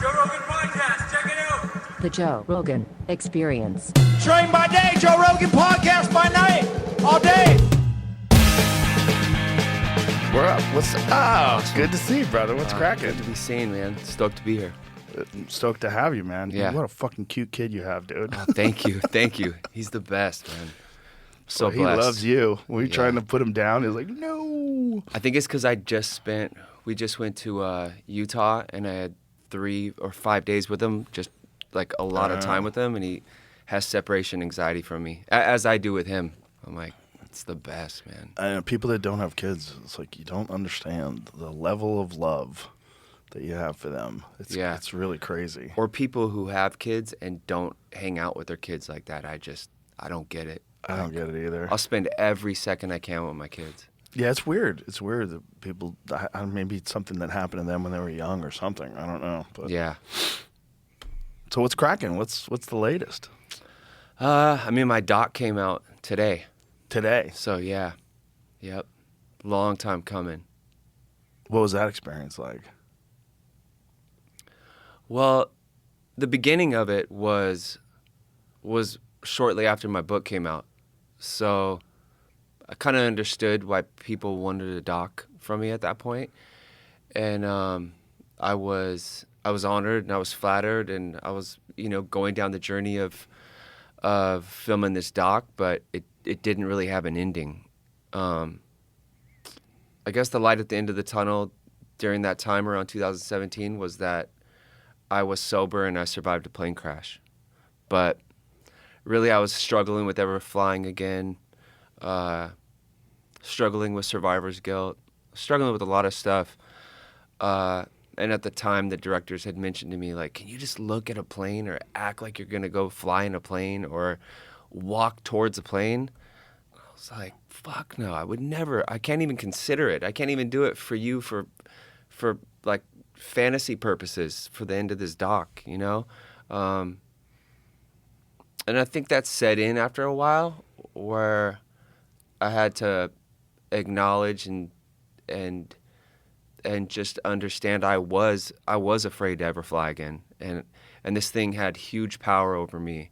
Joe Rogan Podcast. Check it out. The Joe Rogan Experience. Train by day, Joe Rogan Podcast by night, all day. We're up. It's good to see you, brother. What's cracking? Good to be seen, man. Stoked to be here. Stoked to have you, man. Yeah. What a fucking cute kid you have, dude. Oh, thank you. Thank you. He's the best, man. So He blessed. loves you. Were you trying to put him down? He's like, no. I think it's because we just went to Utah, and I had 3 or 5 days with him, just like a lot of time with him, and he has separation anxiety from me, as I do with him. I'm like, it's the best, man. And people that don't have kids, it's like you don't understand the level of love that you have for them. It's really crazy. Or people who have kids and don't hang out with their kids like that. I don't get it. I don't get it either. I'll spend every second I can with my kids. Yeah, it's weird. It's weird that people, maybe it's something that happened to them when they were young or something. I don't know. But Yeah. So what's cracking? What's the latest? My doc came out today. Today. So yeah. Yep. Long time coming. What was that experience like? Well, the beginning of it was shortly after my book came out. So I kind of understood why people wanted a doc from me at that point. And I was honored and I was flattered, and I was, going down the journey of filming this doc, but it didn't really have an ending. I guess the light at the end of the tunnel during that time around 2017 was that I was sober and I survived a plane crash. But really I was struggling with ever flying again, struggling with survivor's guilt, struggling with a lot of stuff. And at the time, the directors had mentioned to me, like, can you just look at a plane or act like you're going to go fly in a plane or walk towards a plane? I was like, fuck no, I would never. I can't even consider it. I can't even do it for you for like fantasy purposes for the end of this doc, And I think that set in after a while, where I had to acknowledge and just understand I was afraid to ever fly again, and this thing had huge power over me,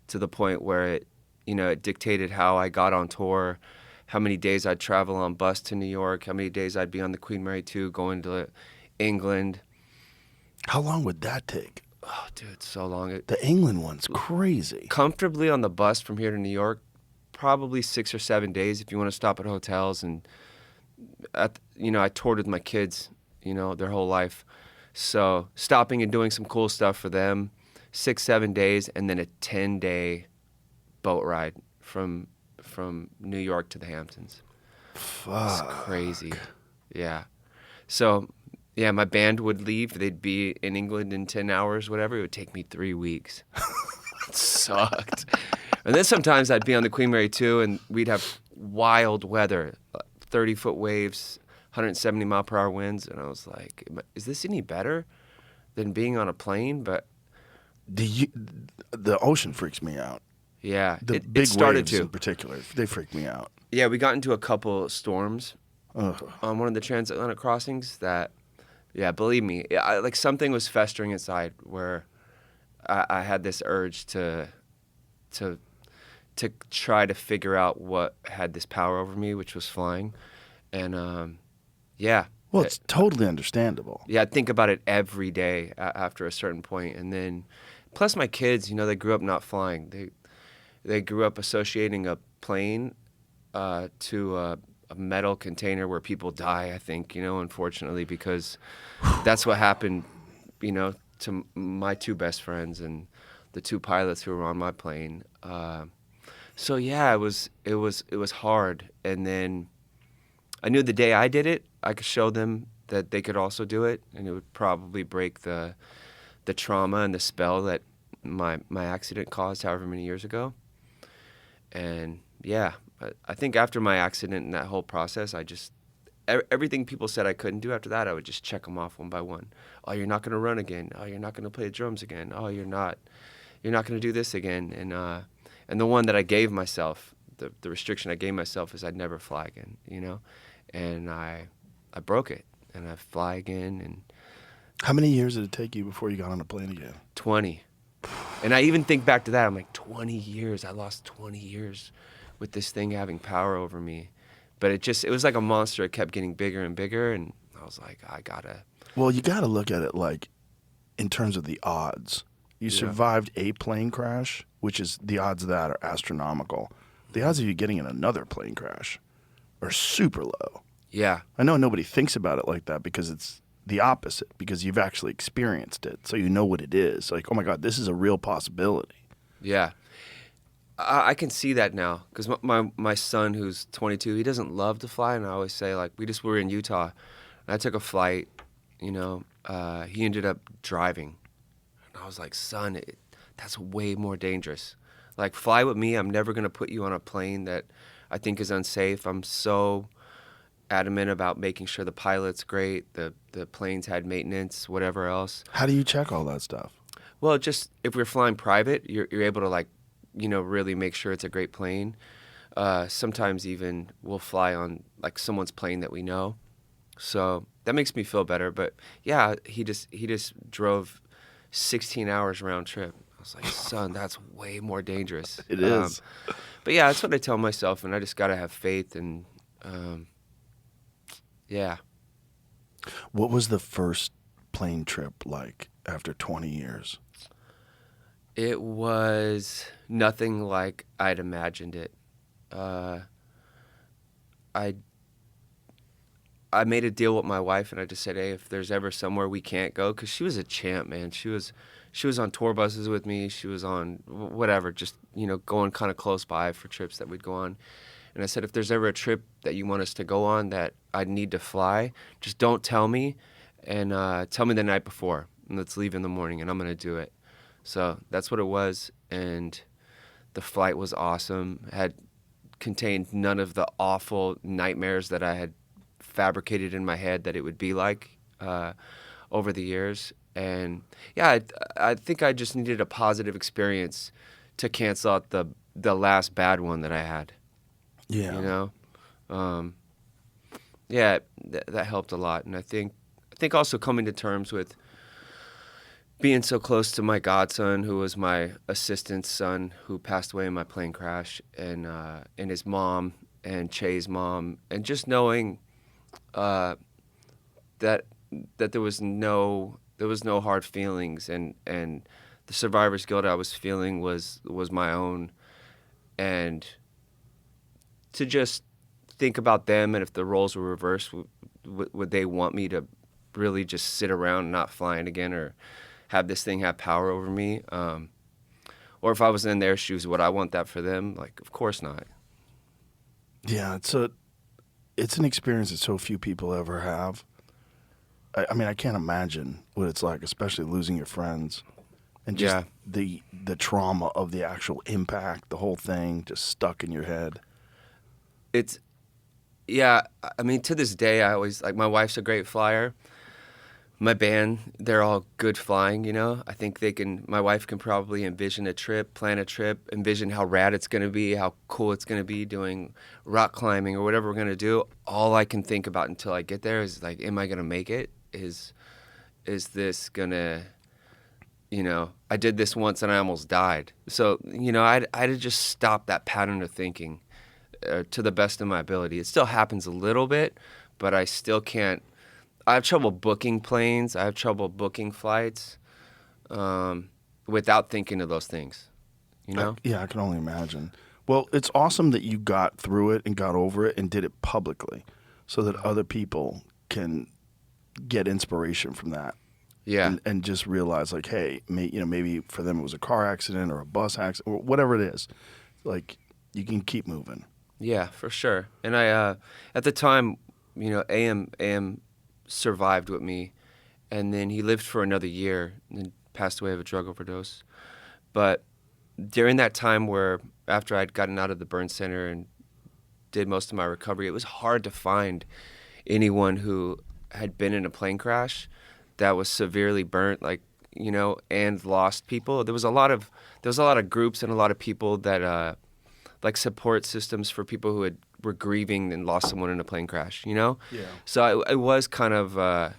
to the point where it dictated how I got on tour, how many days I'd travel on bus to New York, how many days I'd be on the Queen Mary 2 going to England. How long would that take? Oh, dude, so long. The England one's crazy. Comfortably on the bus from here to New York, probably 6 or 7 days if you want to stop at hotels. And I toured with my kids, their whole life. So stopping and doing some cool stuff for them, 6-7 days, and then a 10-day boat ride from New York to the Hamptons. Fuck. It's crazy. Yeah. So, yeah, my band would leave. They'd be in England in 10 hours, whatever. It would take me 3 weeks. It sucked. And then sometimes I'd be on the Queen Mary 2, and we'd have wild weather, 30-foot waves, 170-mile-per-hour winds. And I was like, is this any better than being on a plane? But the ocean freaks me out. yeah, The it big started waves to. in particular, they freak me out. Yeah, we got into a couple storms Ugh. on one of the transatlantic crossings that, yeah, believe me, like something was festering inside where I had this urge to try to figure out what had this power over me, which was flying. And yeah. Well, it's totally understandable. Yeah, I think about it every day after a certain point. And then, plus my kids, they grew up not flying. They grew up associating a plane to a metal container where people die, I think, unfortunately, because that's what happened, to my 2 best friends and the 2 pilots who were on my plane. So yeah, it was hard. And then I knew the day I did it, I could show them that they could also do it, and it would probably break the trauma and the spell that my accident caused however many years ago. And yeah, I think after my accident and that whole process, everything people said I couldn't do after that, I would just check them off one by one. Oh, you're not going to run again. Oh, you're not going to play the drums again. Oh, you're not going to do this again. And the one that I gave myself, the restriction I gave myself, is I'd never fly again, And I broke it, and I fly again, and How many years did it take you before you got on a plane again? 20. And I even think back to that. I'm like, 20 years. I lost 20 years with this thing having power over me. But it was like a monster. It kept getting bigger and bigger. And I was like, I gotta. Well, you got to look at it like in terms of the odds. You survived a plane crash, which is the odds of that are astronomical. The odds of you getting in another plane crash are super low. Yeah. I know nobody thinks about it like that because it's the opposite, because you've actually experienced it. So you know what it is. Like, oh my God, this is a real possibility. Yeah. I can see that now because my son, who's 22, he doesn't love to fly. And I always say, like, we were in Utah. And I took a flight, he ended up driving. And I was like, son, that's way more dangerous. Like, fly with me. I'm never going to put you on a plane that I think is unsafe. I'm so adamant about making sure the pilot's great, the planes had maintenance, whatever else. How do you check all that stuff? Well, just if we're flying private, you're able to, like, really make sure it's a great plane. Sometimes even we'll fly on, like, someone's plane that we know. So that makes me feel better. But yeah, he just drove 16 hours round trip. I was like, son, that's way more dangerous. It is. But yeah, that's what I tell myself, and I just got to have faith. And yeah. What was the first plane trip like after 20 years? It was nothing like I'd imagined it. I made a deal with my wife, and I just said, hey, if there's ever somewhere we can't go, because she was a champ, man. She was on tour buses with me. She was on whatever, just, going kind of close by for trips that we'd go on. And I said, if there's ever a trip that you want us to go on that I'd need to fly, just don't tell me, and tell me the night before, and let's leave in the morning, and I'm going to do it. So that's what it was, and the flight was awesome. Had contained none of the awful nightmares that I had fabricated in my head that it would be like over the years. And yeah, I think I just needed a positive experience to cancel out the last bad one that I had. Yeah. That helped a lot. And I think also coming to terms with being so close to my godson, who was my assistant's son, who passed away in my plane crash, and his mom and Che's mom, and just knowing that there was no hard feelings, and the survivor's guilt I was feeling was my own, and to just think about them, and if the roles were reversed, would they want me to really just sit around and not flying again, or have this thing have power over me? Or if I was in their shoes, would I want that for them? Like, of course not. Yeah, it's an experience that so few people ever have. I mean, I can't imagine what it's like, especially losing your friends, and just the trauma of the actual impact, the whole thing just stuck in your head. I mean, to this day, I always, like, my wife's a great flyer. My band, they're all good flying, I think my wife can probably envision a trip, plan a trip, envision how rad it's going to be, how cool it's going to be doing rock climbing or whatever we're going to do. All I can think about until I get there is, like, am I going to make it? Is this going to, I did this once and I almost died. So, I had to just stop that pattern of thinking to the best of my ability. It still happens a little bit, but I still can't. I have trouble booking planes. I have trouble booking flights without thinking of those things, Yeah, I can only imagine. Well, it's awesome that you got through it and got over it and did it publicly so that other people can get inspiration from that. Yeah. And just realize, like, hey, maybe for them it was a car accident or a bus accident or whatever it is. Like, you can keep moving. Yeah, for sure. And I, at the time, AM survived with me, and then he lived for another year and passed away of a drug overdose. But during that time where, after I'd gotten out of the burn center and did most of my recovery, it was hard to find anyone who had been in a plane crash that was severely burnt, like, and lost people. There was a lot of groups and a lot of people that like support systems for people who were grieving and lost someone in a plane crash, Yeah. So I was kind of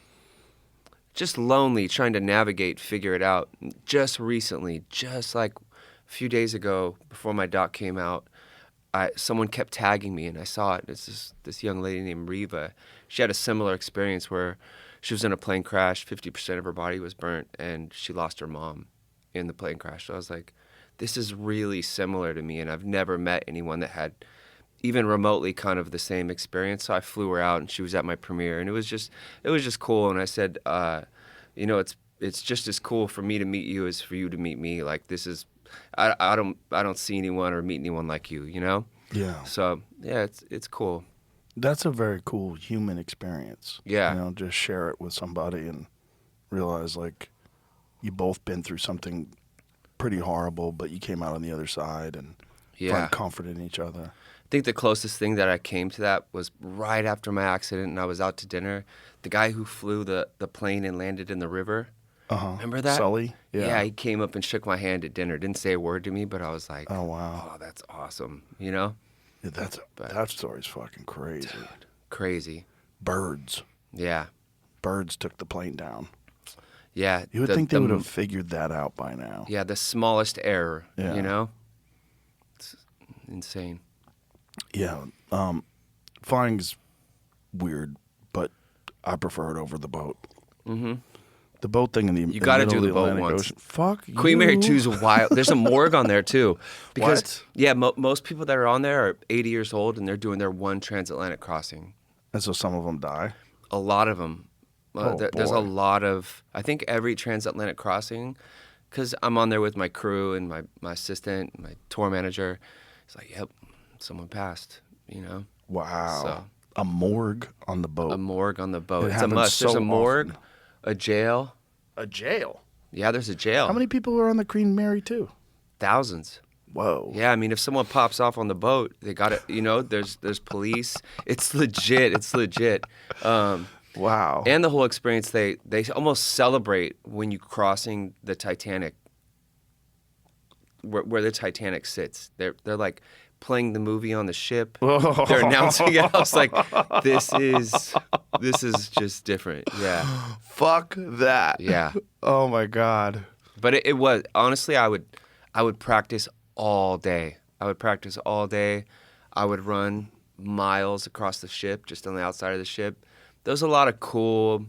just lonely, trying to navigate, figure it out. Just recently, just like a few days ago, before my doc came out, someone kept tagging me, and I saw it. It's this young lady named Riva. She had a similar experience where she was in a plane crash. 50% of her body was burnt, and she lost her mom in the plane crash. So I was like, this is really similar to me, and I've never met anyone that had even remotely kind of the same experience. So I flew her out, and she was at my premiere, and it was just cool. And I said, it's just as cool for me to meet you as for you to meet me. Like, this is, I don't see anyone or meet anyone like you, you know? Yeah. So yeah, it's cool. That's a very cool human experience. Yeah. You know, just share it with somebody and realize, like, you both been through something pretty horrible, but you came out on the other side and find comfort in each other. I think the closest thing that I came to that was right after my accident, and I was out to dinner. The guy who flew the plane and landed in the river, remember that? Sully? Yeah, he came up and shook my hand at dinner. Didn't say a word to me, but I was like, oh, wow. Oh, that's awesome, you know? Yeah, that story's fucking crazy. Dude, crazy. Birds. Yeah. Birds took the plane down. Yeah. You would think they would have figured that out by now. Yeah, the smallest error, Yeah. you know? It's insane. Yeah. Flying's weird, but I prefer it over the boat. Mm-hmm. The boat thing in the You got to do the boat Atlantic once. Ocean. Fuck Queen Mary you. 2's wild. There's a morgue on there too. Because, What? yeah, most people that are on there are 80 years old, and they're doing their one transatlantic crossing. And so some of them die. A lot of them. There's a boy. lot of, I think every transatlantic crossing, because I'm on there with my crew and my assistant, my tour manager. It's like, yep, someone passed, you know? Wow. So, a morgue on the boat. a morgue on the boat. It It's a happens must. There's so a morgue, often. a jail. A jail. Yeah, there's a jail. How many people were on the Queen Mary 2? Thousands. Whoa. Yeah, I mean, if someone pops off on the boat, they got it. You know, there's police. It's legit. It's legit. Wow. And the whole experience, they almost celebrate when you crossing the Titanic, where the Titanic sits. They're like playing the movie on the ship. They're announcing it. I was like, this is just different. Yeah. Fuck that. Yeah. Oh my God. But it was, honestly, I would practice all day. I would run miles across the ship, just on the outside of the ship. There was a lot of cool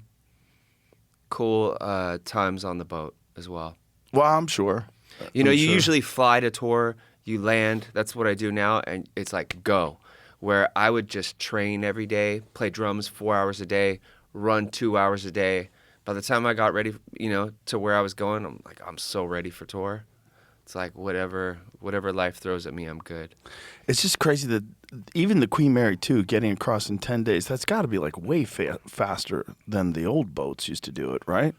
times on the boat as well. Well, I'm sure. You know, I'm you sure. usually fly to tour, you land. That's what I do now, and it's like go. Where I would just train every day, play drums 4 hours a day, run 2 hours a day. By the time I got ready, you know, to where I was going, I'm like, I'm so ready for tour. It's like whatever life throws at me, I'm good. It's just crazy that even the Queen Mary 2 getting across in 10 days, that's got to be like way faster than the old boats used to do it, right?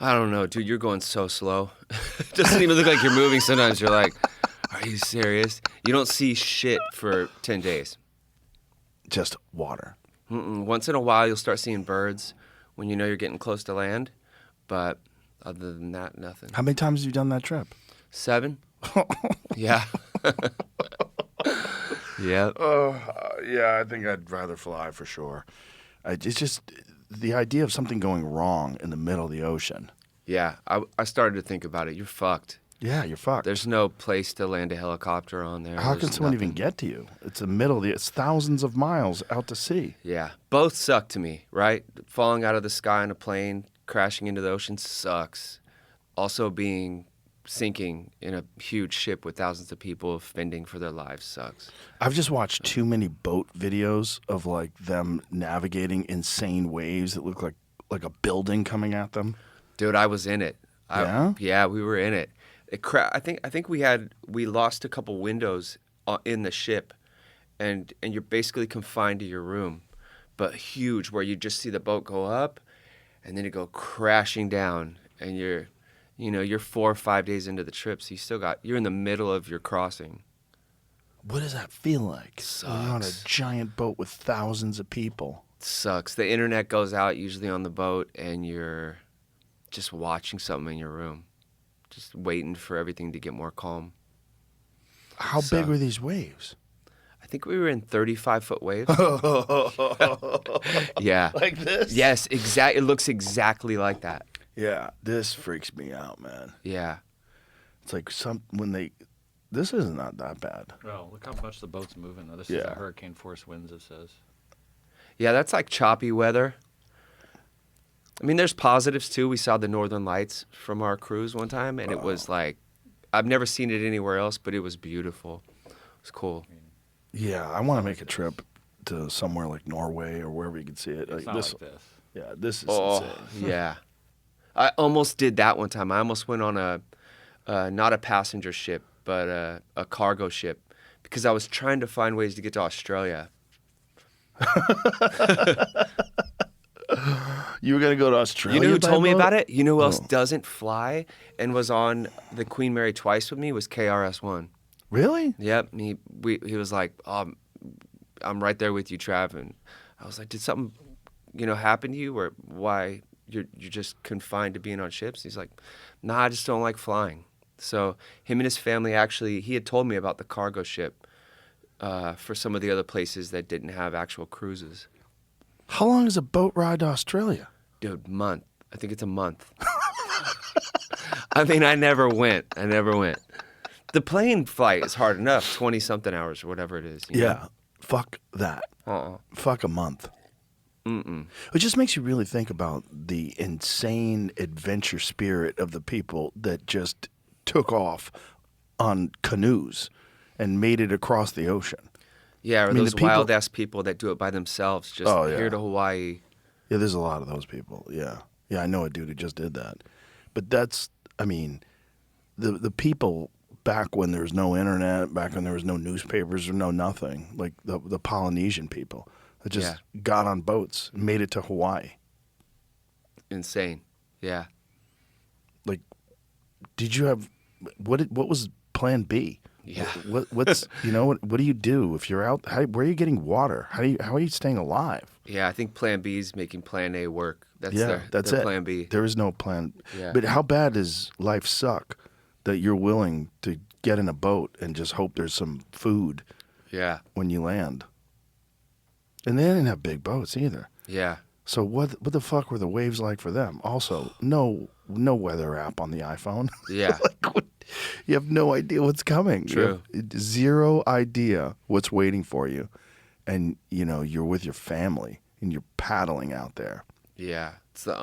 I don't know, dude. You're going so slow. It doesn't even look like you're moving sometimes. You're like, are you serious? You don't see shit for 10 days. Just water. Once in a while, you'll start seeing birds when you know you're getting close to land. But other than that, nothing. How many times have you done that trip? 7? Yeah. Yeah. Yeah, I think I'd rather fly for sure. It's just the idea of something going wrong in the middle of the ocean. Yeah. I started to think about it. You're fucked. Yeah, you're fucked. There's no place to land a helicopter on there. How can There's someone even nothing. get to you? It's the middle. It's thousands of miles out to sea. Yeah. Both suck to me, right? Falling out of the sky in a plane, crashing into the ocean sucks. Also sinking in a huge ship with thousands of people fending for their lives sucks. I've just watched too many boat videos of like them navigating insane waves that look like a building coming at them. Dude, I was in it. Yeah, we were in it. I think we lost a couple windows in the ship, and you're basically confined to your room, but huge, where you just see the boat go up, and then it go crashing down, and you're 4 or 5 days into the trip, so you're in the middle of your crossing. What does that feel like? When you're on a Sucks. giant boat with thousands of people. Sucks. The internet goes out usually on the boat, and you're just watching something in your room, just waiting for everything to get more calm. How So- big were these waves? I think we were in 35-foot waves. Yeah. Like this? Yes, exactly. It looks exactly like that. Yeah, this freaks me out, man. Yeah. It's like this is not that bad. Well, look how much the boat's moving. This Yeah. is a hurricane force winds, it says. Yeah, that's like choppy weather. I mean, there's positives too. We saw the Northern Lights from our cruise one time, and it was like, I've never seen it anywhere else, but it was beautiful. It was cool. Yeah, I want to make a trip to somewhere like Norway or wherever you can see it. It's not like this. Yeah, this is Oh, insane. yeah. I almost did that one time. I almost went on not a passenger ship, but a cargo ship, because I was trying to find ways to get to Australia. You were going to go to Australia? You know who by told me boat? about it? You know who else Oh. doesn't fly and was on the Queen Mary twice with me? Was KRS-One. Really? Yep. He was like, I'm right there with you, Trav. And I was like, did something, happen to you, or why you're just confined to being on ships? He's like, nah, I just don't like flying. So him and his family he had told me about the cargo ship for some of the other places that didn't have actual cruises. How long is a boat ride to Australia? Dude, month. I think it's a month. I mean, I never went. The plane flight is hard enough, 20-something hours or whatever it is. you know? Yeah. Fuck that. Fuck a month. Mm-mm. It just makes you really think about the insane adventure spirit of the people that just took off on canoes and made it across the ocean. Yeah, or mean, the those people- wild-ass people that do it by themselves, just Oh, yeah. here to Hawaii. Yeah, there's a lot of those people. Yeah. Yeah, I know a dude who just did that. But that's, I mean, the people back when there was no internet, back when there was no newspapers or no nothing, like the Polynesian people that just got on boats and made it to Hawaii. Insane. Yeah. Like, did you have, what was plan B? Yeah. What's what do you do if you're out? Where are you getting water? How are you staying alive? Yeah, I think Plan B is making Plan A work. That's That's their it. Plan B. There is no plan. Yeah. But how bad does life suck that you're willing to get in a boat and just hope there's some food Yeah. when you land? And they didn't have big boats either. Yeah. So what the fuck were the waves like for them? Also, no weather app on the iPhone. Yeah. Like, you have no idea what's coming. True. You have zero idea what's waiting for you. And, you're with your family and you're paddling out there. Yeah. It's the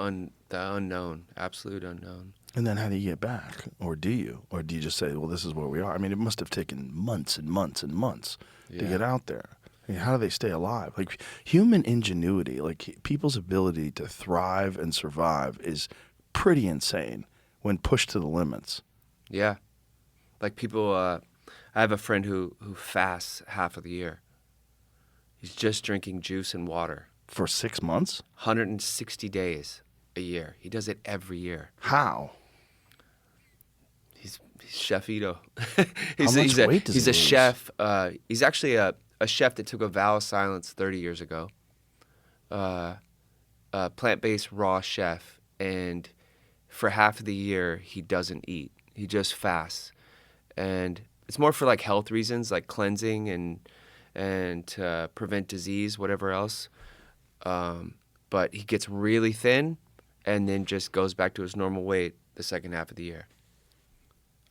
unknown, absolute unknown. And then how do you get back? Or do you? Or do you just say, well, this is where we are? I mean, it must have taken months and months and months to get out there. I mean, how do they stay alive? Like, human ingenuity, like people's ability to thrive and survive is pretty insane when pushed to the limits. Yeah. Like people, I have a friend who fasts half of the year. He's just drinking juice and water. For 6 months? 160 days a year. He does it every year. How? He's Chef Ito. How much weight does he's he a lose? chef. He's actually a chef that took a vow of silence 30 years ago. A plant-based raw chef. And for half of the year, he doesn't eat. He just fasts. And it's more for like health reasons, like cleansing and to prevent disease, whatever else. But he gets really thin and then just goes back to his normal weight the second half of the year.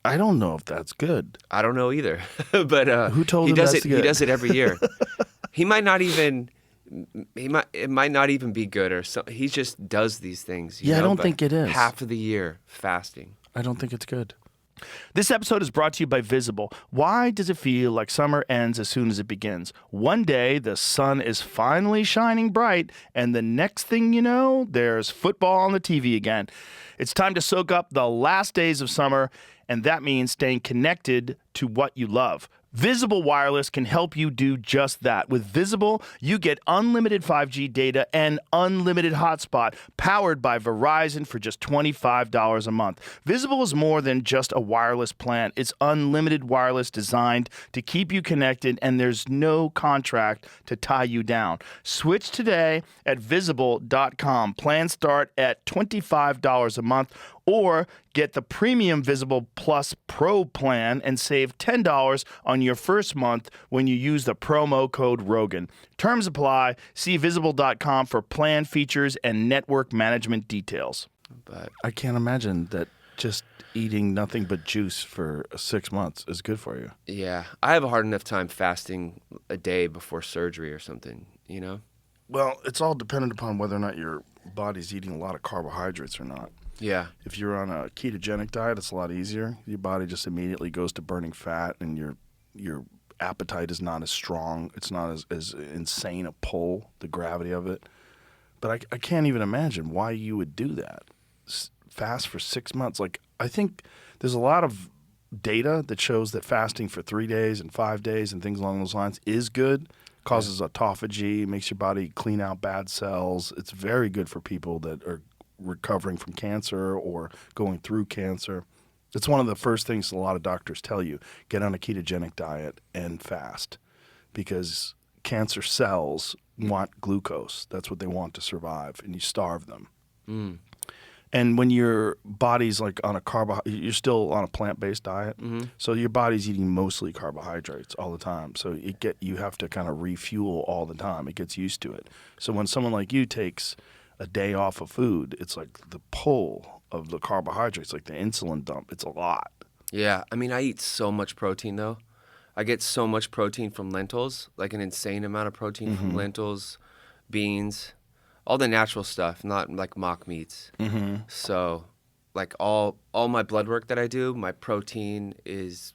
I don't know if that's good. I don't know either. But Who told he him does that's it. good? He does it every year. It might not even be good, or so, he just does these things. Yeah, I don't but think it is. half of the year fasting. I don't think it's good. This episode is brought to you by Visible. Why does it feel like summer ends as soon as it begins? One day, the sun is finally shining bright, and the next thing you know, there's football on the TV again. It's time to soak up the last days of summer, and that means staying connected to what you love. Visible Wireless can help you do just that. With Visible, you get unlimited 5G data and unlimited hotspot powered by Verizon for just $25 a month. Visible is more than just a wireless plan. It's unlimited wireless designed to keep you connected, and there's no contract to tie you down. Switch today at Visible.com. Plans start at $25 a month, or get the Premium Visible Plus Pro plan and save $10 on your first month when you use the promo code Rogan. Terms apply. See visible.com for plan features and network management details. But I can't imagine that just eating nothing but juice for 6 months is good for you. yeah, I have a hard enough time fasting a day before surgery or something, Well, it's all dependent upon whether or not your body's eating a lot of carbohydrates or not. Yeah. If you're on a ketogenic diet, it's a lot easier. Your body just immediately goes to burning fat, and your appetite is not as strong. It's not as insane a pull, the gravity of it. But I can't even imagine why you would do that. Fast for 6 months. Like, I think there's a lot of data that shows that fasting for 3 days and 5 days and things along those lines is good. Causes autophagy, makes your body clean out bad cells. It's very good for people that are recovering from cancer or going through cancer. It's one of the first things a lot of doctors tell you. Get on a ketogenic diet and fast, because cancer cells want glucose. That's what they want to survive, and you starve them. And when your body's like on a you're still on a plant-based diet, so your body's eating mostly carbohydrates all the time. So you have to kind of refuel all the time. It gets used to it. So when someone like you takes a day off of food, it's like the pull of the carbohydrates, like the insulin dump. It's a lot. Yeah, I mean, I eat so much protein, though. I get so much protein from lentils, like an insane amount of protein from lentils, beans, all the natural stuff, not like mock meats. So, like all my blood work that I do, my protein is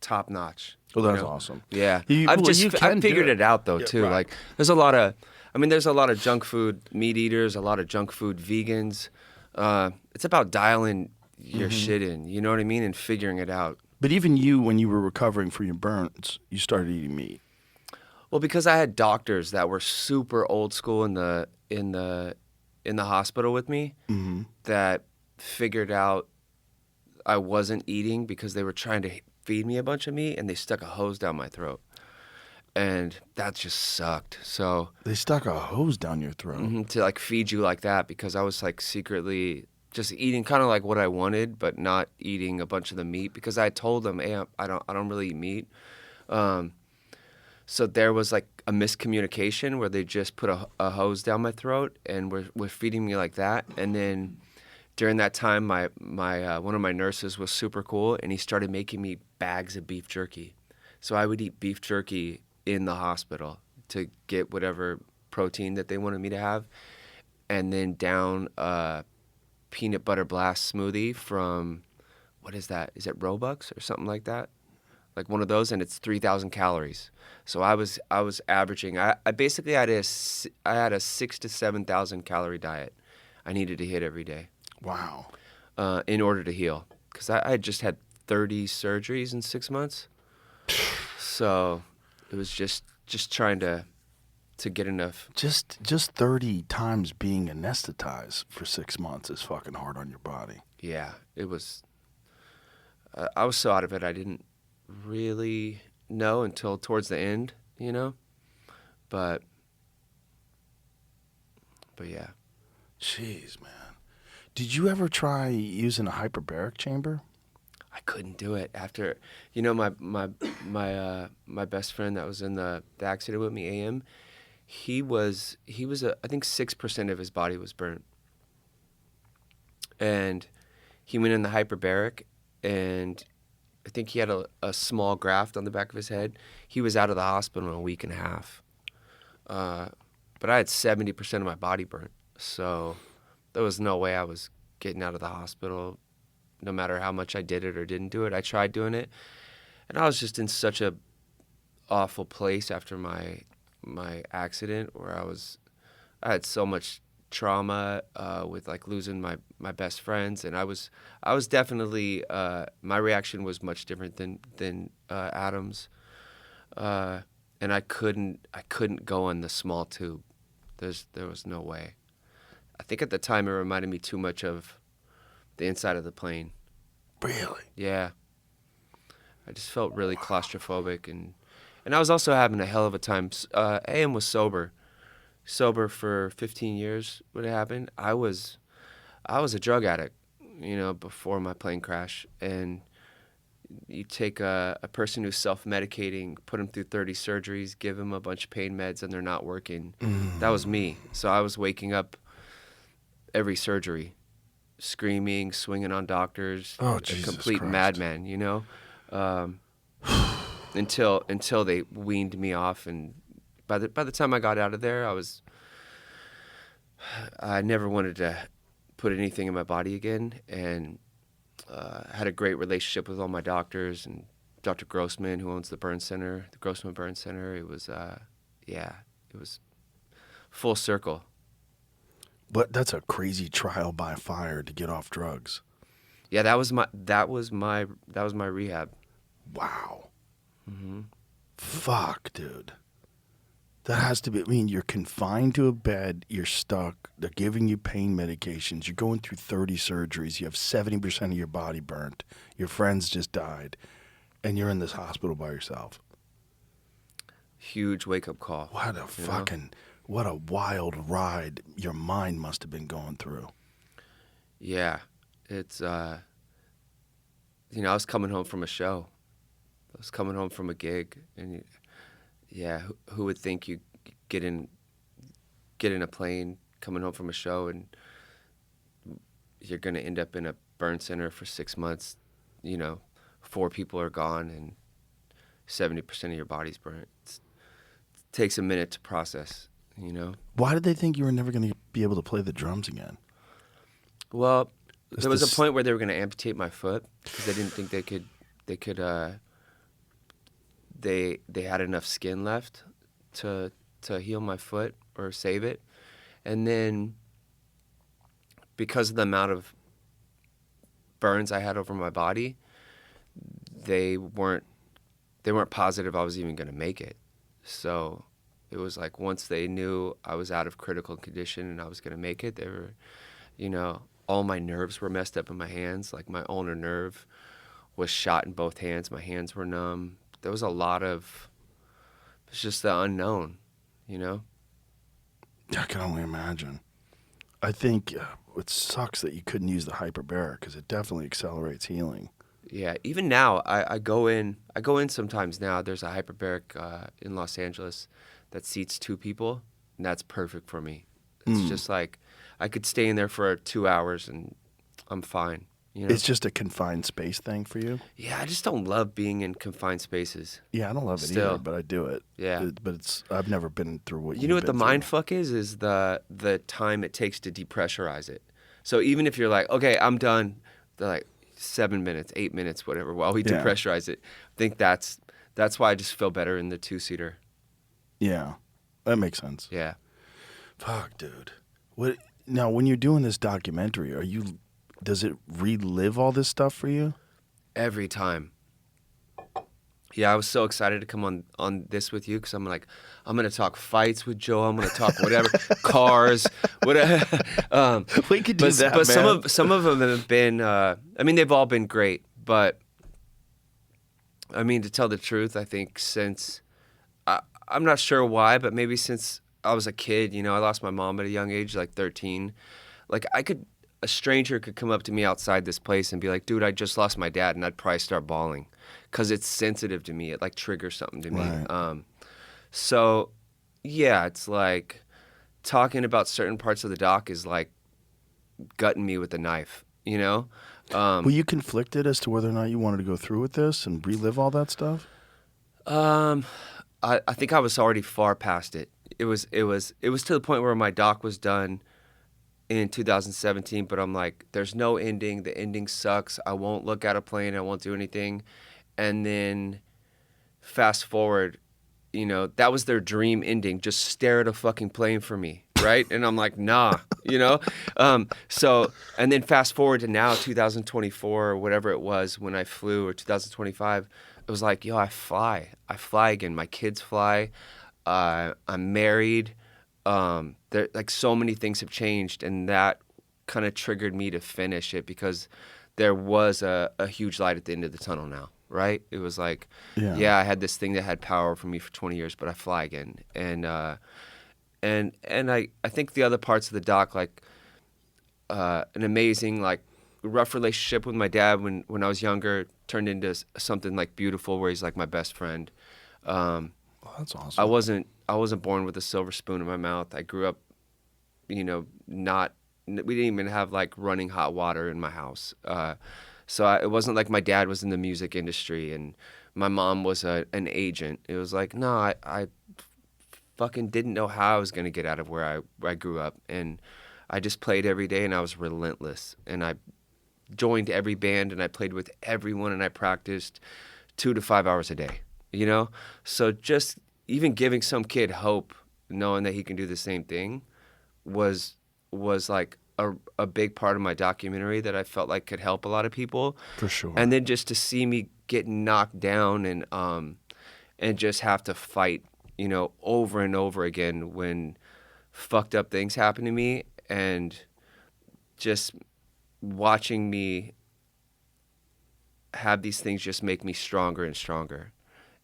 top notch. Well, that's awesome. Yeah, I've figured it out though too. right. Like there's a lot of junk food meat eaters, a lot of junk food vegans. It's about dialing your shit in, you know what I mean, and figuring it out. But even you, when you were recovering from your burns, you started eating meat. Well, because I had doctors that were super old school in the hospital with me that figured out I wasn't eating because they were trying to feed me a bunch of meat, and they stuck a hose down my throat, and that just sucked. So They stuck a hose down your throat. to like feed you like that, because I was like secretly just eating kind of like what I wanted, but not eating a bunch of the meat, because I told them, hey, I don't really eat meat. So there was like a miscommunication where they just put a hose down my throat and were feeding me like that. And then during that time, my one of my nurses was super cool, and he started making me bags of beef jerky. So I would eat beef jerky in the hospital to get whatever protein that they wanted me to have, and then down a peanut butter blast smoothie from, what is that? Is it Robux or something like that? Like one of those, and it's 3,000 calories. So I was averaging. I basically had a 6,000 to 7,000 calorie diet. I needed to hit every day. Wow. In order to heal, because I had just had 30 surgeries in 6 months. So it was just trying to get enough. Just 30 times being anesthetized for 6 months is fucking hard on your body. Yeah, it was. I was so out of it, I didn't really know until towards the end, but yeah. Jeez, man. Did you ever try using a hyperbaric chamber? I couldn't do it after, my best friend that was in the accident with me, AM, he was I think 6% of his body was burnt, and he went in the hyperbaric, and I think he had a small graft on the back of his head. He was out of the hospital in a week and a half. But I had 70% of my body burnt. So there was no way I was getting out of the hospital, no matter how much I did it or didn't do it. I tried doing it, and I was just in such a awful place after my accident, where I had so much trauma with like losing my best friends, and I was definitely my reaction was much different than Adam's, and I couldn't go in the small tube. There was no way. I think at the time it reminded me too much of the inside of the plane. Really? Yeah. I just felt really claustrophobic, and I was also having a hell of a time. AM was sober for 15 years when it happened. I was a drug addict before my plane crash. And you take a person who's self-medicating, put them through 30 surgeries, give them a bunch of pain meds, and they're not working. That was me. So I was waking up every surgery, screaming, swinging on doctors, Oh, a Jesus complete Christ. madman, until they weaned me off. And by the time I got out of there, I never wanted to put anything in my body again, and had a great relationship with all my doctors and Dr. Grossman, who owns the Grossman Burn Center. It was, it was full circle. But that's a crazy trial by fire to get off drugs. Yeah, that was my rehab. Wow. Fuck, dude. That has to be, I mean, you're confined to a bed, you're stuck, they're giving you pain medications, you're going through 30 surgeries, you have 70% of your body burnt, your friends just died, and you're in this hospital by yourself. Huge wake-up call. What a wild ride your mind must have been going through. Yeah, it's, I was coming home from a show. I was coming home from a gig, and who would think you get in a plane coming home from a show and you're going to end up in a burn center for 6 months, 4 people are gone and 70% of your body's burnt. It takes a minute to process, Why did they think you were never going to be able to play the drums again? Well, there was a point where they were going to amputate my foot because they didn't think they had enough skin left to heal my foot or save it. And then because of the amount of burns I had over my body, they weren't positive I was even going to make it. So it was like once they knew I was out of critical condition and I was going to make it, they were, all my nerves were messed up in my hands. Like my ulnar nerve was shot in both hands. My hands were numb. There was a lot of, it's just the unknown, I can only imagine. I think it sucks that you couldn't use the hyperbaric because it definitely accelerates healing. Yeah, even now, I go in sometimes now. There's a hyperbaric in Los Angeles that seats 2 people, and that's perfect for me. It's just like I could stay in there for 2 hours and I'm fine. It's just a confined space thing for you? Yeah, I just don't love being in confined spaces. Yeah, I don't love it Still. either, but I do it. Yeah. But I've never been through what You you've know what the been mind through. fuck is the time it takes to depressurize it. So even if you're like, okay, I'm done, they're like 7 minutes, 8 minutes, whatever, while we Yeah. depressurize it. I think that's why I just feel better in the 2-seater. Yeah, that makes sense. Yeah. Fuck, dude. What now? When you're doing this documentary, does it relive all this stuff for you? Every time. Yeah, I was so excited to come on this with you because I'm like, I'm going to talk fights with Joe. I'm going to talk whatever, cars, whatever. We could do that, but man. some of them have been, they've all been great. But, to tell the truth, I think since, I'm not sure why, but maybe since I was a kid, I lost my mom at a young age, like 13. Like a stranger could come up to me outside this place and be like, dude, I just lost my dad, and I'd probably start bawling because it's sensitive to me. It like triggers something to me. Right. So yeah, it's like talking about certain parts of the doc is like gutting me with a knife, Were you conflicted as to whether or not you wanted to go through with this and relive all that stuff? I think I was already far past it. It was to the point where my doc was done in 2017, but I'm like, there's no ending. The ending sucks. I won't look at a plane. I won't do anything. And then fast forward, that was their dream ending. Just stare at a fucking plane for me, right? And I'm like, nah, So, and then fast forward to now, 2024 or whatever it was when I flew, or 2025, it was like, yo, I fly again. My kids fly. I'm married. There, like, so many things have changed, and that kind of triggered me to finish it because there was a huge light at the end of the tunnel now, right? It was like, yeah, I had this thing that had power for me for 20 years, but I fly again. And I think the other parts of the doc, like an amazing like rough relationship with my dad when I was younger turned into something like beautiful, where he's like my best friend. Oh, that's awesome. I wasn't born with a silver spoon in my mouth. I grew up, you know, we didn't even have like running hot water in my house. It wasn't like my dad was in the music industry and my mom was an agent. It was like, no, I fucking didn't know how I was going to get out of where I grew up. And I just played every day and I was relentless. And I joined every band and I played with everyone and I practiced 2 to 5 hours a day, you know? So just even giving some kid hope, knowing that he can do the same thing was like a big part of my documentary that I felt like could help a lot of people. For sure. And then just to see me get knocked down and just have to fight, you know, over and over again when fucked up things happen to me, and just watching me have these things just make me stronger and stronger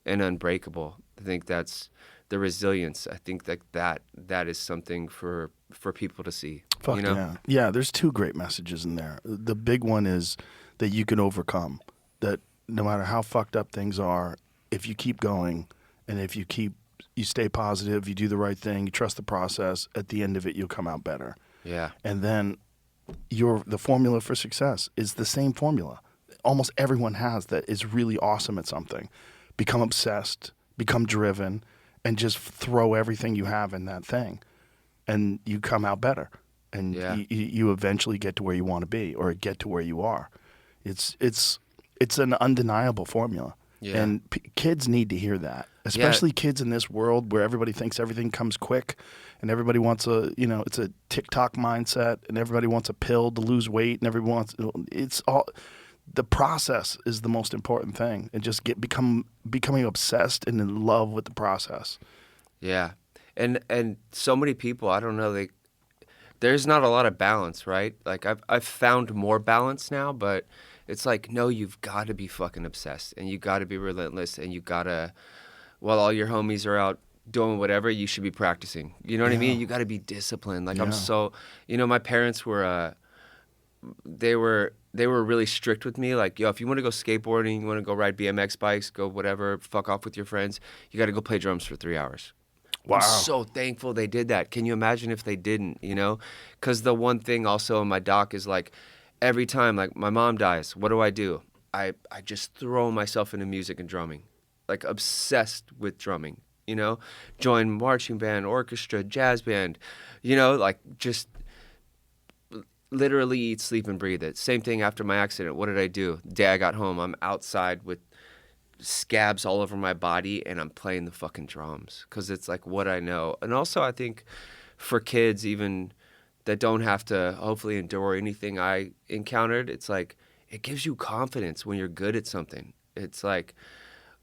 and unbreakable. I think that's the resilience. I think that is something for people to see. Fuck you know? yeah. Yeah, there's 2 great messages in there. The big one is that you can overcome, that no matter how fucked up things are, if you keep going and if you stay positive, you do the right thing, you trust the process, at the end of it, you'll come out better. Yeah. And then the formula for success is the same formula. Almost everyone has that is really awesome at something. Become obsessed, become driven, and just throw everything you have in that thing. And you come out better. And you eventually get to where you want to be or get to where you are. It's an undeniable formula. Yeah. And kids need to hear that, especially kids in this world where everybody thinks everything comes quick and everybody wants it's a TikTok mindset and everybody wants a pill to lose weight and the process is the most important thing, and just becoming obsessed and in love with the process. Yeah. And so many people, I don't know, there's not a lot of balance, right? Like I've found more balance now, but it's like, no, you've got to be fucking obsessed and you got to be relentless and you got to, while all your homies are out doing whatever, you should be practicing. You know what I mean? You got to be disciplined. Like I'm so, my parents were, they were really strict with me. Like, yo, if you want to go skateboarding, you want to go ride BMX bikes, go whatever, fuck off with your friends, you got to go play drums for 3 hours. Wow. I'm so thankful they did that. Can you imagine if they didn't, Because the one thing also in my doc is like, every time, like, my mom dies, what do? I just throw myself into music and drumming, like obsessed with drumming, Join marching band, orchestra, jazz band, like just literally eat, sleep, and breathe it. Same thing after my accident. What did I do? The day I got home, I'm outside with scabs all over my body and I'm playing the fucking drums because it's like what I know. And also I think for kids even that don't have to hopefully endure anything I encountered, it's like it gives you confidence when you're good at something. It's like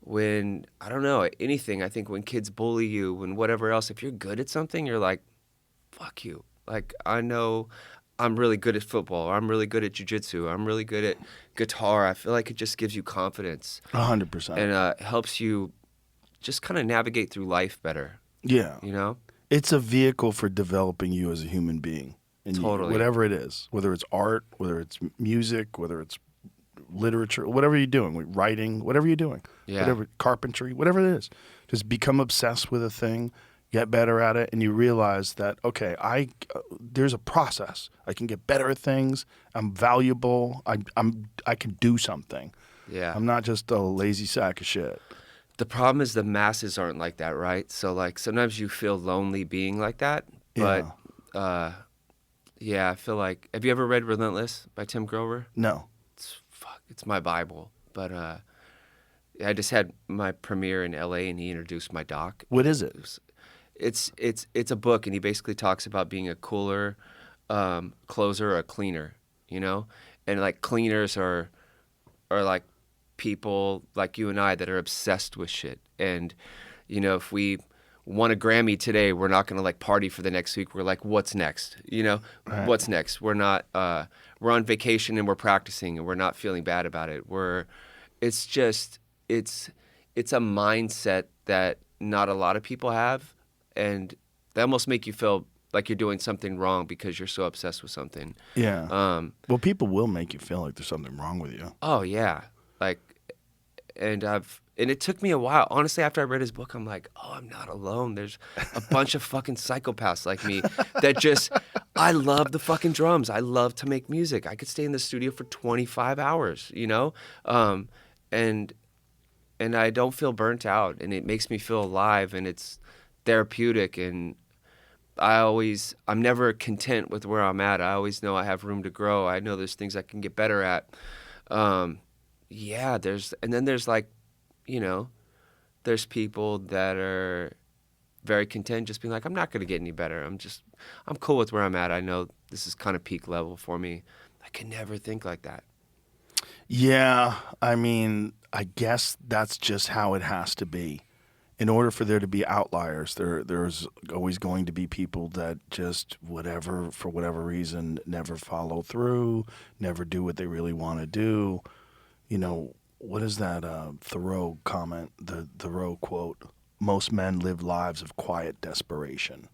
when, I don't know, anything, I think when kids bully you, when whatever else, if you're good at something, you're like, fuck you. Like, I know I'm really good at football, or I'm really good at jiu-jitsu, I'm really good at guitar. I feel like it just gives you confidence. 100%. And helps you just kind of navigate through life better. Yeah. It's a vehicle for developing you as a human being. And Totally. Whatever it is, whether it's art, whether it's music, whether it's literature, whatever you're doing, writing, whatever you're doing, whatever, carpentry, whatever it is, just become obsessed with a thing, get better at it, and you realize that, okay, there's a process. I can get better at things. I'm valuable. I can do something. Yeah. I'm not just a lazy sack of shit. The problem is the masses aren't like that, right? So, like, sometimes you feel lonely being like that. But, I feel like... Have you ever read Relentless by Tim Grover? No. It's my Bible. But I just had my premiere in L.A. and he introduced my doc. What is it? It's a book, and he basically talks about being a cooler, closer, or a cleaner, And, like, cleaners are like people like you and I that are obsessed with shit. And, if we won a Grammy today, we're not going to like party for the next week. We're like, what's next? Right. What's next? We're not, we're on vacation and we're practicing and we're not feeling bad about it. It's a mindset that not a lot of people have. And they almost make you feel like you're doing something wrong because you're so obsessed with something. Yeah. Well, people will make you feel like there's something wrong with you. Oh yeah, like, and it took me a while. Honestly, after I read his book, I'm like, oh, I'm not alone. There's a bunch of fucking psychopaths like me that just, I love the fucking drums. I love to make music. I could stay in the studio for 25 hours, you know, and I don't feel burnt out, and it makes me feel alive, and it's therapeutic, and I'm never content with where I'm at. I always know I have room to grow. I know there's things I can get better at. Yeah, there's like, you know, there's people that are very content just being like, I'm not going to get any better. I'm cool with where I'm at. I know this is kind of peak level for me. I can never think like that. Yeah, I mean, I guess that's just how it has to be. In order for there to be outliers, there's always going to be people that just for whatever reason, never follow through, never do what they really want to do. You know, what is that Thoreau comment, the Thoreau quote? Most men live lives of quiet desperation.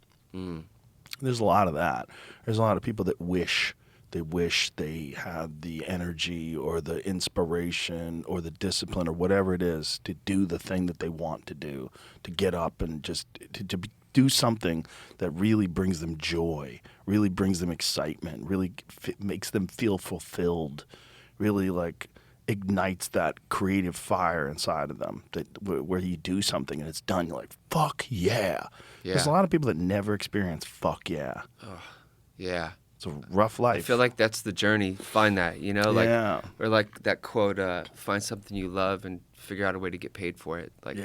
There's a lot of that. There's a lot of people that wish they had the energy or the inspiration or the discipline or whatever it is to do the thing that they want to do, to get up and just to do something that really brings them joy, really brings them excitement, really makes them feel fulfilled, really like ignites that creative fire inside of them, that where you do something and it's done, you're like, fuck yeah. There's a lot of people that never experience fuck yeah. Yeah. It's a rough life. I feel like that's the journey. Find that, you know, like, Yeah. or like that quote, find something you love and figure out a way to get paid for it. Like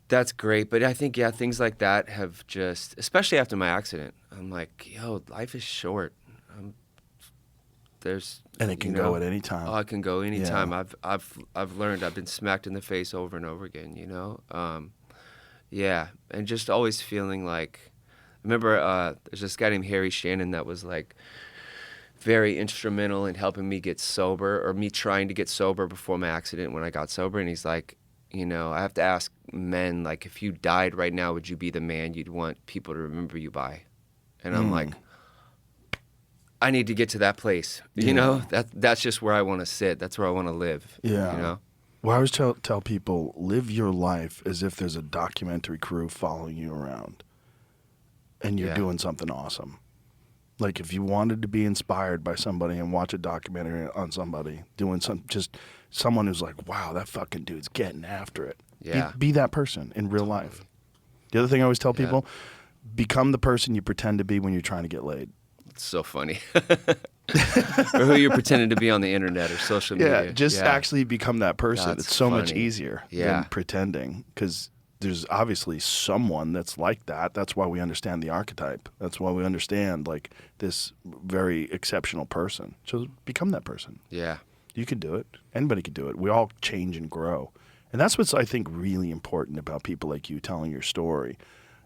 that's great. But I think, things like that have just, especially after my accident, I'm like, yo, life is short. And it can go at any time. Oh, it can go anytime. Yeah. I've learned. I've been smacked in the face over and over again, you know? Yeah. And just always feeling like, I remember there's this guy named Harry Shannon that was like very instrumental in helping me get sober, or me trying to get sober before my accident when I got sober. And he's like, you know, I have to ask men, like, if you died right now, would you be the man you'd want people to remember you by? And I'm like, I need to get to that place. You know, that's just where I want to sit. That's where I want to live. Yeah. You know? Well, I always tell people, live your life as if there's a documentary crew following you around and you're doing something awesome. Like if you wanted to be inspired by somebody and watch a documentary on somebody doing just someone who's like, wow, that fucking dude's getting after it. Yeah. Be that person in real life. The other thing I always tell people, become the person you pretend to be when you're trying to get laid. It's so funny. Or who you're pretending to be on the internet or social media. Yeah, just actually become that person. That's it's so much funny. easier than pretending, because there's obviously someone that's like that. That's why we understand the archetype. That's why we understand like this very exceptional person. So become that person. Yeah. You can do it. Anybody can do it. We all change and grow. And that's what's, I think, really important about people like you telling your story,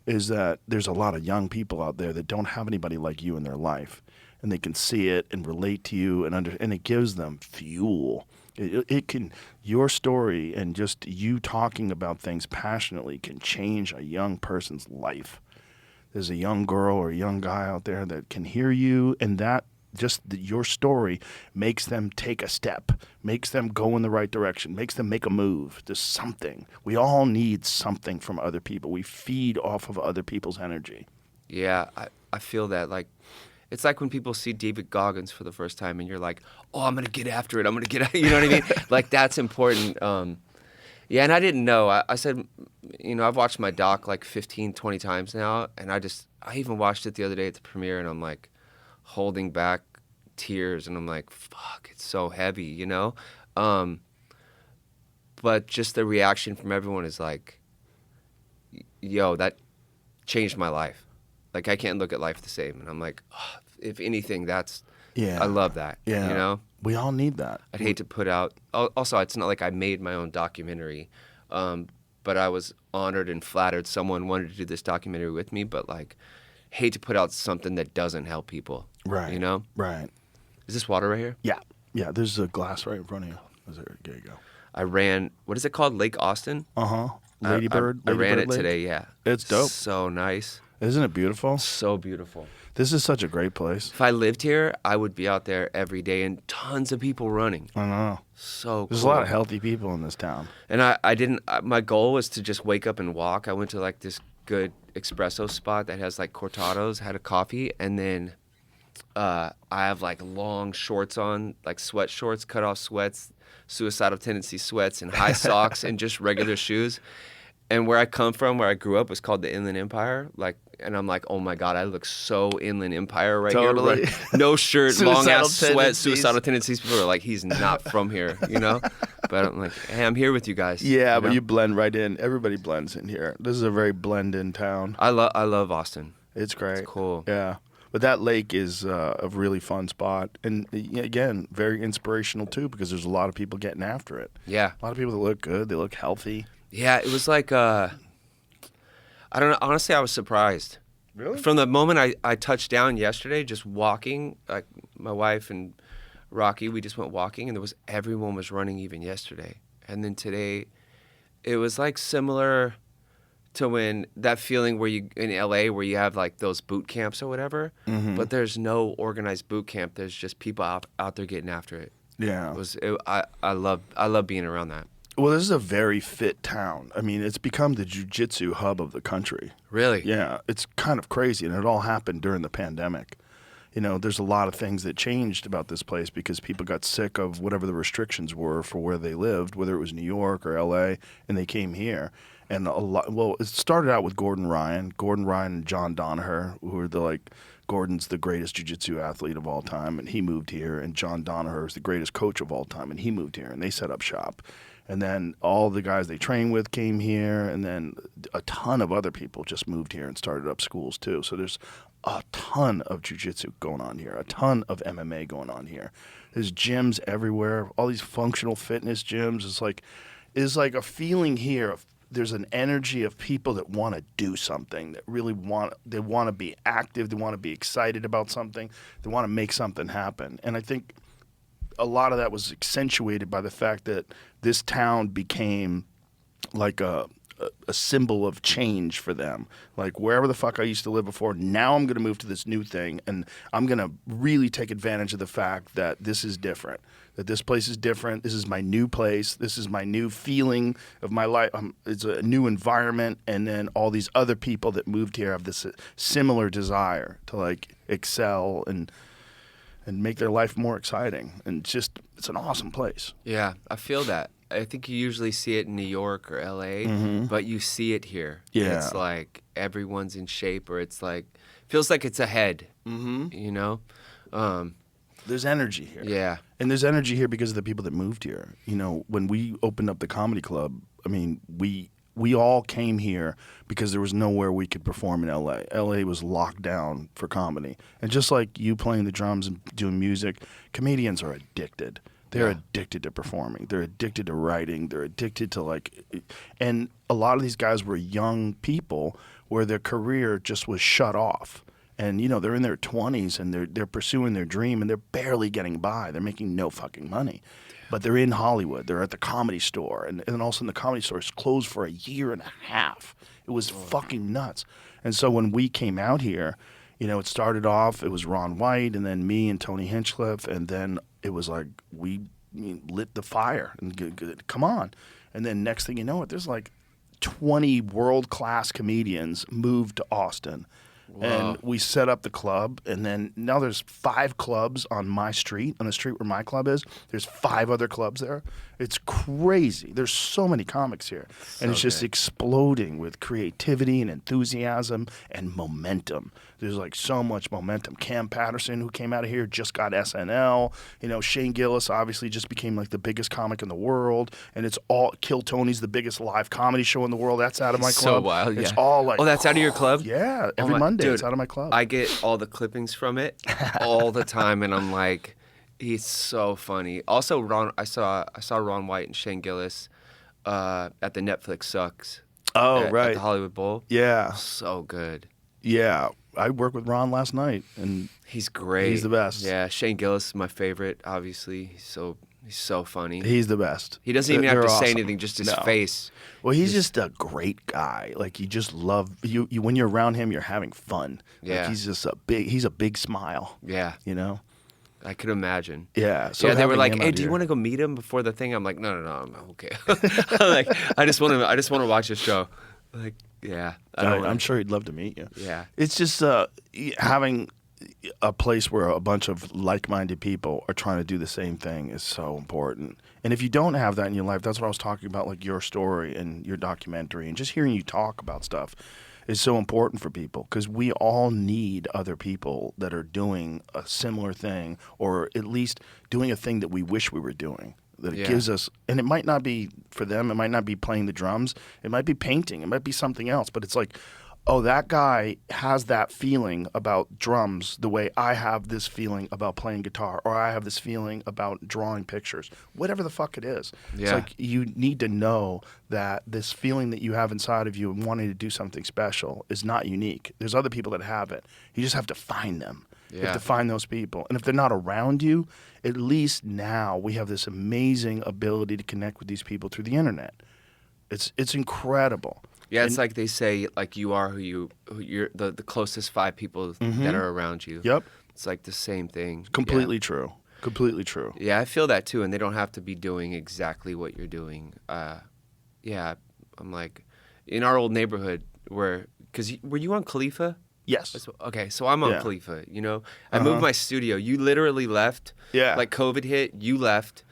is that there's a lot of young people out there that don't have anybody like you in their life. And they can see it and relate to you, and it gives them fuel. It can, your story and just you talking about things passionately can change a young person's life. There's a young girl or a young guy out there that can hear you, and your story makes them take a step, makes them go in the right direction, makes them make a move. There's something. We all need something from other people. We feed off of other people's energy. Yeah, I feel that. Like, it's like when people see David Goggins for the first time and you're like, oh, I'm going to get after it. I'm going to get after it. You know what I mean? Like, that's important. Yeah, and I didn't know. I said, you know, I've watched my doc like 15, 20 times now. And I even watched it the other day at the premiere, and I'm like holding back tears. And I'm like, fuck, it's so heavy, you know? But just the reaction from everyone is like, yo, that changed my life. Like, I can't look at life the same. And I'm like, oh, if anything, I love that. Yeah. You know? We all need that. I'd hate to put out, also, it's not like I made my own documentary, but I was honored and flattered someone wanted to do this documentary with me, but like, hate to put out something that doesn't help people. Right. You know? Right. Is this water right here? Yeah. Yeah, there's a glass right in front of you. There you go. I ran, what is it called? Lake Austin? Uh-huh. Ladybird. I ran it Lake? today, yeah. It's dope. So nice. Isn't it beautiful? So beautiful. This is such a great place. If I lived here, I would be out there every day, and tons of people running. I know. So There's cool. a lot of healthy people in this town. And I didn't. My goal was to just wake up and walk. I went to like this good espresso spot that has like cortados. Had a coffee, and then I have like long shorts on, like sweat shorts, cut off sweats, suicidal tendency sweats, and high socks, and just regular shoes. And where I come from, where I grew up, was called the Inland Empire. Like, and I'm like, oh my God, I look so Inland Empire right Totally. here. Like, no shirt, long ass sweat, tendencies. suicidal tendencies. People are like, he's not from here, you know? But I'm like, hey, I'm here with you guys. Yeah, but know? you blend right in. Everybody blends in here. This is a very blend-in town. I love Austin. It's great. It's cool. Yeah. But that lake is a really fun spot. And, again, very inspirational, too, because there's a lot of people getting after it. Yeah. A lot of people that look good. They look healthy. Yeah, it was like, I don't know. Honestly, I was surprised. Really? From the moment I touched down yesterday, just walking, like my wife and Rocky, we just went walking, and everyone was running even yesterday. And then today, it was like similar to when that feeling where you in LA where you have like those boot camps or whatever, but there's no organized boot camp. There's just people out there getting after it. Yeah. I love being around that. Well, this is a very fit town. I mean, it's become the jiu-jitsu hub of the country. Really? Yeah, it's kind of crazy, and it all happened during the pandemic. You know, there's a lot of things that changed about this place because people got sick of whatever the restrictions were for where they lived, whether it was New York or LA, and they came here. And it started out with Gordon Ryan and John Danaher, who are Gordon's the greatest jiu-jitsu athlete of all time, and he moved here, and John Danaher is the greatest coach of all time, and he moved here, and they set up shop. And then all the guys they trained with came here, and then a ton of other people just moved here and started up schools too. So there's a ton of jiu-jitsu going on here, a ton of MMA going on here. There's gyms everywhere, all these functional fitness gyms. It's like a feeling here of there's an energy of people that want to do something, that really want to be active, they want to be excited about something, they want to make something happen. And I think a lot of that was accentuated by the fact that this town became like a symbol of change for them. Like wherever the fuck I used to live before, now I'm going to move to this new thing, and I'm going to really take advantage of the fact that this is different, that this place is different. This is my new place. This is my new feeling of my life. It's a new environment, and then all these other people that moved here have this similar desire to like excel and make their life more exciting. And it's an awesome place. Yeah, I feel that. I think you usually see it in New York or LA, but you see it here. Yeah. It's like everyone's in shape, or it's like, feels like it's ahead, you know? There's energy here. Yeah. And there's energy here because of the people that moved here. You know, when we opened up the comedy club, I mean, we all came here because there was nowhere we could perform in LA. LA was locked down for comedy. And just like you playing the drums and doing music, comedians are addicted. They're addicted to performing. They're addicted to writing. They're addicted to and a lot of these guys were young people where their career just was shut off. And, you know, they're in their 20s and they're pursuing their dream and they're barely getting by. They're making no fucking money. But they're in Hollywood. They're at the Comedy Store. And then all of a sudden the Comedy Store is closed for a year and a half. It was fucking nuts. And so when we came out here, you know, it started off, it was Ron White and then me and Tony Hinchcliffe. And then it was like we lit the fire and come on. And then next thing you know, there's like 20 world-class comedians moved to Austin. Wow. And we set up the club, and then now there's 5 clubs on my street, on the street where my club is. There's 5 other clubs there. It's crazy. There's so many comics here. And it's just exploding with creativity and enthusiasm and momentum. There's like so much momentum. Cam Patterson, who came out of here, just got SNL. You know, Shane Gillis obviously just became like the biggest comic in the world. And it's all, Kill Tony's the biggest live comedy show in the world. That's out of my club. So wild, It's all like, oh, that's out of your club? Yeah, every Monday dude, it's out of my club. I get all the clippings from it all the time, and I'm like, he's so funny. Also, I saw Ron White and Shane Gillis at the Netflix Sucks. At the Hollywood Bowl. Yeah. So good. Yeah. I worked with Ron last night, and he's great. He's the best. Yeah, Shane Gillis is my favorite, obviously. He's He's so funny. He's the best. He doesn't even have They're to say awesome. anything, just his No. face. Well, he's just a great guy. Like you just love you. When you're around him, you're having fun. Yeah. Like, he's a big smile. Yeah, You know. I could imagine. Yeah. So Yeah, they were having like, him "Hey, out do you here- want to go meet him before the thing?" I'm like, "No, I'm okay. Like, I just want to watch his show." Like, yeah, I'm sure he'd love to meet you. Yeah. It's just having a place where a bunch of like-minded people are trying to do the same thing is so important. And if you don't have that in your life, that's what I was talking about, like your story and your documentary, and just hearing you talk about stuff is so important for people because we all need other people that are doing a similar thing or at least doing a thing that we wish we were doing. That it Yeah. gives us, and it might not be for them, it might not be playing the drums, it might be painting, it might be something else, but it's like, oh, that guy has that feeling about drums the way I have this feeling about playing guitar, or I have this feeling about drawing pictures, whatever the fuck it is. It's Yeah. like you need to know that this feeling that you have inside of you and wanting to do something special is not unique. There's other people that have it. You just have to find them. You Yeah. have to find those people. And if they're not around you, at least now we have this amazing ability to connect with these people through the internet. It's incredible. Yeah, it's And- like they say, like you are who you're the closest 5 people that are around you. Yep. It's like the same thing. Completely true. Completely true. Yeah, I feel that too, and they don't have to be doing exactly what you're doing. Yeah, I'm like, in our old neighborhood were you on Khalifa? Yes. Okay, so I'm on Yeah. Khalifa, you know? I moved my studio. You literally left. Yeah. Like COVID hit, you left,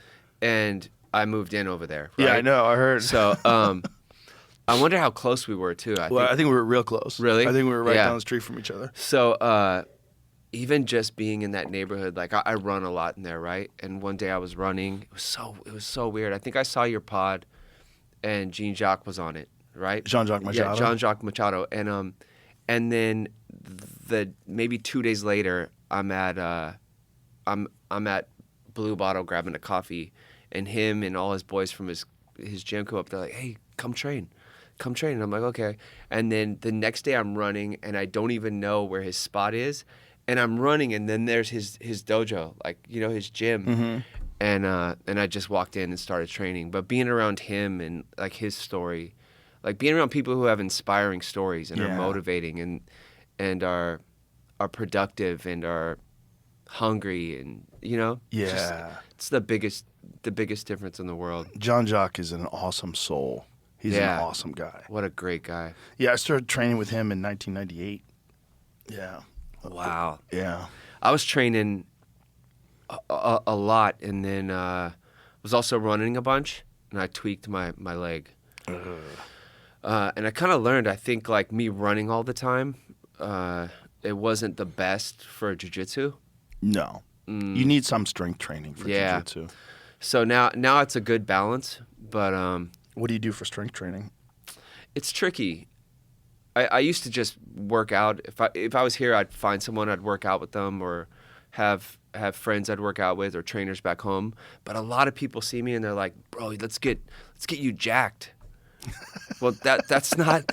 and I moved in over there. Yeah, right? I know. I heard. So, I wonder how close we were, too. I think we were real close. Really? I think we were right Yeah. down the street from each other. So, even just being in that neighborhood, like I run a lot in there, right? And one day I was running. It was so weird. I think I saw your pod, and Jean Jacques was on it, right? Jean-Jacques Machado? Yeah, Jean-Jacques Machado, and then maybe 2 days later, I'm at Blue Bottle grabbing a coffee, and him and all his boys from his gym come up. They're like, "Hey, come train." And I'm like, "Okay." And then the next day I'm running, and I don't even know where his spot is. And I'm running, and then there's his dojo, like, you know, his gym. Mm-hmm. And I just walked in and started training. But being around him and, like, his story, like, being around people who have inspiring stories and are Yeah. motivating and are productive and are hungry and, you know? Yeah. It's the biggest difference in the world. Jean-Jacques is an awesome soul. He's Yeah. an awesome guy. What a great guy. Yeah, I started training with him in 1998. Yeah. Wow. Yeah. I was training a lot, and then was also running a bunch, and I tweaked my leg. And I kind of learned, I think, like, me running all the time, it wasn't the best for jiu-jitsu. No. You need some strength training for Yeah. jiu-jitsu. So now it's a good balance, but What do you do for strength training? it's tricky. I used to just work out. If I was here, I'd find someone, I'd work out with them, or have friends I'd work out with, or trainers back home. But a lot of people see me and they're like, "Bro, let's get you jacked." Well, that's not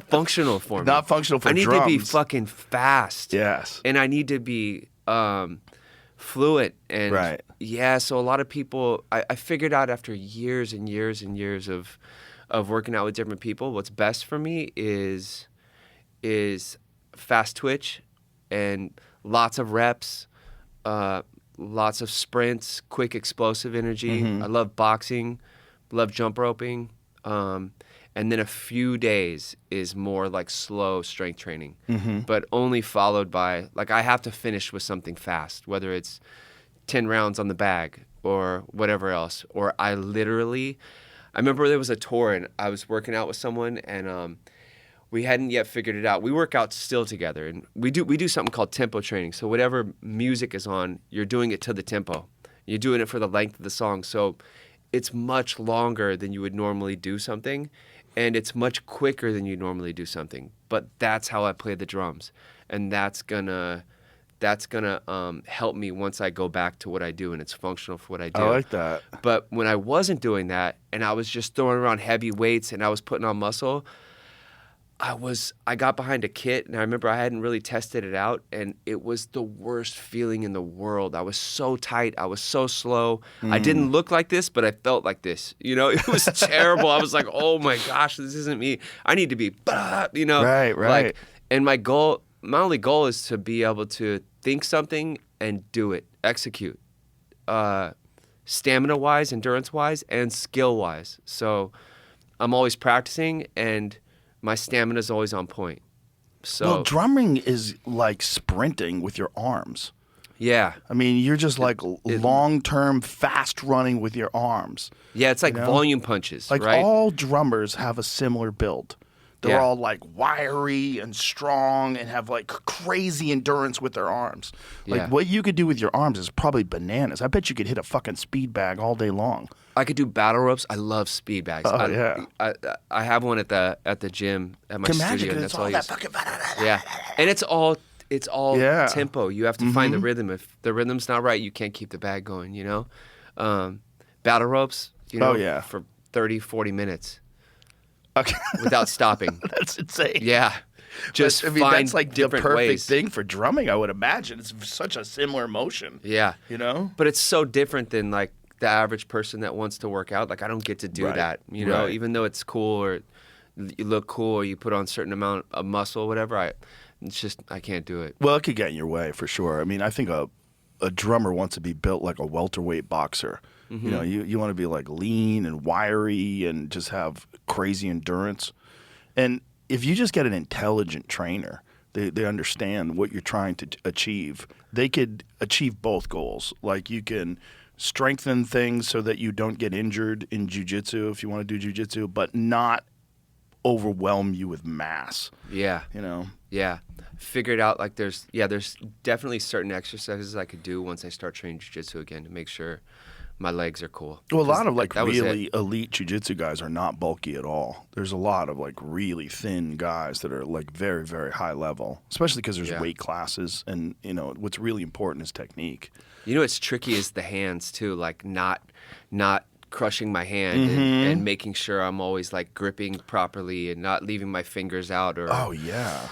functional for me. Not functional for I need to be drums. fucking fast. Yes. And I need to be fluent. And Right. yeah, so a lot of people, I figured out after years and years and years of working out with different people, what's best for me is fast twitch and lots of reps, lots of sprints, quick explosive energy. Mm-hmm. I love boxing, love jump roping. And then a few days is more like slow strength training, but only followed by, like, I have to finish with something fast, whether it's 10 rounds on the bag or whatever else. Or I remember there was a tour and I was working out with someone and we hadn't yet figured it out. We work out still together and we do something called tempo training. So whatever music is on, you're doing it to the tempo. You're doing it for the length of the song. So it's much longer than you would normally do something, and it's much quicker than you normally do something. But that's how I play the drums, and that's gonna help me once I go back to what I do, and it's functional for what I do. I like that. But when I wasn't doing that, and I was just throwing around heavy weights, and I was putting on muscle, I got behind a kit, and I remember I hadn't really tested it out, and it was the worst feeling in the world. I was so tight. I was so slow. I didn't look like this, but I felt like this. It was terrible. I was like, oh my gosh, this isn't me. I need to be, Right. Like, and my only goal is to be able to think something and do it, execute, stamina-wise, endurance-wise, and skill-wise. So I'm always practicing, and my stamina is always on point. So Well, drumming is like sprinting with your arms. yeah, I mean, you're just like long-term fast running with your arms. yeah, it's like volume punches, Like right? all drummers have a similar build. They're Yeah. all like wiry and strong and have like crazy endurance with their arms. Like Yeah. what you could do with your arms is probably bananas. I bet you could hit a fucking speed bag all day long. I could do battle ropes. I love speed bags. Oh, yeah. I have one at the gym at my Can imagine studio. And it's that's all all I that use. fucking. Yeah, and it's all Yeah. Mm-hmm. tempo. You have to find the rhythm. If the rhythm's not right, you can't keep the bag going. Battle ropes. Oh, yeah. for 30, 40 minutes Okay. without stopping. That's insane. Yeah, just I mean, find that's like the different perfect ways. thing for drumming, I would imagine. It's such a similar motion. Yeah, But but it's so different than like the average person that wants to work out. Like I don't get to do Right. that. Right. Even though it's cool or you look cool or you put on a certain amount of muscle, whatever. I can't do it. Well, it could get in your way for sure. I mean, I think a drummer wants to be built like a welterweight boxer. Mm-hmm. You want to be like lean and wiry and just have crazy endurance. And if you just get an intelligent trainer, they understand what you're trying to achieve. They could achieve both goals. Like you can strengthen things so that you don't get injured in jiu-jitsu if you want to do jiu-jitsu, but not overwhelm you with mass. Yeah. Yeah. Figured out like there's definitely certain exercises I could do once I start training jiu-jitsu again to make sure my legs are cool. Well, a lot of like that was really elite jiu-jitsu guys are not bulky at all. There's a lot of like really thin guys that are like very, very high level, especially because there's Yeah. weight classes. And, what's really important is technique. What's tricky is the hands too, like not crushing my hand Mm-hmm. and making sure I'm always like gripping properly and not leaving my fingers out or Oh, yeah.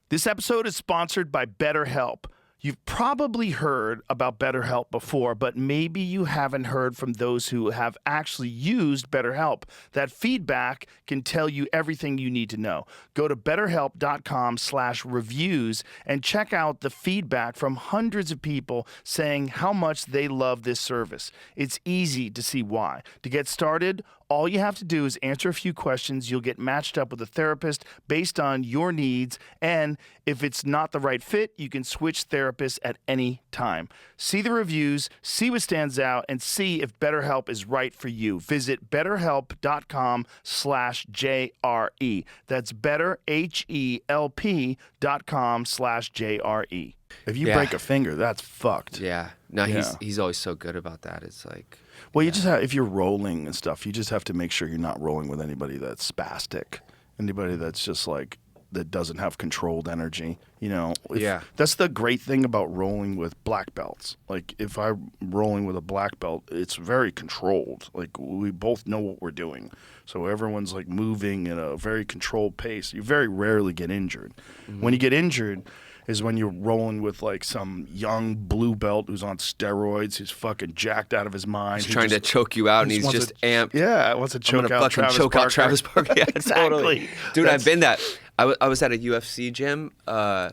This episode is sponsored by BetterHelp. You've probably heard about BetterHelp before, but maybe you haven't heard from those who have actually used BetterHelp. That feedback can tell you everything you need to know. Go to betterhelp.com/reviews and check out the feedback from hundreds of people saying how much they love this service. It's easy to see why. To get started, all you have to do is answer a few questions. You'll get matched up with a therapist based on your needs. And if it's not the right fit, you can switch therapists at any time. See the reviews, see what stands out, and see if BetterHelp is right for you. Visit betterhelp.com/JRE. That's betterhelp.com/JRE. If you Yeah. break a finger, that's fucked. yeah. No, Yeah. he's always so good about that. It's like Well, you just have, if you're rolling and stuff, you just have to make sure you're not rolling with anybody that's spastic, anybody that's just like, that doesn't have controlled energy. Yeah. That's the great thing about rolling with black belts. Like if I'm rolling with a black belt, it's very controlled. Like we both know what we're doing. So everyone's like moving at a very controlled pace. You very rarely get injured. Mm-hmm. When you get injured is when you're rolling with like some young blue belt who's on steroids, who's fucking jacked out of his mind. he's trying to choke you out and he's wants just to- amped. Yeah, wants to I'm choke gonna out fucking Travis choke Barker. out Travis Barker. Yeah, Exactly. totally. Dude, I've been that. I was at a UFC gym. I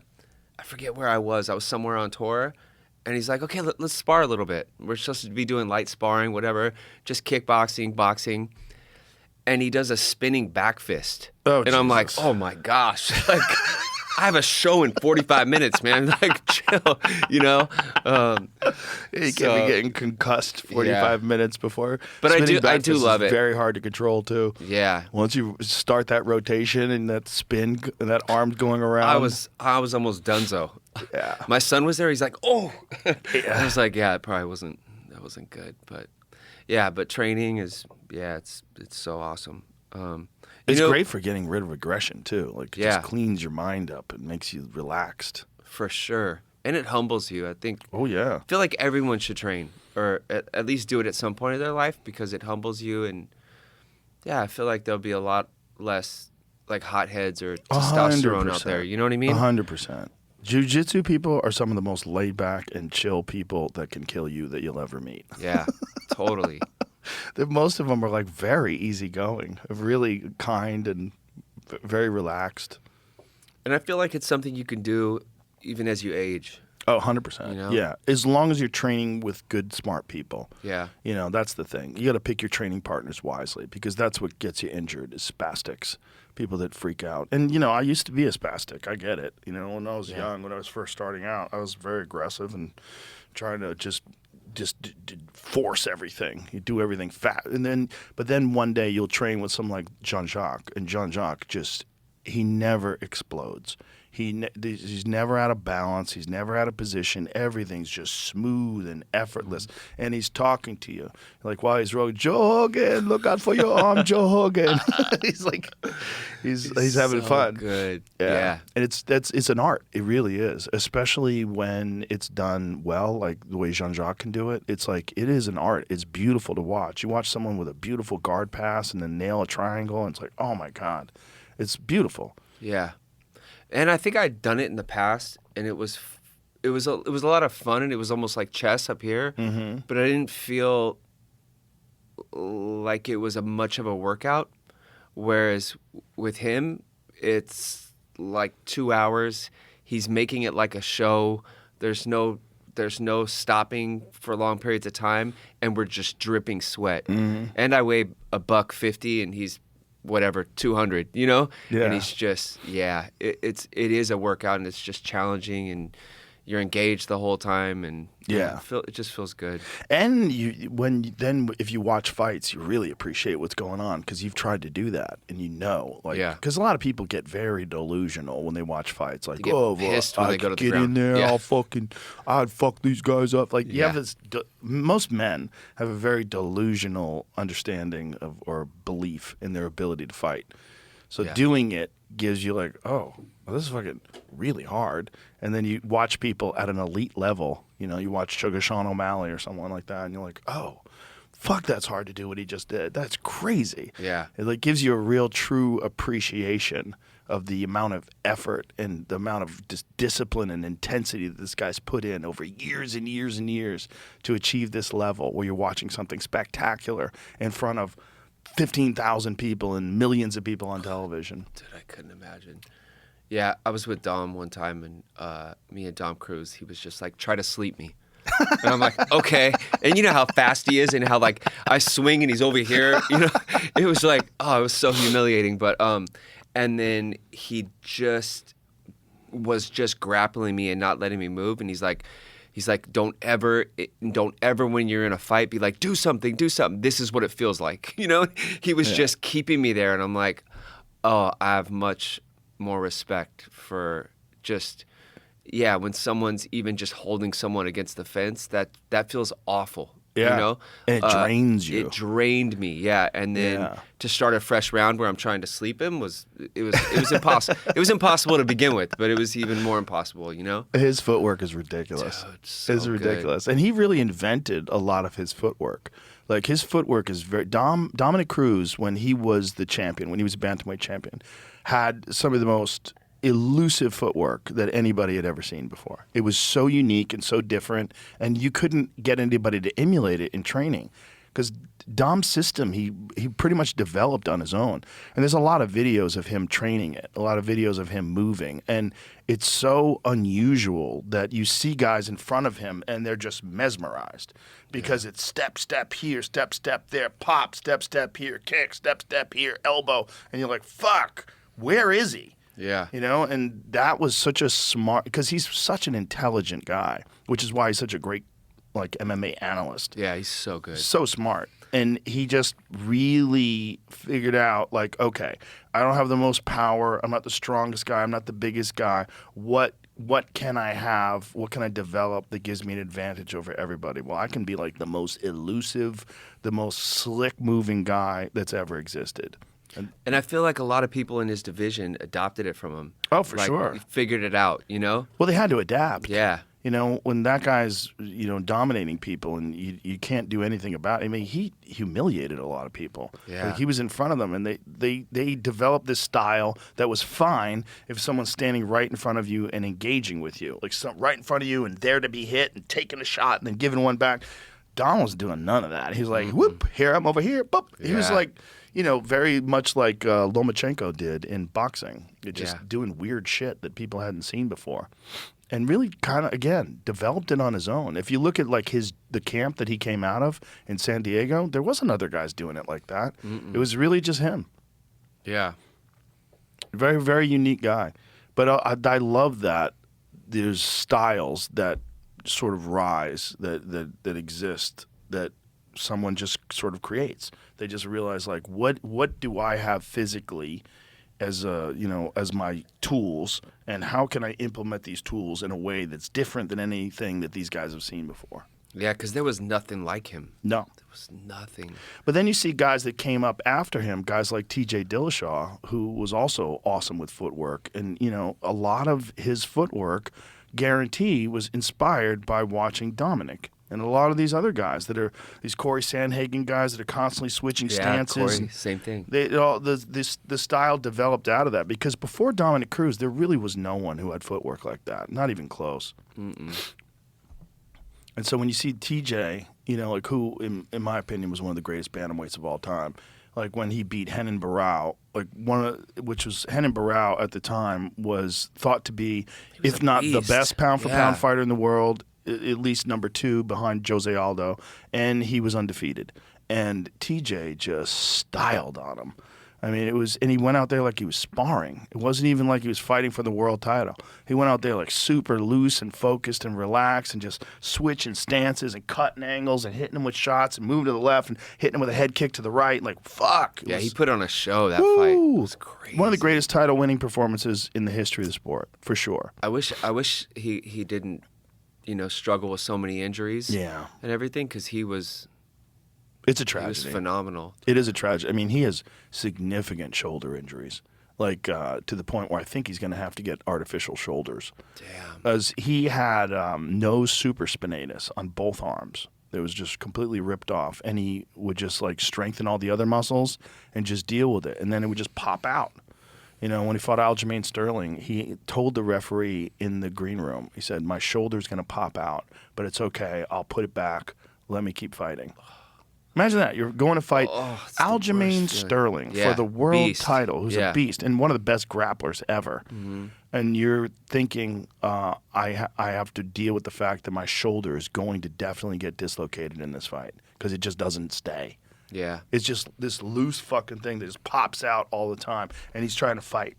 forget where I was. I was somewhere on tour. And he's like, okay, let's spar a little bit. We're supposed to be doing light sparring, whatever, just kickboxing, boxing. And he does a spinning back fist. Oh, and I'm like, Jesus. oh my gosh. Like, I have a show in 45 minutes, man. Like, chill, You can't So- be getting concussed 45 minutes before. But I Spinning do back fist love is it. very hard to control too. Yeah. Once you start that rotation and that spin and that arm going around. I was almost donezo. Yeah. My son was there. He's like, oh. I was like, yeah, it probably wasn't. That wasn't good. But yeah, but training is it's so awesome. It's great for getting rid of aggression too. Like it Yeah. just cleans your mind up and makes you relaxed. for sure, and it humbles you. I think. Oh yeah. I feel like everyone should train, or at least do it at some point in their life because it humbles you, and yeah, I feel like there'll be a lot less like hotheads or testosterone out there. You know what I mean? 100%. Jiu-jitsu people are some of the most laid back and chill people that can kill you that you'll ever meet. Yeah, totally. Most of them are like very easygoing, really kind and very relaxed. And I feel like it's something you can do even as you age. Oh, 100%. You know? Yeah. As long as you're training with good, smart people. Yeah. You know, that's the thing. You got to pick your training partners wisely because that's what gets you injured is spastics, people that freak out. And, you know, I used to be a spastic. I get it. You know, when I was young, when I was first starting out, I was very aggressive and trying to just force everything. You do everything fast. But then one day you'll train with someone like Jean-Jacques, and Jean-Jacques he never explodes. He's never out of balance. He's never out of position. Everything's just smooth and effortless. And he's talking to you. Like, while he's rolling, Joe Hogan, look out for your arm, Joe Hogan. He's like, he's having so fun. Good. Yeah. Yeah. And it's an art. It really is. Especially when it's done well, like the way Jean-Jacques can do it. It's like, it is an art. It's beautiful to watch. You watch someone with a beautiful guard pass and then nail a triangle, and it's like, oh my God. It's beautiful. Yeah. And I think I'd done it in the past, and it was a lot of fun, and it was almost like chess up here. Mm-hmm. But I didn't feel like it was much of a workout. Whereas with him, it's like 2 hours. He's making it like a show. There's no stopping for long periods of time, and we're just dripping sweat. Mm-hmm. And I weigh $150, and he's whatever 200, you know. Yeah. And he's just it is a workout, and it's just challenging, and you're engaged the whole time, and it just feels good. And if you watch fights, you really appreciate what's going on because you've tried to do that, and because a lot of people get very delusional when they watch fights, like, pissed when they go to the get ground. in there, Yeah. I'd fuck these guys up. Like, you have this. Most men have a very delusional understanding of or belief in their ability to fight. So doing it gives you like, oh, well, this is fucking really hard. And then you watch people at an elite level. You know, you watch Sean O'Malley or someone like that, and you're like, oh, fuck, that's hard to do what he just did. That's crazy. Yeah. It like gives you a real true appreciation of the amount of effort and the amount of discipline and intensity that this guy's put in over years and years and years to achieve this level where you're watching something spectacular in front of 15,000 people and millions of people on television. Dude, I couldn't imagine. Yeah, I was with Dom one time, and me and Dom Cruz, he was just like, try to sleep me. And I'm like, okay. And you know how fast he is and how like I swing and he's over here, you know? It was like, it was so humiliating. But, and then he was just grappling me and not letting me move. And he's like, don't ever when you're in a fight be like, do something. This is what it feels like. You know, he was just keeping me there. And I'm like, oh, I have much more respect for just, when someone's even just holding someone against the fence, that feels awful. Yeah. You know? And it drains you. It drained me, yeah. And then to start a fresh round where I'm trying to sleep him was impossible. It was impossible to begin with, but it was even more impossible, you know? His footwork is ridiculous. Dude, so it's ridiculous. And he really invented a lot of his footwork. Like, his footwork is very... Dominic Cruz, when he was the champion, when he was a bantamweight champion, had some of the most elusive footwork that anybody had ever seen before. It was so unique and so different, and you couldn't get anybody to emulate it in training because Dom's system, he pretty much developed on his own. And there's a lot of videos of him training it, a lot of videos of him moving, and it's so unusual that you see guys in front of him and they're just mesmerized because it's step here, step there, pop, step here, kick, step here, elbow, and you're like, fuck, where is he? Yeah. You know, and that was such a smart, because he's such an intelligent guy, which is why he's such a great, like, MMA analyst. Yeah, he's so good. So smart. And he just really figured out, like, okay, I don't have the most power. I'm not the strongest guy. I'm not the biggest guy. What can I have? What can I develop that gives me an advantage over everybody? Well, I can be like the most elusive, the most slick moving guy that's ever existed. And I feel like a lot of people in his division adopted it from him. Oh, for like, sure. Figured it out, you know? Well, they had to adapt. Yeah. You know, when that guy's, dominating people and you can't do anything about it. I mean, he humiliated a lot of people. Yeah. Like, he was in front of them, and they developed this style that was fine if someone's standing right in front of you and engaging with you. Like, right in front of you and there to be hit and taking a shot and then giving one back. Don was doing none of that. He was like, whoop, here, I'm over here, boop. He was like, very much like Lomachenko did in boxing. Just doing weird shit that people hadn't seen before. And really kind of, again, developed it on his own. If you look at like the camp that he came out of in San Diego, there wasn't other guys doing it like that. It was really just him. Yeah. Very, very unique guy. But I love that there's styles that sort of rise, that exist, that someone just sort of creates. They just realize, like, what do I have physically as as my tools, and how can I implement these tools in a way that's different than anything that these guys have seen before? Yeah, because there was nothing like him. No. There was nothing. But then you see guys that came up after him, guys like T.J. Dillashaw, who was also awesome with footwork. And, a lot of his footwork, guarantee, was inspired by watching Dominic. And a lot of these other guys that are these Corey Sandhagen guys that are constantly switching stances. Corey, same thing. The style developed out of that, because before Dominic Cruz, there really was no one who had footwork like that, not even close. And so when you see TJ, like, who, in my opinion, was one of the greatest bantamweights of all time, like when he beat Renan Barão, like which was Renan Barão at the time was thought to be, if not the best pound for pound fighter in the world, at least number 2 behind Jose Aldo, and he was undefeated. And TJ just styled on him. I mean, and he went out there like he was sparring. It wasn't even like he was fighting for the world title. He went out there like super loose and focused and relaxed and just switching stances and cutting angles and hitting him with shots and moving to the left and hitting him with a head kick to the right. Like, fuck. He put on a show, that fight. It was crazy. One of the greatest title-winning performances in the history of the sport, for sure. I wish he didn't, struggle with so many injuries and everything, because he was... It's a tragedy. He was phenomenal. It is a tragedy. I mean, he has significant shoulder injuries, like to the point where I think he's going to have to get artificial shoulders. Damn. As he had no supraspinatus on both arms. It was just completely ripped off, and he would just like strengthen all the other muscles and just deal with it, and then it would just pop out. When he fought Aljamain Sterling, he told the referee in the green room, he said, "My shoulder's going to pop out, but it's okay. I'll put it back. Let me keep fighting." Imagine that. You're going to fight Aljamain Sterling for the world title, who's a beast and one of the best grapplers ever. And you're thinking, I have to deal with the fact that my shoulder is going to definitely get dislocated in this fight because it just doesn't stay. Yeah. It's just this loose fucking thing that just pops out all the time. And he's trying to fight.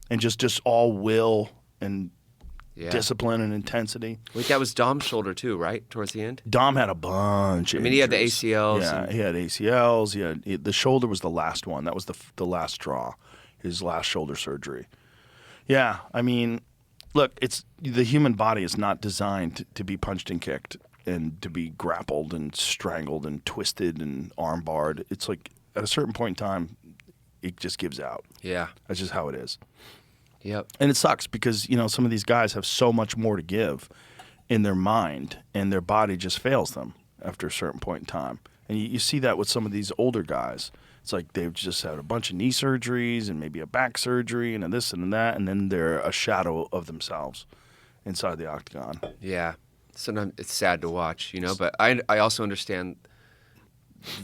And just all will and discipline and intensity. Wait, that was Dom's shoulder too, right? Towards the end? Dom had a bunch of injuries. He had the ACLs. Yeah, he had ACLs. The shoulder was the last one. That was the last straw, his last shoulder surgery. Yeah, I mean, look, the human body is not designed to be punched and kicked and to be grappled and strangled and twisted and armbarred. It's like at a certain point in time, it just gives out. Yeah. That's just how it is. Yep. And it sucks because, some of these guys have so much more to give in their mind, and their body just fails them after a certain point in time. And you see that with some of these older guys. It's like they've just had a bunch of knee surgeries and maybe a back surgery and this and that, and then they're a shadow of themselves inside the octagon. Yeah. Sometimes it's sad to watch, but I also understand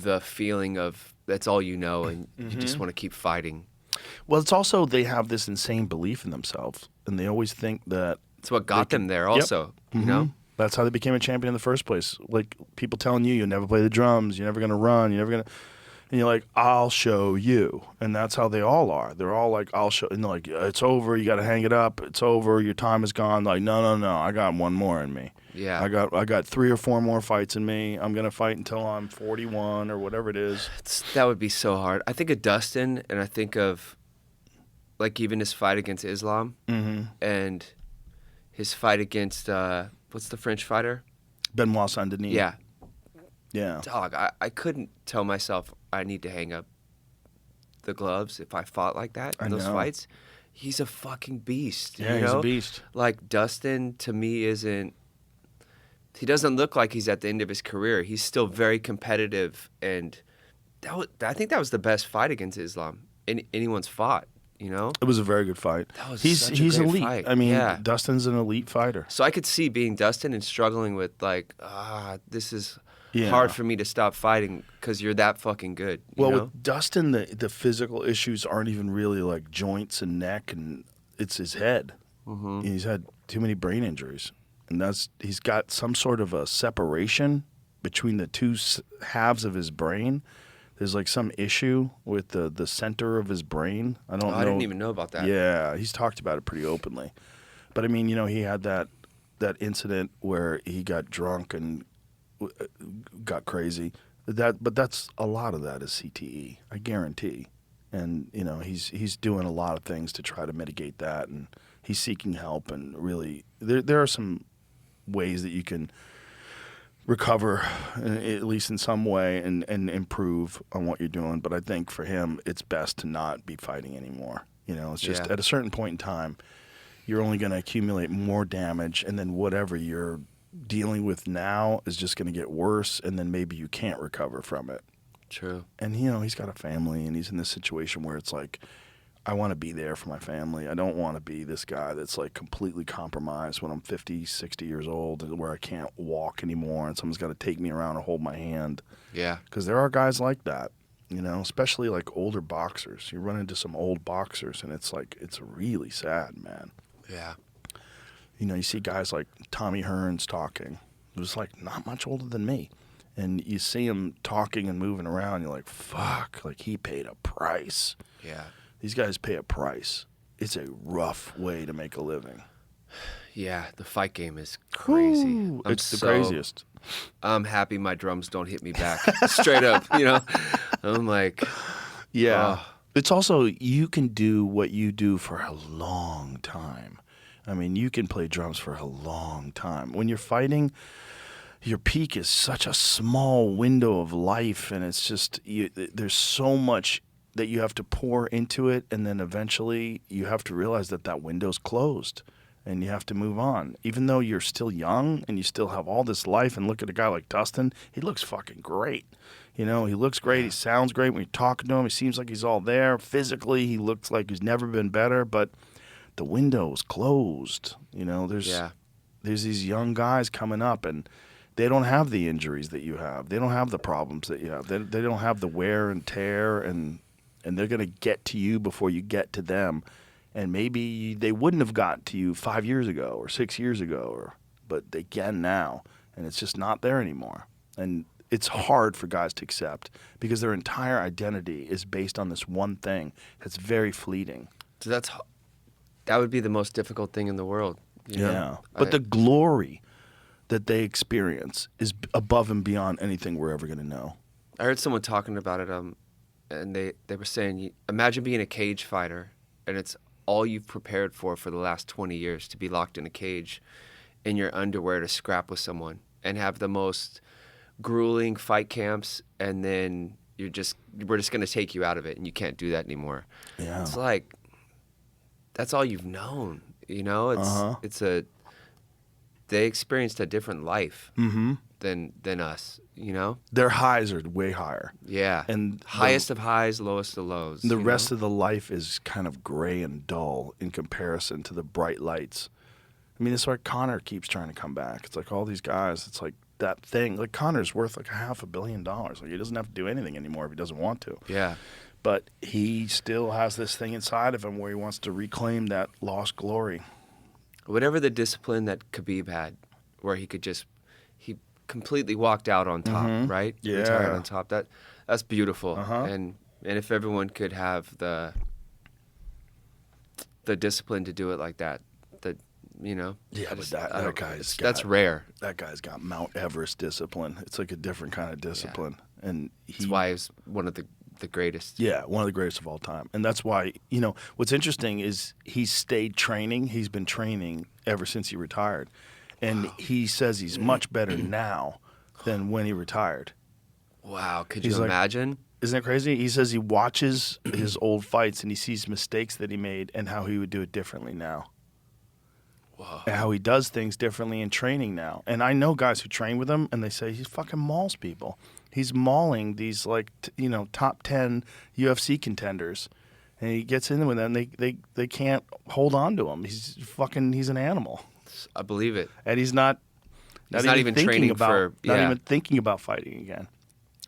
the feeling of that's all you know, and you just want to keep fighting. Well, it's also they have this insane belief in themselves, and they always think that it's what got them there. Also, that's how they became a champion in the first place. Like people telling you, you'll never play the drums, you're never gonna run, you're never gonna, and you're like, I'll show you, and that's how they all are. They're all like, I'll show, and they're like, it's over, you got to hang it up, it's over, your time is gone. Like, no, I got one more in me. Yeah, I got 3 or 4 more fights in me. I'm gonna fight until I'm 41 or whatever it is. That would be so hard. I think of Dustin, and I think of like even his fight against Islam and his fight against what's the French fighter? Benoit Saint-Denis. Yeah. Yeah. Dog, I couldn't tell myself I need to hang up the gloves if I fought like that in those fights. he's a fucking beast. Yeah, you he's a know? beast. Like Dustin to me isn't. He doesn't look like he's at the end of his career. He's still very competitive, and I think that was the best fight against Islam anyone's fought. You know, It was a very good fight. That was he's such a he's great elite. fight. I mean, Yeah. Dustin's an elite fighter. so I could see being Dustin and struggling with like, this is Yeah. hard for me to stop fighting because you're that fucking good. You Well, know? with Dustin, the physical issues aren't even really like joints and neck, and it's his head. Mm-hmm. He's had too many brain injuries, and he's got some sort of a separation between the two halves of his brain. There's like some issue with the center of his brain. I don't know. I didn't even know about that. Yeah, he's talked about it pretty openly. But I mean, he had that incident where he got drunk and got crazy. But that's a lot of that is CTE, I guarantee. And he's doing a lot of things to try to mitigate that, and he's seeking help. And really, there are some ways that you can recover, at least in some way, and improve on what you're doing. But I think for him, it's best to not be fighting anymore. It's just Yeah. at a certain point in time, you're only going to accumulate more damage, and then whatever you're dealing with now is just going to get worse, and then maybe you can't recover from it. True. And he's got a family, and he's in this situation where it's like, I want to be there for my family. I don't want to be this guy that's like completely compromised when I'm 50, 60 years old, and where I can't walk anymore, and someone's got to take me around or hold my hand. Yeah. Because there are guys like that, especially like older boxers. You run into some old boxers, and it's really sad, man. Yeah. You see guys like Tommy Hearns talking, who's like not much older than me. And you see him talking and moving around, you're like, fuck, like he paid a price. Yeah. These guys pay a price. It's a rough way to make a living. Yeah. The fight game is crazy. Ooh, it's the craziest. I'm happy my drums don't hit me back. Straight up, I'm like, Yeah. oh. It's also, you can do what you do for a long time. I mean, you can play drums for a long time. When you're fighting, your peak is such a small window of life, and it's just, there's so much that you have to pour into it, and then eventually you have to realize that window's closed, and you have to move on. Even though you're still young and you still have all this life, and look at a guy like Dustin, he looks fucking great. He looks great. He sounds great when you're talking to him. He seems like he's all there. Physically, he looks like he's never been better, but the window's closed. There's these young guys coming up, and they don't have the injuries that you have. They don't have the problems that you have. They don't have the wear and tear, and they're going to get to you before you get to them. And maybe they wouldn't have gotten to you 5 years ago or 6 years ago, but they can now, and it's just not there anymore. And it's hard for guys to accept because their entire identity is based on this one thing that's very fleeting. So that would be the most difficult thing in the world. But the glory that they experience is above and beyond anything we're ever going to know. I heard someone talking about it, and they were saying, imagine being a cage fighter, and it's all you've prepared for the last 20 years, to be locked in a cage in your underwear to scrap with someone and have the most grueling fight camps, and then we're just going to take you out of it, and you can't do that anymore. Yeah. It's like, that's all you've known, they experienced a different life than us, Their highs are way higher. Yeah. And highest of highs, lowest of lows. The rest of the life is kind of gray and dull in comparison to the bright lights. I mean, it's like Connor keeps trying to come back. It's like all these guys, it's like that thing. Like Connor's worth like $500 million. Like he doesn't have to do anything anymore if he doesn't want to. Yeah. But he still has this thing inside of him where he wants to reclaim that lost glory. Whatever the discipline that Khabib had, where he completely walked out on top, right? Yeah. Retired on top. That's beautiful. Uh-huh. And if everyone could have the discipline to do it like that, Yeah, but that guy's got, that's rare. That guy's got Mount Everest discipline. It's like a different kind of discipline. Yeah. And that's why he's one of the greatest. Yeah, one of the greatest of all time. And that's why, what's interesting is he's stayed training. He's been training ever since he retired. And he says he's much better now than when he retired. Wow, could He's you like, imagine? Isn't it crazy? He says he watches his old fights and he sees mistakes that he made and how he would do it differently now. Whoa. And how he does things differently in training now. And I know guys who train with him and they say he fucking mauls people. He's mauling these top 10 UFC contenders. And he gets in with them. They can't hold on to him. He's an animal. I believe it. And he's not even thinking training about for even thinking about fighting again.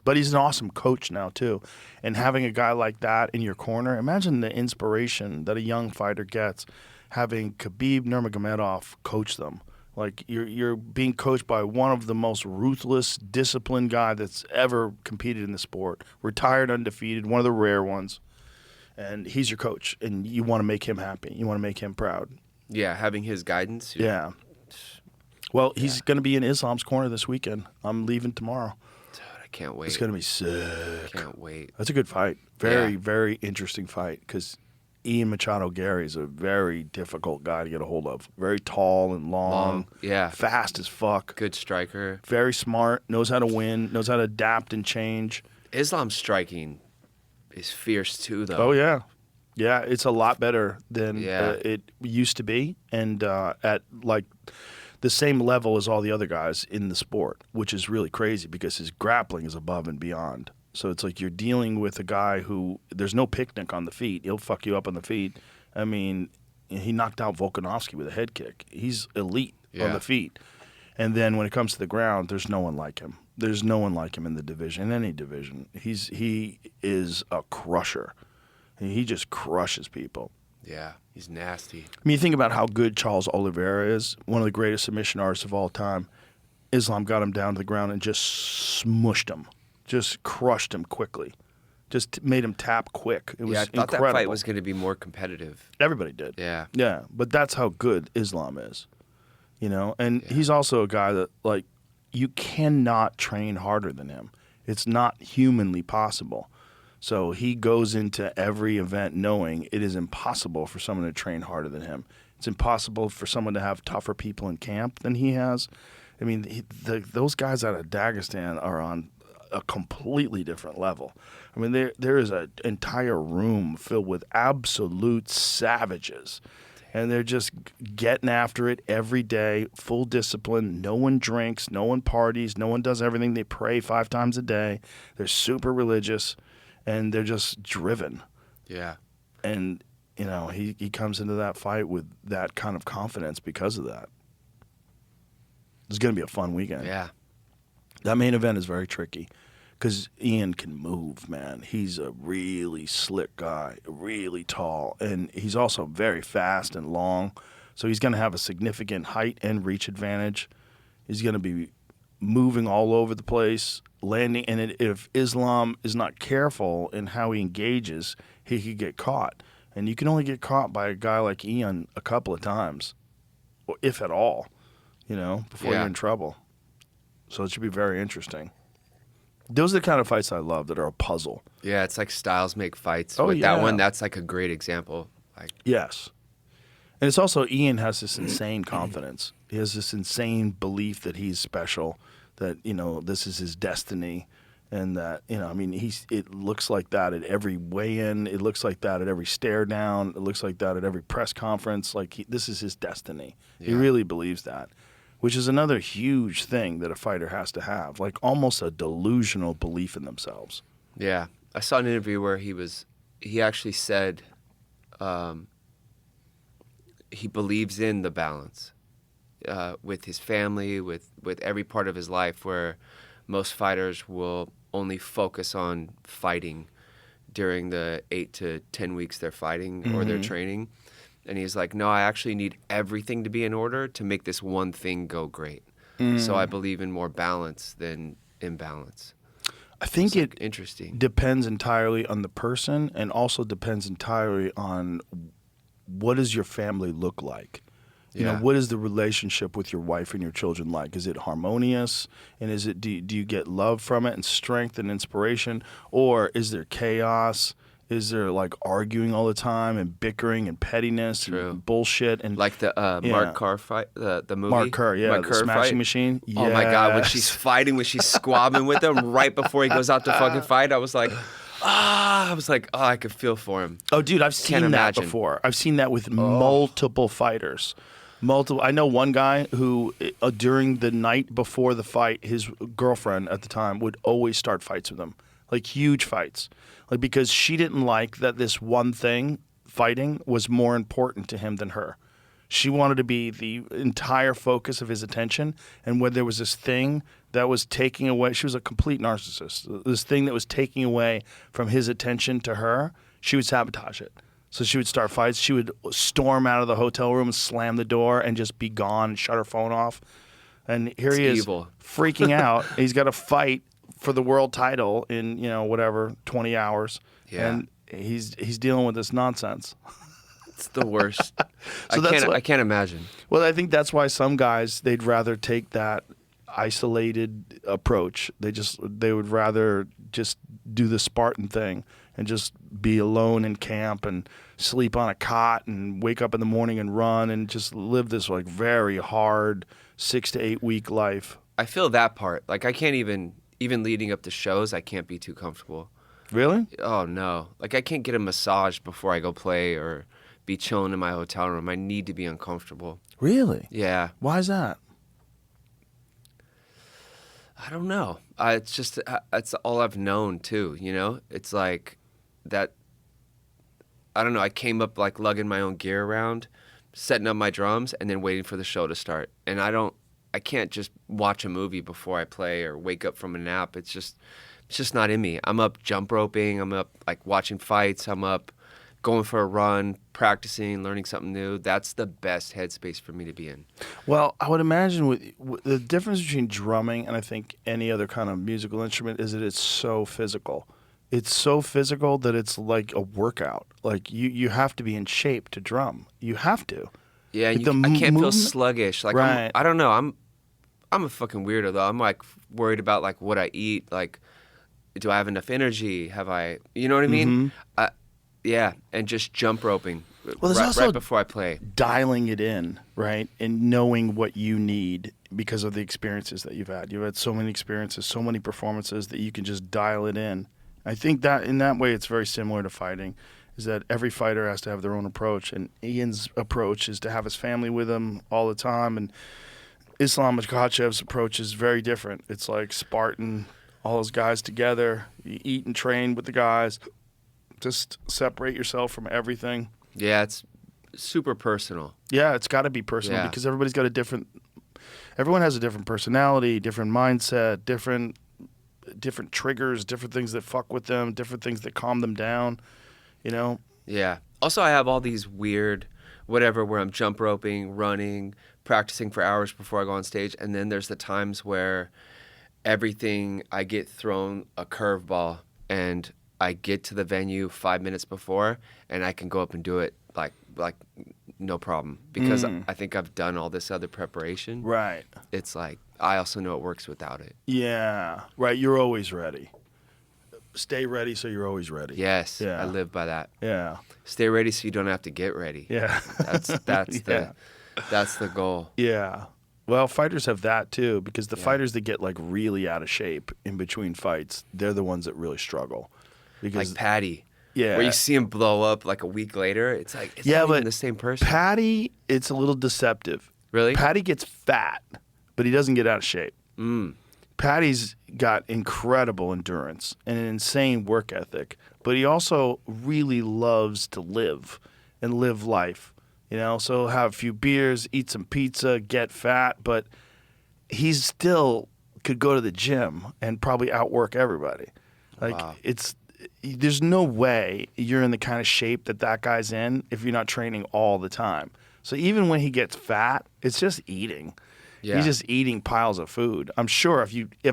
But he's an awesome coach now too. And having a guy like that in your corner, imagine the inspiration that a young fighter gets having Khabib Nurmagomedov coach them. Like you're being coached by one of the most ruthless, disciplined guy that's ever competed in the sport. Retired undefeated, one of the rare ones. And he's your coach, and you want to make him happy. You want to make him proud. Yeah, having his guidance. Yeah. Well, he's going to be in Islam's corner this weekend. I'm leaving tomorrow. Dude, I can't wait. It's going to be sick. Can't wait. That's a good fight. Very, very interesting fight because Ian Machado Gary is a very difficult guy to get a hold of. Very tall and long. Yeah. Fast as fuck. Good striker. Very smart. Knows how to win. Knows how to adapt and change. Islam's striking is fierce too, though. Oh, yeah. Yeah, it's a lot better than Yeah. it used to be. And at like the same level as all the other guys in the sport, which is really crazy because his grappling is above and beyond. So it's like you're dealing with a guy who there's no picnic on the feet. He'll fuck you up on the feet. I mean, he knocked out Volkanovski with a head kick. He's elite on the feet. And then when it comes to the ground, there's no one like him. There's no one like him in the division, in any division. He is a crusher. He just crushes people. Yeah, he's nasty. I mean, you think about how good Charles Oliveira is, one of the greatest submission artists of all time. Islam got him down to the ground and just smushed him, just crushed him quickly, just made him tap quick. It was I thought incredible. that fight was going to be more competitive. Everybody did. Yeah. Yeah, but that's how good Islam is, you know? And he's also a guy that, like, you cannot train harder than him. It's not humanly possible. So he goes into every event knowing it is impossible for someone to train harder than him. It's impossible for someone to have tougher people in camp than he has. I mean, those guys out of Dagestan are on a completely different level. I mean, there is an entire room filled with absolute savages. And they're just getting after it every day, full discipline. No one drinks, no one parties, no one does everything. They pray 5 times a day. They're super religious. And they're just driven. Yeah. And, you know, he comes into that fight with that kind of confidence because of that. It's going to be a fun weekend. Yeah. That main event is very tricky because Ian can move, man. He's a really slick guy, really tall, and he's also very fast and long. So he's going to have a significant height and reach advantage. He's going to be moving all over the place, landing, and if Islam is not careful in how he engages, he could get caught. And you can only get caught by a guy like Ian a couple of times, or if at all, you know, before you're in trouble. So it should be very interesting. Those are the kind of fights I love that are a puzzle. Yeah, it's like styles make fights. Oh, With yeah. that one, that's like a great example. Like, Yes. And it's also Ian has this insane confidence. He has this insane belief that he's special, that, you know, this is his destiny, and that, you know, I mean, it looks like that at every weigh-in. It looks like that at every stare down. It looks like that at every press conference. Like, this is his destiny. Yeah. He really believes that, which is another huge thing that a fighter has to have, like almost a delusional belief in themselves. yeah. I saw an interview where he actually said he believes in the balance with his family, with every part of his life, where most fighters will only focus on fighting during the 8 to 10 weeks they're fighting or they're training. And he's like, no, I actually need everything to be in order to make this one thing go great. So I believe in more balance than imbalance. I think it Interesting. depends entirely on the person, and also depends entirely on what does your family look like. You know, Yeah. what is the relationship with your wife and your children like? Is it harmonious? And is it do you get love from it and strength and inspiration? Or is there chaos? Is there like arguing all the time and bickering and pettiness True. and bullshit? And Like the Mark Kerr fight, the movie. Mark Kerr, yeah, Mark the Kerr Smashing fight. Machine. Oh my God, when Yes. she's fighting, when she's squabbing with him right before he goes out to fucking fight, I was like, I was like, oh, I could feel for him. Oh, dude, I've Can't seen that imagine. before. I've seen that with multiple fighters. Multiple. I know one guy who, during the night before the fight, his girlfriend at the time would always start fights with him, like huge fights, like because she didn't like that this one thing, fighting, was more important to him than her. She wanted to be the entire focus of his attention, and when there was this thing that was taking away, she was a complete narcissist. This thing that was taking away from his attention to her, she would sabotage it. So she would start fights. She would storm out of the hotel room, slam the door, and just be gone, and shut her phone off. And here he is, evil. freaking out. He's got to fight for the world title in 20 hours, Yeah. and he's dealing with this nonsense. It's the worst. that's what- I can't imagine. Well, I think that's why some guys, they'd rather take that isolated approach. They would rather just do the Spartan thing and just be alone in camp and sleep on a cot and wake up in the morning and run and just live this like very hard 6 to 8 week life. I feel that part. Like I can't even leading up to shows, I can't be too comfortable. Really? Oh no. Like I can't get a massage before I go play or be chilling in my hotel room. I need to be uncomfortable. Really? Yeah. Why is that? I don't know. It's just that's all I've known too. It's like that. I don't know. I came up like lugging my own gear around, setting up my drums, and then waiting for the show to start. And I can't just watch a movie before I play or wake up from a nap. It's just not in me. I'm up jump roping. I'm up like watching fights. I'm up going for a run, practicing, learning something new. That's the best headspace for me to be in. Well, I would imagine with the difference between drumming and I think any other kind of musical instrument is that it's so physical. It's so physical that it's like a workout. Like you have to be in shape to drum. You have to. Yeah, Like and the I can't feel movement- sluggish. Like Right. I don't know. I'm a fucking weirdo though. I'm like worried about like what I eat. Like, do I have enough energy? Have I? You know what I mean? Yeah, and just jump roping. Well, there's also right before I play. dialing it in, right? And knowing what you need because of the experiences that you've had. You've had so many experiences, so many performances that you can just dial it in. I think that in that way it's very similar to fighting, is that every fighter has to have their own approach. And Ian's approach is to have his family with him all the time. And Islam Makhachev's approach is very different. It's like Spartan, all those guys together. You eat and train with the guys. Just separate yourself from everything. Yeah, it's super personal. Yeah, it's got to be personal Yeah. because everyone has a different personality, different mindset, different triggers, different things that fuck with them, different things that calm them down, Yeah. Also, I have all these weird whatever where I'm jump roping, running, practicing for hours before I go on stage, and then there's the times where everything I get thrown a curveball and I get to the venue 5 minutes before and I can go up and do it like no problem because I think I've done all this other preparation. Right. It's like I also know it works without it. Yeah. Right. You're always ready. Stay ready so you're always ready. Yes, Yeah. I live by that. Yeah. Stay ready so you don't have to get ready. Yeah. That's the goal. Yeah. Well, fighters have that too because the fighters that get like really out of shape in between fights, they're the ones that really struggle. Because Like Patty. Yeah. Where you see him blow up like a week later, it's like it's yeah, not but even the same person. Patty, it's a little deceptive. Really? Patty gets fat, but he doesn't get out of shape. Patty's got incredible endurance and an insane work ethic, but he also really loves to live and live life. So he'll have a few beers, eat some pizza, get fat, but he's still could go to the gym and probably outwork everybody. Like Wow. there's no way you're in the kind of shape that guy's in if you're not training all the time. So even when he gets fat, it's just eating. Yeah. He's just eating piles of food. I'm sure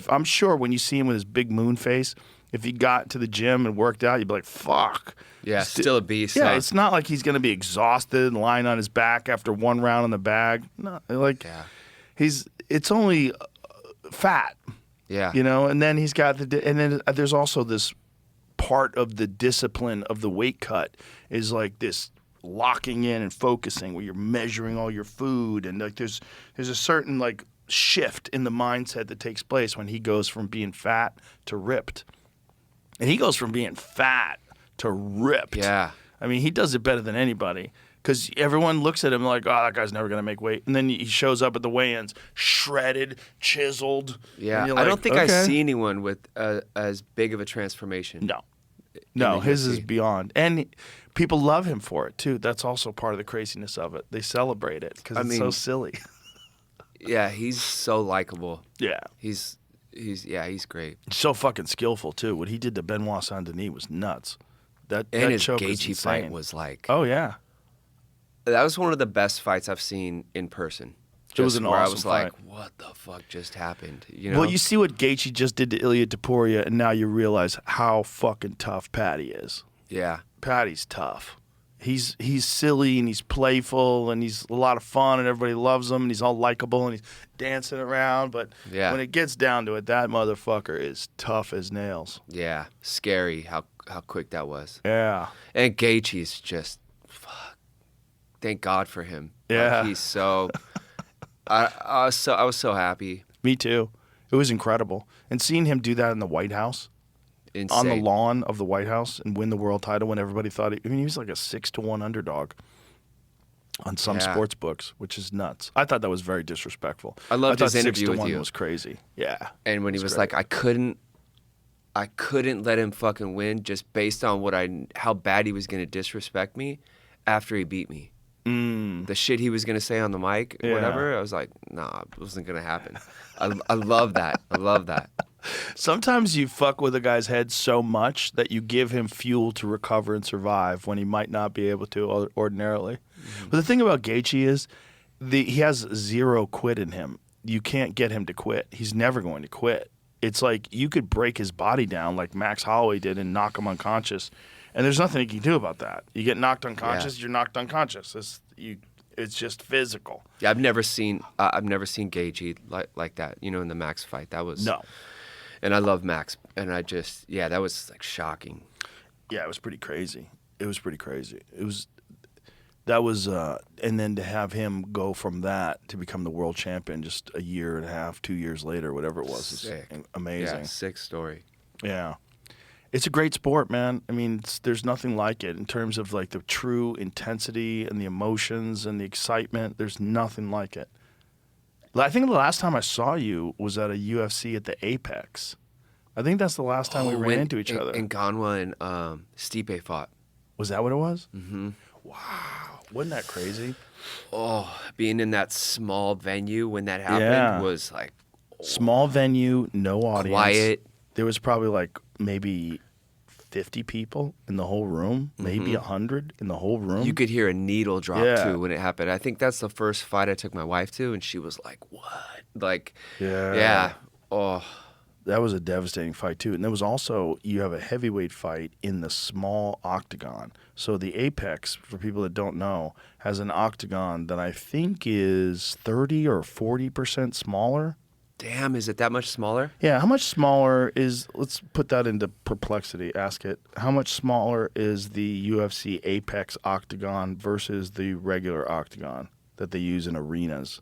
I'm sure when you see him with his big moon face, if he got to the gym and worked out, you'd be like, "Fuck." Yeah, still a beast. Yeah, huh? it's not like he's going to be exhausted and lying on his back after one round in the bag. No, like it's only fat. Yeah. And then he's got and then there's also this part of the discipline of the weight cut is like this locking in and focusing where you're measuring all your food and like there's a certain like shift in the mindset that takes place when he goes from being fat to ripped. And he goes from being fat to ripped. Yeah. I mean, he does it better than anybody because everyone looks at him like, oh, that guy's never going to make weight. And then he shows up at the weigh-ins shredded, chiseled. Yeah. And you're I like, don't think okay. I see anyone with as big of a transformation. No, his UFC. is beyond. And people love him for it, too. That's also part of the craziness of it. They celebrate it because it's so silly. Yeah, he's so likable. Yeah. He's great. So fucking skillful, too. What he did to Benoit Saint-Denis was nuts. That His choke was Gaethje insane. fight was like... Oh, yeah. That was one of the best fights I've seen in person. It was Just an where awesome I was fight. like, what the fuck just happened? You know? Well, you see what Gaethje just did to Ilya Topuria, and now you realize how fucking tough Patty is. Yeah. Patty's tough. He's silly and he's playful and he's a lot of fun and everybody loves him and he's all likable and he's dancing around. But when it gets down to it, that motherfucker is tough as nails. Yeah. Scary how quick that was. Yeah. And Gaethje's just, fuck. Thank God for him. Yeah. Like, he's so... I was so happy. Me too. It was incredible. And seeing him do that in the White House, Insane. on the lawn of the White House, and win the world title when everybody thought he was like a 6-1 underdog on some sports books, which is nuts. I thought that was very disrespectful. I loved his interview with 6-1 you. was crazy. Yeah. And when he was like, I couldn't let him fucking win just based on how bad he was going to disrespect me after he beat me. The shit he was going to say on the mic, whatever, I was like, nah, it wasn't going to happen. I love that. I love that. Sometimes you fuck with a guy's head so much that you give him fuel to recover and survive when he might not be able to ordinarily. But the thing about Gaethje is he has zero quit in him. You can't get him to quit. He's never going to quit. It's like you could break his body down like Max Holloway did and knock him unconscious. And there's nothing you can do about that. You get knocked unconscious, you're knocked unconscious. It's just physical. Yeah, I've never seen Gaethje like that. You know, in the Max fight, that was No. And I love Max, and that was like shocking. Yeah, it was pretty crazy. And then to have him go from that to become the world champion just a year and a half, 2 years later, whatever it was, Sick. is amazing. Yeah, sick story. Yeah. It's a great sport, man. I mean, there's nothing like it in terms of like the true intensity and the emotions and the excitement. There's nothing like it. I think the last time I saw you was at a UFC at the Apex. I think that's the last time we ran into each other. And Ganwa and Stipe fought. Was that what it was? Mm-hmm. Wow. Wasn't that crazy? Oh, being in that small venue when that happened was like... Small venue, no audience. Quiet. There was probably like maybe 50 people in the whole room, maybe 100 in the whole room. You could hear a needle drop too when it happened. I think that's the first fight I took my wife to, and she was like, "What?" Like, yeah. Oh, that was a devastating fight too. And there was also you have a heavyweight fight in the small octagon. So the Apex, for people that don't know, has an octagon that I think is 30 or 40% smaller. damn! Is it that much smaller? Yeah, how much smaller is, let's put that into perplexity, ask it. How much smaller is the UFC Apex octagon versus the regular octagon that they use in arenas?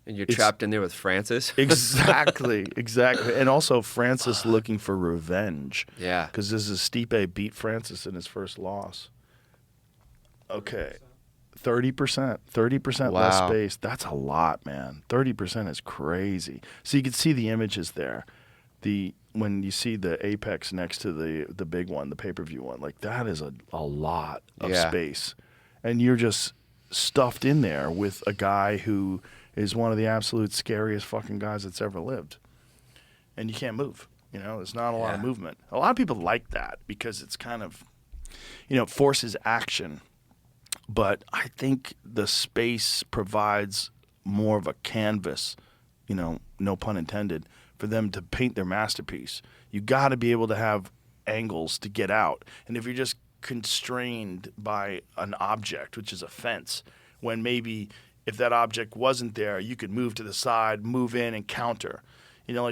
And you're trapped in there with Francis? Exactly. And also Francis looking for revenge. Yeah. Because this is Stipe beat Francis in his first loss. Okay. 30% less Wow. space. That's a lot, man. 30% is crazy. So you can see the images there. When you see the Apex next to the big one, the pay-per-view one, like that is a lot of space. And you're just stuffed in there with a guy who is one of the absolute scariest fucking guys that's ever lived. And you can't move. You know, there's not a lot of movement. A lot of people like that because it's kind of, it forces action. But I think the space provides more of a canvas, no pun intended, for them to paint their masterpiece. You got to be able to have angles to get out. And if you're just constrained by an object, which is a fence, when maybe if that object wasn't there, you could move to the side, move in, and counter.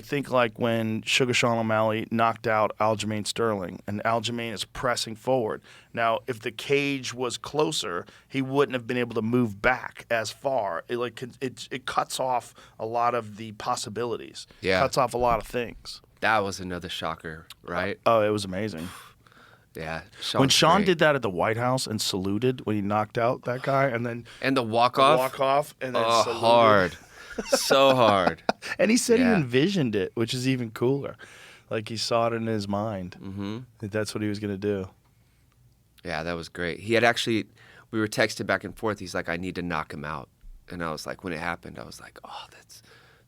Think like when Sugar Sean O'Malley knocked out Aljamain Sterling, and Aljamain is pressing forward. Now, if the cage was closer, he wouldn't have been able to move back as far. It cuts off a lot of the possibilities. Yeah. Cuts off a lot of things. That was another shocker, right? Oh, it was amazing. Yeah. When Sean's Sean great. did that at the White House and saluted when he knocked out that guy, and then And the walk-off. walk off, and then Oh, saluted. hard. So hard. And he said he Yeah. envisioned it, which is even cooler. Like he saw it in his mind. Mm-hmm. That's what he was going to do. Yeah, that was great. He had actually, we were texting back and forth. He's like, I need to knock him out. And I was like, when it happened, I was like, oh,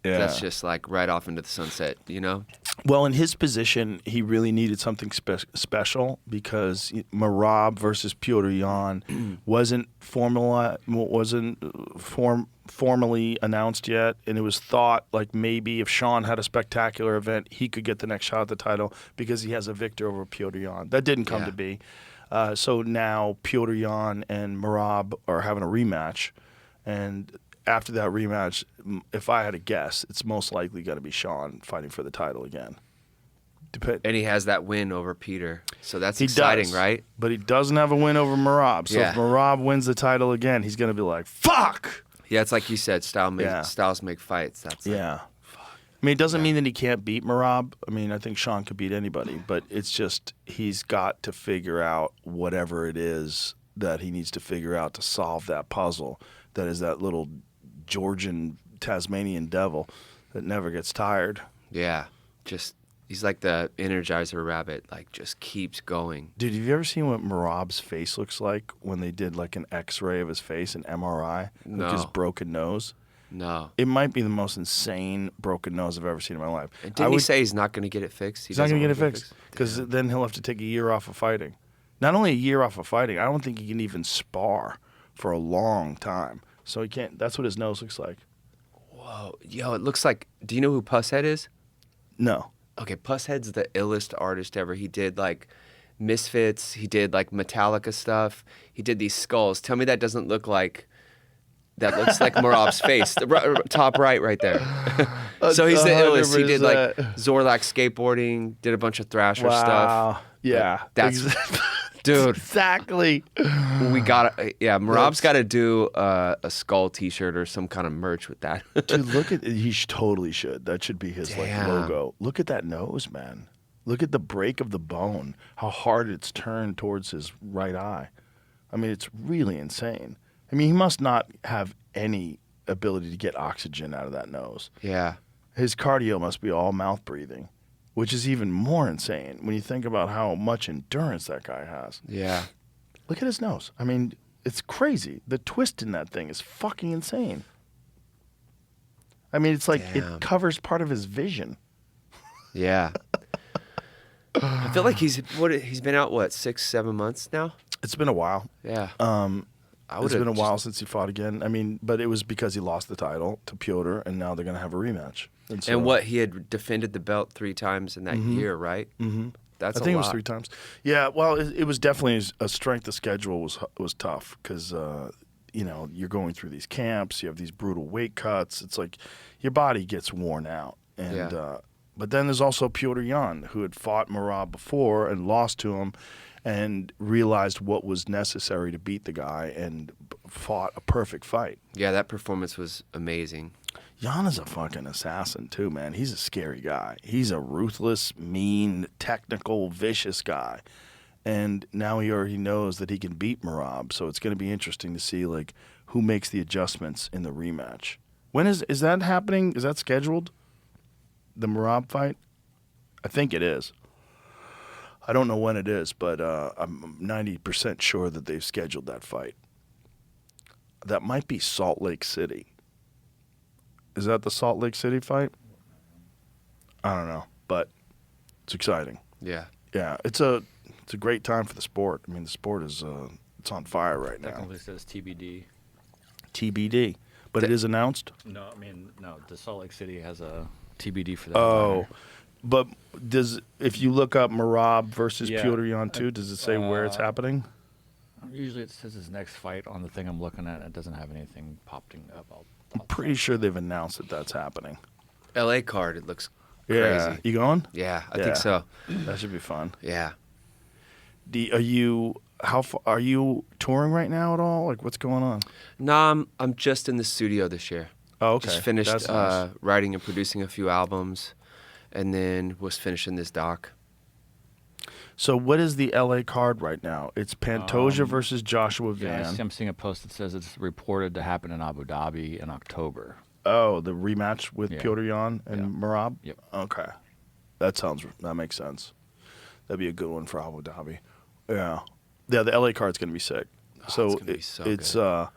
that's just like right off into the sunset, you know? Well, in his position, he really needed something special because Marab versus Petr Yan wasn't formally announced yet, and it was thought like maybe if Sean had a spectacular event, he could get the next shot at the title because he has a victor over Petr Yan. That didn't come to be. So now Petr Yan and Marab are having a rematch, and after that rematch, if I had to guess, it's most likely going to be Sean fighting for the title again. And he has that win over Peter. So that's He exciting, does, right? But he doesn't have a win over Marab. So Yeah. if Marab wins the title again, he's going to be like, fuck! Yeah, it's like you said, Yeah. styles make fights. That's like, Yeah. I mean, it doesn't mean that he can't beat Marab. I mean, I think Sean could beat anybody, but it's just he's got to figure out whatever it is that he needs to figure out to solve that puzzle that is that little Georgian Tasmanian devil that never gets tired. Yeah. Just, he's like the Energizer rabbit, like just keeps going. Dude, have you ever seen what Marab's face looks like when they did like an X-ray of his face, an MRI, like his No. broken nose? No. It might be the most insane broken nose I've ever seen in my life. And didn't he say he's not going to get it fixed? He's not going to get it doesn't wanna fixed because then he'll have to take a year off of fighting. Not only a year off of fighting, I don't think he can even spar for a long time. So he can't. That's what his nose looks like. Whoa. Yo, it looks like, do you know who Pusshead is? No. Okay, Pusshead's the illest artist ever. He did like Misfits. He did like Metallica stuff. He did these skulls. Tell me that doesn't look like, that looks like Marab's face. The top right there. So he's the illest. He did like 100%. Zorlak skateboarding, did a bunch of Thrasher Wow. stuff. Yeah. That's, dude, exactly. we got to, yeah, Marab's got to do a skull t-shirt or some kind of merch with that. Dude, look at he totally should. That should be his like Damn. logo. Look at that nose, man. Look at the break of the bone. How hard it's turned towards his right eye. I mean, it's really insane. I mean, he must not have any ability to get oxygen out of that nose. Yeah. His cardio must be all mouth breathing, which is even more insane when you think about how much endurance that guy has. Yeah. Look at his nose. I mean, it's crazy. The twist in that thing is fucking insane. I mean, it's like Damn. it covers part of his vision. Yeah. I feel like he's been out, what, 6-7 months now? It's been a while. Yeah. It's been a while since he fought again. I mean, but it was because he lost the title to Petr, and now they're going to have a rematch. So, And what, he had defended the belt 3 times in that year, right? Mm-hmm. That's I think a it was lot. 3 times. Yeah, well, it was definitely a strength of schedule was tough because, you know, you're going through these camps. You have these brutal weight cuts. It's like your body gets worn out. And Yeah. But then there's also Petr Yan, who had fought Marab before and lost to him and realized what was necessary to beat the guy and fought a perfect fight. Yeah, that performance was amazing. Yan is a fucking assassin too, man. He's a scary guy. He's a ruthless, mean, technical, vicious guy. And now he already knows that he can beat Marab, so it's going to be interesting to see like who makes the adjustments in the rematch. When is that happening? Is that scheduled? The Marab fight? I think it is. I don't know when it is, but I'm 90% sure that they've scheduled that fight. That might be Salt Lake City. Is that the Salt Lake City fight? I don't know, but it's exciting. Yeah. Yeah, it's a great time for the sport. I mean, the sport is it's on fire right now. Technically says TBD. TBD, but it is announced. No, I mean, no, the Salt Lake City has a TBD for that. Oh, but if you look up Marab versus Yeah. Petr Yan 2, does it say where it's happening? Usually it says his next fight on the thing I'm looking at. It doesn't have anything popping up. I'm pretty sure they've announced that that's happening. LA card, it looks Yeah, crazy. you going? Yeah, I Yeah. think so. That should be fun. Yeah. Are you touring right now at all? Like, what's going on? No, I'm just in the studio this year. Oh, okay. Just finished That's nice. writing and producing a few albums. and then was finishing this doc. So what is the LA card right now? It's Pantoja versus Joshua Yeah, Van. I'm seeing a post that says it's reported to happen in Abu Dhabi in October. Oh, the rematch with Yeah. Piotr Jan and Yeah. Merab? Yep. Okay. That makes sense. That'd be a good one for Abu Dhabi. Yeah. Yeah, the LA card's going to be sick. So it's gonna be so it's good.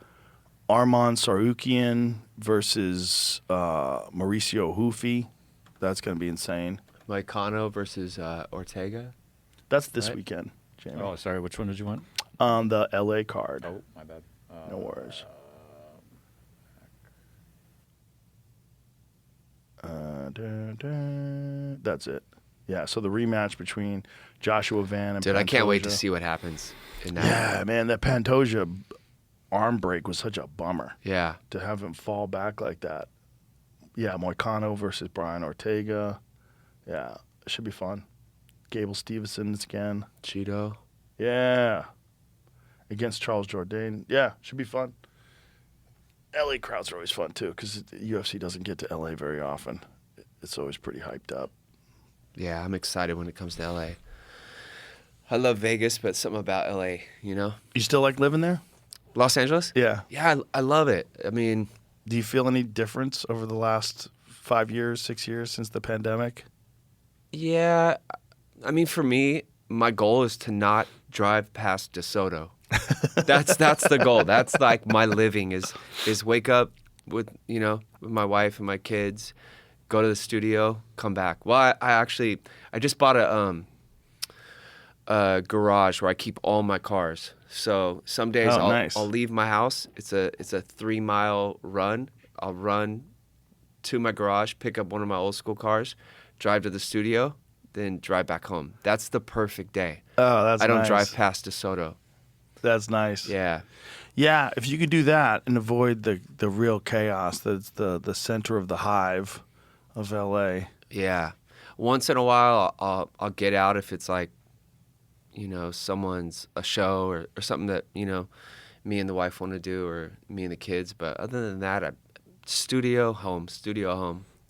Arman Sarukian versus Mauricio Hufi. That's going to be insane. Moicano versus Ortega. That's this Right. weekend, Jamie. Oh, sorry. Which one did you want? The LA card. Oh, my bad. No worries. That's it. Yeah, so the rematch between Joshua Van and Dude, I can't wait to Pantoja. see what happens in that. Yeah, man, that Pantoja arm break was such a bummer Yeah. to have him fall back like that. Yeah, Moicano versus Brian Ortega. Yeah, it should be fun. Gable Stevenson's again. Cheeto. Yeah. Against Charles Jourdain. Yeah, should be fun. LA crowds are always fun too because UFC doesn't get to LA very often. It's always pretty hyped up. Yeah, I'm excited when it comes to LA. I love Vegas, but something about LA, you know? You still like living there? Los Angeles? Yeah. Yeah, I love it. I mean, Do you feel any difference over the last 5 years, 6 years since the pandemic? yeah. I mean, for me, my goal is to not drive past DeSoto. That's the goal. That's like my living is wake up with with my wife and my kids, go to the studio, come back. Well, I just bought a garage where I keep all my cars. So some days Oh, nice. I'll leave my house. It's a 3-mile run. I'll run to my garage, pick up one of my old school cars, drive to the studio, then drive back home. That's the perfect day. Oh, that's I don't nice. drive past DeSoto. That's nice. Yeah. Yeah, if you could do that and avoid the real chaos that's the center of the hive of LA. Yeah. Once in a while, I'll get out if it's like, someone's a show or something that, me and the wife want to do or me and the kids. But other than that, studio, home,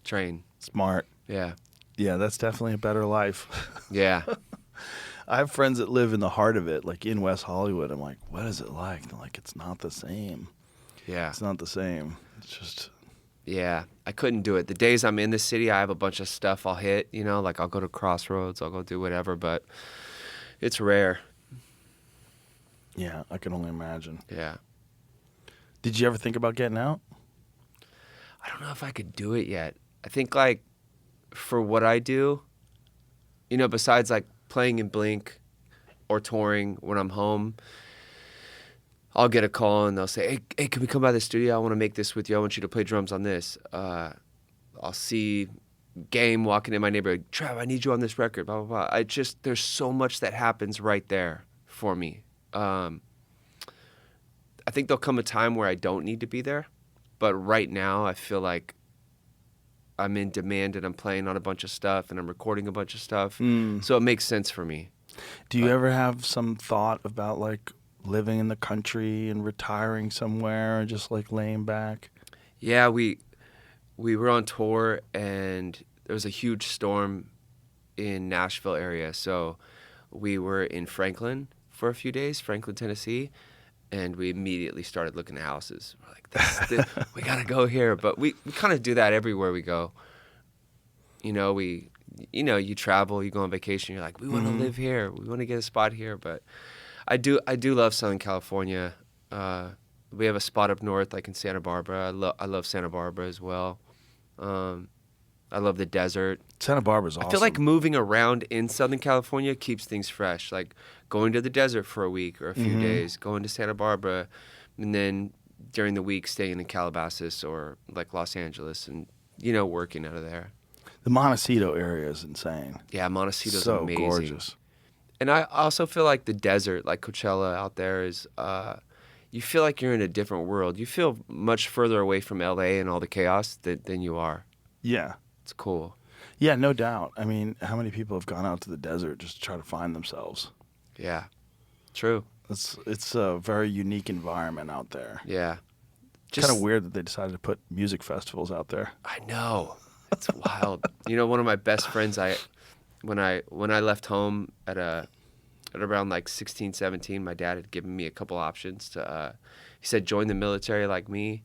train. Smart. Yeah. Yeah, that's definitely a better life. Yeah. I have friends that live in the heart of it, like in West Hollywood. I'm like, what is it like? They're like, it's not the same. Yeah. It's not the same. It's just... Yeah, I couldn't do it. The days I'm in the city, I have a bunch of stuff I'll hit, like I'll go to Crossroads, I'll go do whatever, but it's rare. Yeah, I can only imagine. Yeah. Did you ever think about getting out? I don't know if I could do it yet. I think like for what I do, besides like playing in Blink or touring when I'm home, I'll get a call and they'll say, hey, can we come by the studio? I want to make this with you. I want you to play drums on this. I'll see Game walking in my neighborhood. Trav, I need you on this record, blah, blah, blah. There's so much that happens right there for me. I think there'll come a time where I don't need to be there. But right now, I feel like I'm in demand and I'm playing on a bunch of stuff and I'm recording a bunch of stuff. So it makes sense for me. Do you ever have some thought about like living in the country and retiring somewhere and just like laying back? Yeah, we were on tour and there was a huge storm in Nashville area. So we were in Franklin for a few days, Franklin, Tennessee, and we immediately started looking at houses. We're like, we got to go here. But we kind of do that everywhere we go. You travel, you go on vacation, you're like, we want to live here. We want to get a spot here. But I do love Southern California. We have a spot up north, like in Santa Barbara. I love Santa Barbara as well. I love the desert. Santa Barbara's awesome. I feel like moving around in Southern California keeps things fresh. Like going to the desert for a week or a few days, going to Santa Barbara, and then during the week staying in Calabasas or like Los Angeles and, working out of there. The Montecito area is insane. Yeah, Montecito's so amazing. gorgeous. And I also feel like the desert, like Coachella out there is, you feel like you're in a different world. You feel much further away from LA and all the chaos than you are. Yeah. It's cool. Yeah, no doubt. I mean, how many people have gone out to the desert just to try to find themselves? Yeah, true. It's a very unique environment out there. Yeah. Kind of weird that they decided to put music festivals out there. I know. It's wild. You know, one of my best friends, when I left home at around like 16, 17, my dad had given me a couple options to, he said, join the military like me,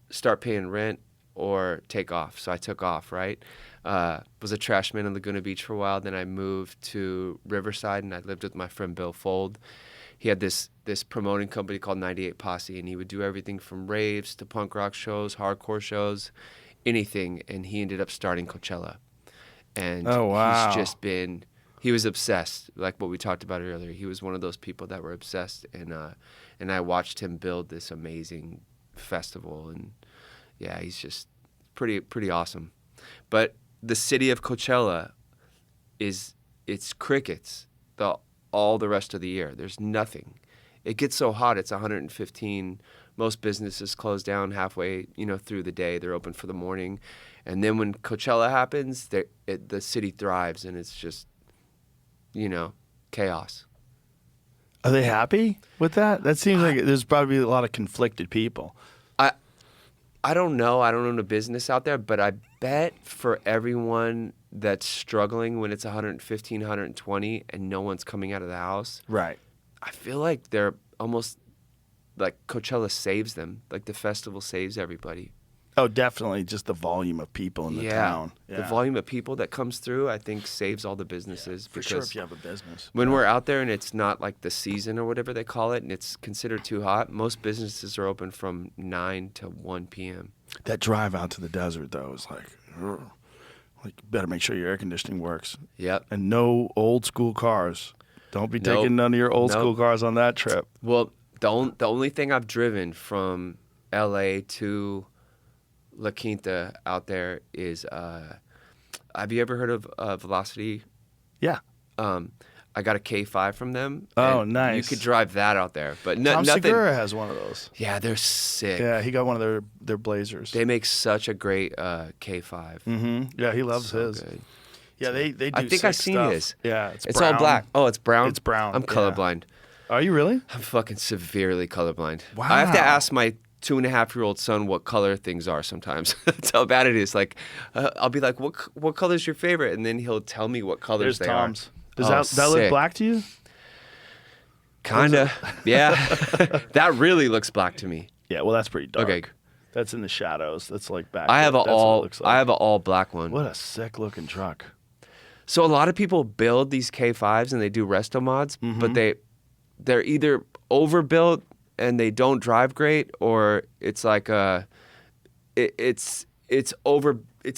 start paying rent, or take off. So I took off, right? Was a trash man in Laguna Beach for a while. Then I moved to Riverside, and I lived with my friend Bill Fold. He had this promoting company called 98 Posse, and he would do everything from raves to punk rock shows, hardcore shows, anything. And he ended up starting Coachella. And Oh, wow. he was obsessed, like what we talked about earlier. He was one of those people that were obsessed, and I watched him build this amazing festival. And yeah, he's just pretty awesome. But the city of Coachella it's crickets all the rest of the year. There's nothing. It gets so hot, it's 115. Most businesses close down halfway, through the day. They're open for the morning. And then when Coachella happens, the city thrives, and it's just, chaos. Are they happy with that? That seems like there's probably a lot of conflicted people. I don't know. I don't own a business out there, but I bet for everyone that's struggling when it's 115, 120 and no one's coming out of the house, Right. I feel like they're almost like Coachella saves them. Like the festival saves everybody. Oh, definitely. Just the volume of people in the town. The volume of people that comes through, I think, saves all the businesses. For sure, if you have a business. When we're out there and it's not like the season or whatever they call it, and it's considered too hot, most businesses are open from 9 to 1 p.m. That drive out to the desert, though, is like, ugh. You better make sure your air conditioning works. Yep. And no old school cars. Don't be Nope. taking none of your old Nope. school cars on that trip. Well, the only thing I've driven from L.A. to La Quinta out there is, have you ever heard of Velocity? Yeah. I got a K5 from them. Oh, and nice. You could drive that out there, but Tom nothing. Segura has one of those. Yeah, they're sick. Yeah, he got one of their Blazers. They make such a great K5. Mm-hmm. Yeah, he loves So his. good. Yeah, they do I think sick I've seen stuff. his. Yeah, It's all black. Oh, it's brown? It's brown, I'm yeah. colorblind. Are you really? I'm fucking severely colorblind. Wow. I have to ask my 2.5-year-old son what color things are sometimes. That's how bad it is. Like, I'll be like, what color is your favorite? And then he'll tell me what colors There's they Tom's. are. Does that look sick. black to you? Kinda. Yeah. That really looks black to me. Yeah, well, that's pretty dark. Okay. That's in the shadows. That's like back. I have that's what it looks like. I have an all black one. What a sick looking truck. So a lot of people build these K5s and they do resto mods, Mm-hmm. but they're either overbuilt and they don't drive great, or it's like it's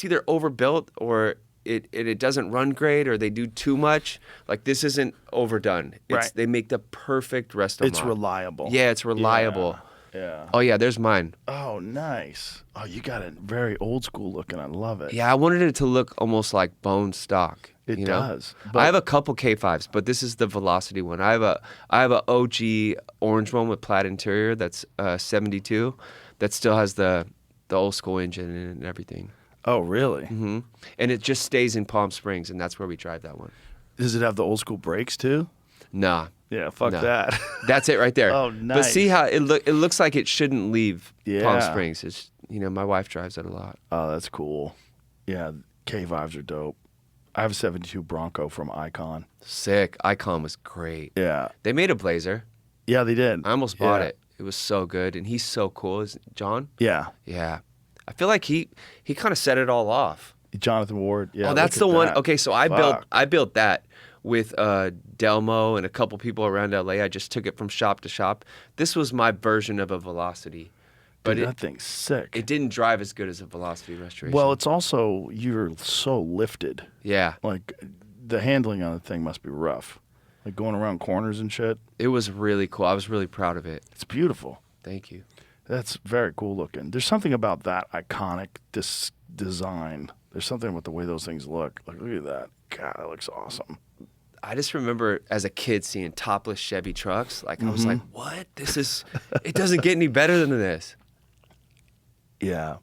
either overbuilt or it doesn't run great, or they do too much. Like, this isn't overdone. Right. They make the perfect resto It's mod. reliable. Yeah, it's reliable. Yeah. Oh yeah, there's mine. Oh, nice. Oh, you got it very old school looking. I love it. Yeah, I wanted it to look almost like bone stock. It you know? does, I but- have a couple K5s, but this is the Velocity one. I have a OG orange one with plaid interior that's 72 that still has the old school engine in it and everything. Oh, really? Hmm. And it just stays in Palm Springs, and that's where we drive that one. Does it have the old school brakes too? Nah. Yeah, fuck No. that. That's it right there. Oh, But see nice. how it looks like it shouldn't leave Palm Yeah. Springs. It's, my wife drives it a lot. Oh, that's cool. Yeah, K5s are dope. I have a 72 Bronco from Icon. Sick. Icon was great. Yeah. They made a Blazer. Yeah, they did. I almost bought Yeah. it. It was so good, and he's so cool. Is John? Yeah. Yeah. I feel like he kind of set it all off. Jonathan Ward. Yeah. Oh, that's look the at one. that. Okay, so I Fuck. built that with Delmo and a couple people around LA. I just took it from shop to shop. This was my version of a Velocity, but Dude, that thing's sick. it didn't drive as good as a Velocity restoration. Well, it's also, you're so lifted. yeah, Like, the handling on the thing must be rough. Like, going around corners and shit. it was really cool. I was really proud of it. It's beautiful. Thank you. That's very cool looking. There's something about that iconic design. There's something about the way those things look. Like, look at that. God, that looks awesome. I just remember as a kid seeing topless Chevy trucks. Like, I was like, what? It doesn't get any better than this. Yeah.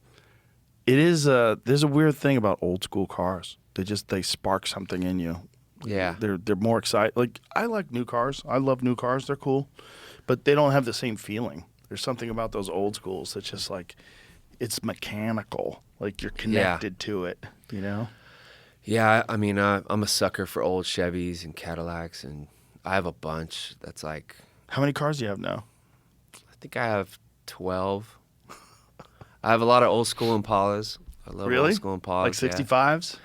It is, there's a weird thing about old school cars. They spark something in you. Yeah. They're more excited. Like, I like new cars. I love new cars. They're cool. But they don't have the same feeling. There's something about those old schools that's just like, it's mechanical. Like you're connected to it, you know? Yeah, I mean, I'm a sucker for old Chevys and Cadillacs, and I have a bunch. That's like, How many cars do you have now? I think I have 12. I have a lot of old school Impalas. I love Really? old school Impalas. Like yeah. 65s?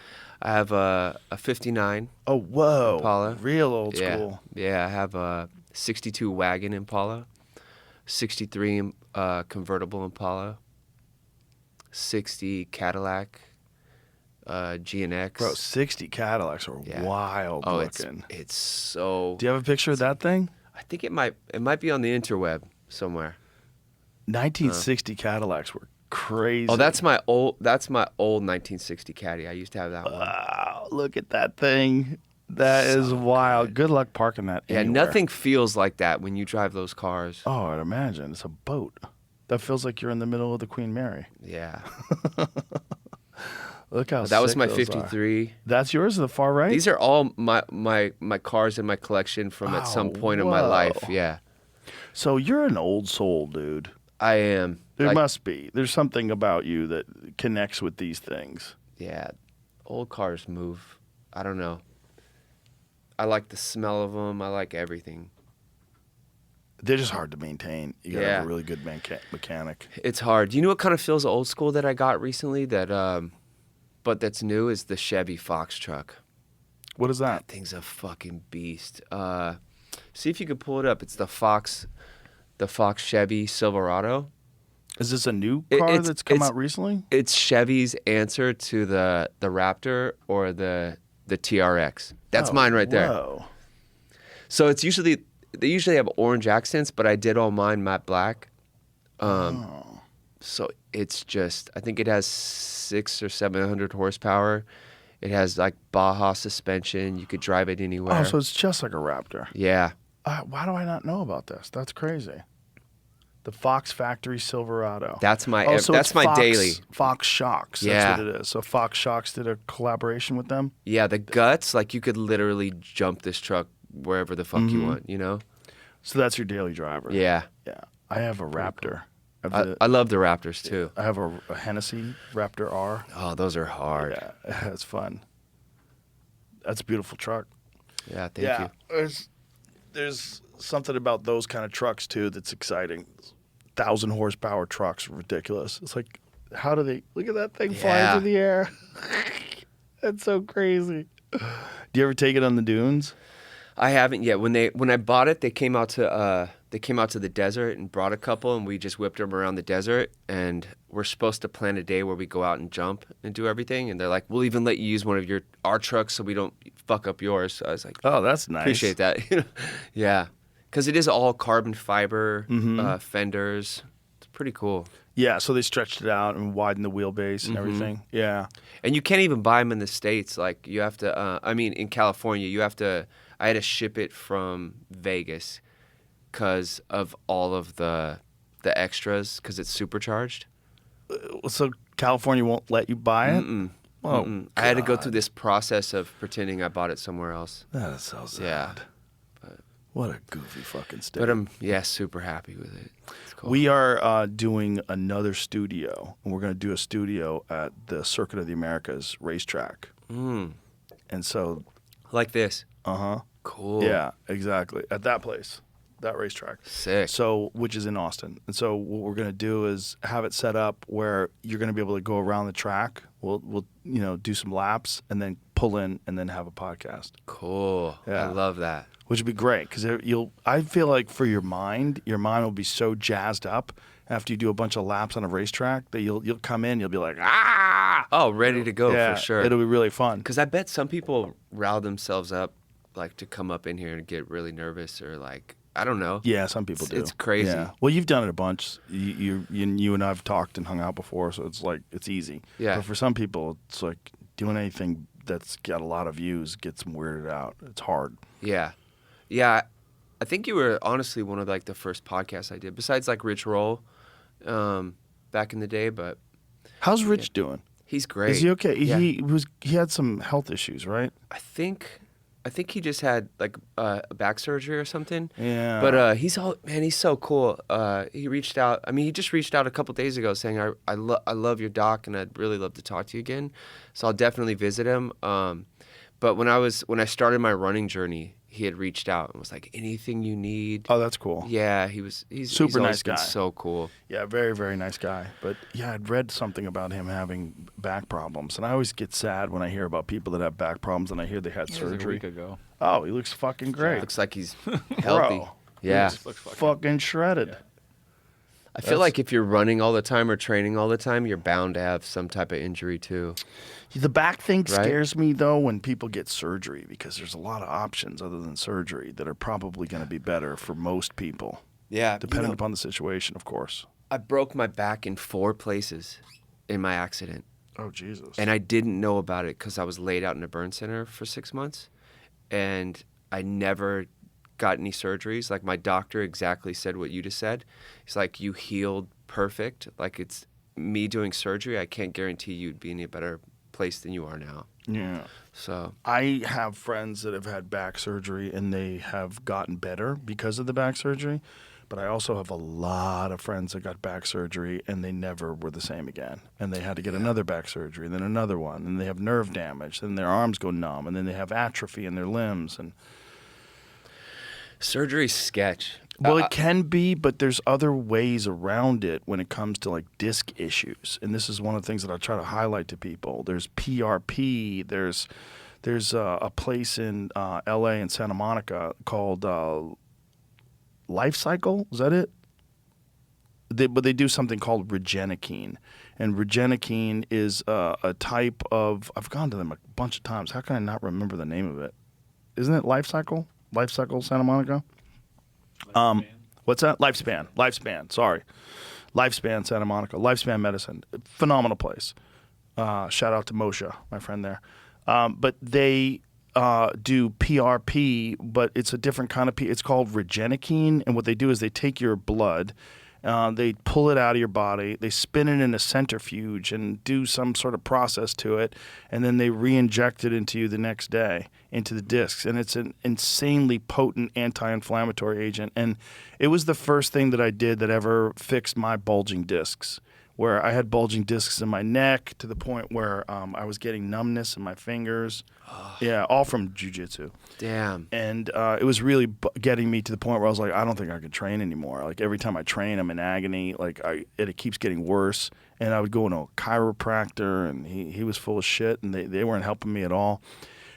I have a 59 Oh, whoa. Impala. Real old yeah. school. Yeah, I have a 62 wagon Impala, 63 convertible Impala, 60 Cadillac GNX. Bro, 60 Cadillacs are Yeah. wild Oh, looking. it's so. Do you have a picture of that thing? I think it might be on the interweb somewhere. 1960 Cadillacs were crazy. Oh, that's my old 1960 Caddy. I used to have that one. Wow, look at that thing. That is wild. Good luck parking that Yeah, anywhere. nothing feels like that when you drive those cars. Oh, I'd imagine. It's a boat. That feels like you're in the middle of the Queen Mary. Yeah. Look how That was sick my those 53. Are. That's yours to the far right? These are all my cars in my collection from at some point in my life. Yeah. So you're an old soul, dude. I am. There Like, must be. There's something about you that connects with these things. yeah. Old cars move. I don't know. I like the smell of them. I like everything. They're just hard to maintain. You gotta Yeah. have a really good mechanic. It's hard. Do you know what kind of feels old school that I got recently that but that's new is the Chevy Fox truck. What is that? Thing's a fucking beast. See if you can pull it up. It's the Fox Chevy Silverado. Is this a new It- car it's- that's come it's- out recently? It's Chevy's answer to the Raptor or the TRX. That's Oh, mine right there. Whoa. So they usually have orange accents, but I did all mine matte black. So it's just, I think it has 600 or 700 horsepower. It has like Baja suspension. You could drive it anywhere. Oh, so it's just like a Raptor. Yeah. Why do I not know about this? That's crazy. The Fox Factory Silverado. That's my so that's it's my Fox, daily. Fox Shocks. Yeah. That's what it is. So Fox Shocks did a collaboration with them. Yeah, the guts, like you could literally jump this truck wherever the fuck you want, you know? So that's your daily driver. Yeah. Yeah. I have a Raptor. I I love the Raptors too. have a Hennessy Raptor R. Oh, those are hard. Yeah, it's fun. That's a beautiful truck. Yeah, thank you. There's something about those kind of trucks too that's exciting. 1,000 horsepower trucks, ridiculous. It's like, how do they look at that thing flying Yeah. through the air? That's so crazy. Do you ever take it on the dunes? I haven't yet. When I bought it, they came out to the desert and brought a couple, and we just whipped them around the desert. And we're supposed to plan a day where we go out and jump and do everything. And they're like, "We'll even let you use one of our trucks so we don't fuck up yours." So I was like, Oh, that's nice. appreciate that. Yeah, because it is all carbon fiber fenders. It's pretty cool. Yeah, so they stretched it out and widened the wheelbase and everything. Yeah. And you can't even buy them in the States. Like you have to. In California, you have to. I had to ship it from Vegas because of all of the extras because it's supercharged. So California won't let you buy it? Oh, I had to go through this process of pretending I bought it somewhere else. that is so sad. Yeah. What a goofy fucking state. But I'm super happy with it. It's cool. We are doing another studio, and we're going to do a studio at the Circuit of the Americas racetrack. And so, like this. uh-huh. Cool. Yeah, exactly. At that place, that racetrack. Sick. So, which is in Austin. And so what we're going to do is have it set up where you're going to be able to go around the track. We'll do some laps and then pull in and then have a podcast, Cool. Yeah. I love that. which would be great because I feel like for your mind will be so jazzed up after you do a bunch of laps on a racetrack that you'll come in, you'll be like, ah! Oh, ready to go Yeah, for sure. it'll be really fun. Because I bet some people rile themselves up, like to come up in here and get really nervous, or like I don't know. Yeah, some people do. It's crazy. Yeah. Well, you've done it a bunch. You and I've talked and hung out before, so it's like it's easy. Yeah. But for some people, it's like doing anything that's got a lot of views gets them weirded out. It's hard. Yeah, yeah. I think you were honestly one of like the first podcasts I did, besides like Rich Roll, back in the day. But How's Rich doing? he's great. Is he okay? Yeah. He had some health issues, right? I think I think he just had like a back surgery or something. Yeah. But he's so cool. He reached out. I mean, he just reached out a couple days ago saying, I love your doc and I'd really love to talk to you again. So I'll definitely visit him. But when I started my running journey, he had reached out and was like, anything you need. Oh, that's cool. Yeah, he's Super always nice been guy. so cool. Yeah, very, very nice guy. But yeah, I'd read something about him having back problems. And I always get sad when I hear about people that have back problems and I hear they had It was like a surgery. week ago. Oh, he looks fucking great. Looks like he's healthy. Bro, Yeah. he looks fucking shredded. I feel like if you're running all the time or training all the time, you're bound to have some type of injury too. The back thing Right? scares me, though, when people get surgery, because there's a lot of options other than surgery that are probably going to be better for most people, Yeah. depending upon the situation, of course. I broke my back in 4 places in my accident. Oh, Jesus. And I didn't know about it because I was laid out in a burn center for 6 months. And I never got any surgeries. Like my doctor exactly said what you just said. He's like, you healed perfect. Like it's me doing surgery. I can't guarantee you'd be in a better place than you are now. Yeah. So I have friends that have had back surgery and they have gotten better because of the back surgery. But I also have a lot of friends that got back surgery and they never were the same again. And they had to get another back surgery and then another one. And they have nerve damage. Then their arms go numb. And then they have atrophy in their limbs. And surgery's sketch. well, it can be, but there's other ways around it when it comes to like disc issues. And this is one of the things that I try to highlight to people. There's PRP. There's a place in L.A. and Santa Monica called Life Cycle. Is that it? But they do something called Regenikine. And Regenikine is a type of, I've gone to them a bunch of times. How can I not remember the name of it? Isn't it Life Cycle? Life Cycle Santa Monica? What's that? Lifespan. Sorry. Lifespan Santa Monica. Lifespan Medicine. Phenomenal place. Shout out to Moshe, my friend there. But they do PRP, but it's a different kind of It's called Regenikine. And what they do is they take your blood, they pull it out of your body, they spin it in a centrifuge and do some sort of process to it, and then they re-inject it into you the next day, into the discs. And it's an insanely potent anti-inflammatory agent. And it was the first thing that I did that ever fixed my bulging discs, where I had bulging discs in my neck to the point where I was getting numbness in my fingers. Yeah, all from jiu-jitsu. Damn. And it was really getting me to the point where I was like, I don't think I can train anymore. Like every time I train, I'm in agony. Like it keeps getting worse. And I would go to a chiropractor, and he was full of shit, and they weren't helping me at all.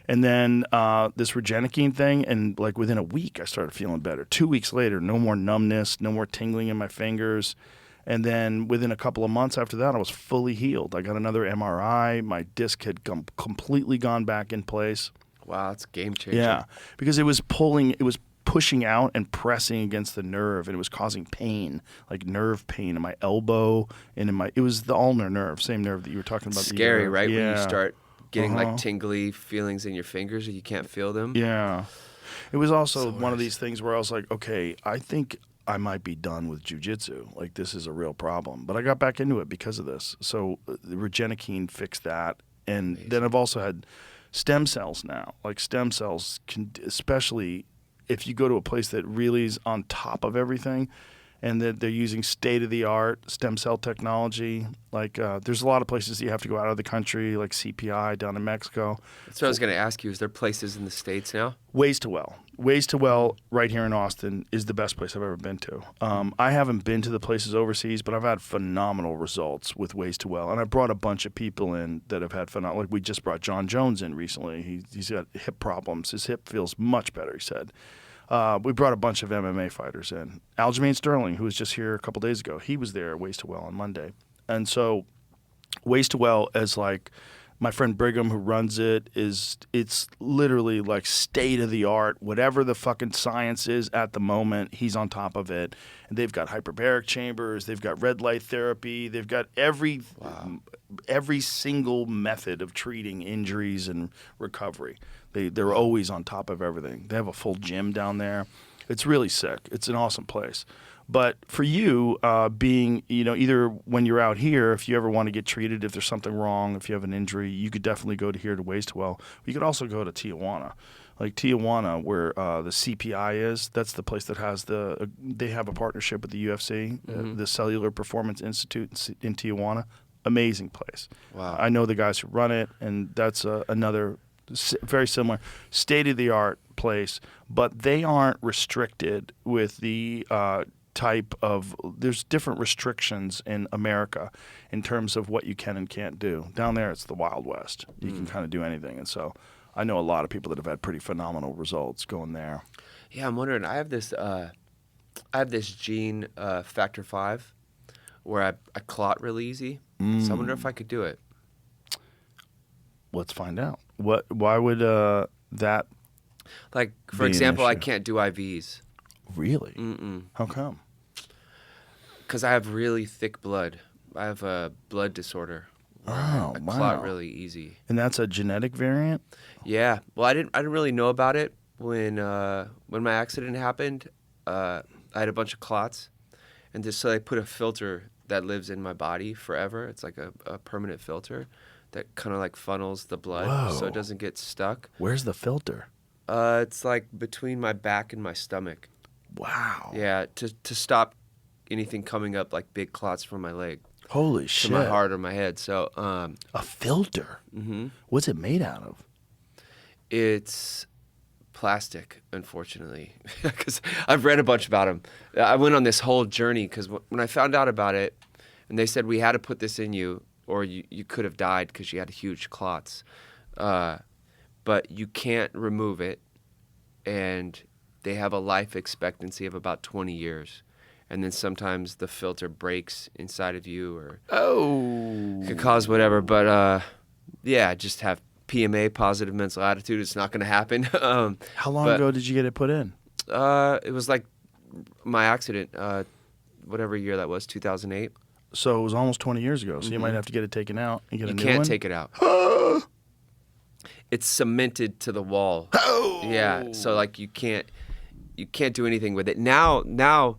And then this Regenikine thing, and like within a week, I started feeling better. 2 weeks later, no more numbness, no more tingling in my fingers. And then within a couple of months after that, I was fully healed. I got another MRI. My disc had completely gone back in place. Wow, that's a game changer. Yeah, because it was pushing out and pressing against the nerve, and it was causing pain, like nerve pain in my elbow and it was the ulnar nerve, same nerve that you were talking about. Scary, right? Yeah. When you start getting like tingly feelings in your fingers and you can't feel them. Yeah. It was also one of these things where I was like, okay, I think I might be done with jiu-jitsu. Like, this is a real problem. But I got back into it because of this. So the Regenikine fixed that. And then I've also had stem cells now. Like, stem cells can, especially if you go to a place that really is on top of everything and that they're using state-of-the-art stem cell technology. Like, there's a lot of places that you have to go out of the country, like CPI down in Mexico. That's what I was going to ask you. Is there places in the States now? Ways to Well right here in Austin is the best place I've ever been to. I haven't been to the places overseas, but I've had phenomenal results with Ways to Well. And I brought a bunch of people in that have had phenomenal. Like we just brought John Jones in recently. He's got hip problems. His hip feels much better, he said. We brought a bunch of MMA fighters in. Aljamain Sterling, who was just here a couple days ago, he was there at Ways to Well on Monday. And so Ways to Well is like, my friend Brigham, who runs it's literally like state of the art. Whatever the fucking science is at the moment, he's on top of it. And they've got hyperbaric chambers, they've got red light therapy, they've got every single method of treating injuries and recovery. They're always on top of everything. They have a full gym down there. It's really sick. It's an awesome place. But for you, being, either when you're out here, if you ever want to get treated, if there's something wrong, if you have an injury, you could definitely go to here to Ways to Well. You could also go to Tijuana. Like Tijuana, where the CPI is, that's the place that has they have a partnership with the UFC, the Cellular Performance Institute in Tijuana. Amazing place. Wow. I know the guys who run it, and that's another very similar state-of-the-art place, but they aren't restricted with the type of, there's different restrictions in America in terms of what you can and can't do. Down there, it's the Wild West. You can kind of do anything, and so I know a lot of people that have had pretty phenomenal results going there. Yeah, I'm wondering. I have this gene, factor 5, where I clot really easy. So I wonder if I could do it. Let's find out. Why would that? Like, for Be an example, I issue. can't do IVs Really? How come? because I have really thick blood. I have a blood disorder. Oh, I wow. clot really easy. And that's a genetic variant? Yeah. Well, I didn't really know about it when my accident happened. I had a bunch of clots, and so they put a filter that lives in my body forever. It's like a permanent filter that kind of like funnels the blood so Whoa. it doesn't get stuck. Where's the filter? It's like between my back and my stomach. Wow. Yeah, to stop anything coming up like big clots from my leg Holy to shit. my heart or my head. So A filter? What's it made out of? it's plastic, unfortunately, because I've read a bunch about them. I went on this whole journey because when I found out about it, and they said we had to put this in you or you could have died because you had huge clots. But you can't remove it, and they have a life expectancy of about 20 years. And then sometimes the filter breaks inside of you or could cause whatever. But yeah, just have PMA, positive mental attitude. It's not going to happen. How long ago did you get it put in? It was like my accident, whatever year that was, 2008. So it was almost 20 years ago. So you might have to get it taken out and get a You new one? can't take it out. It's cemented to the wall. Yeah, so like you can't do anything with it. Now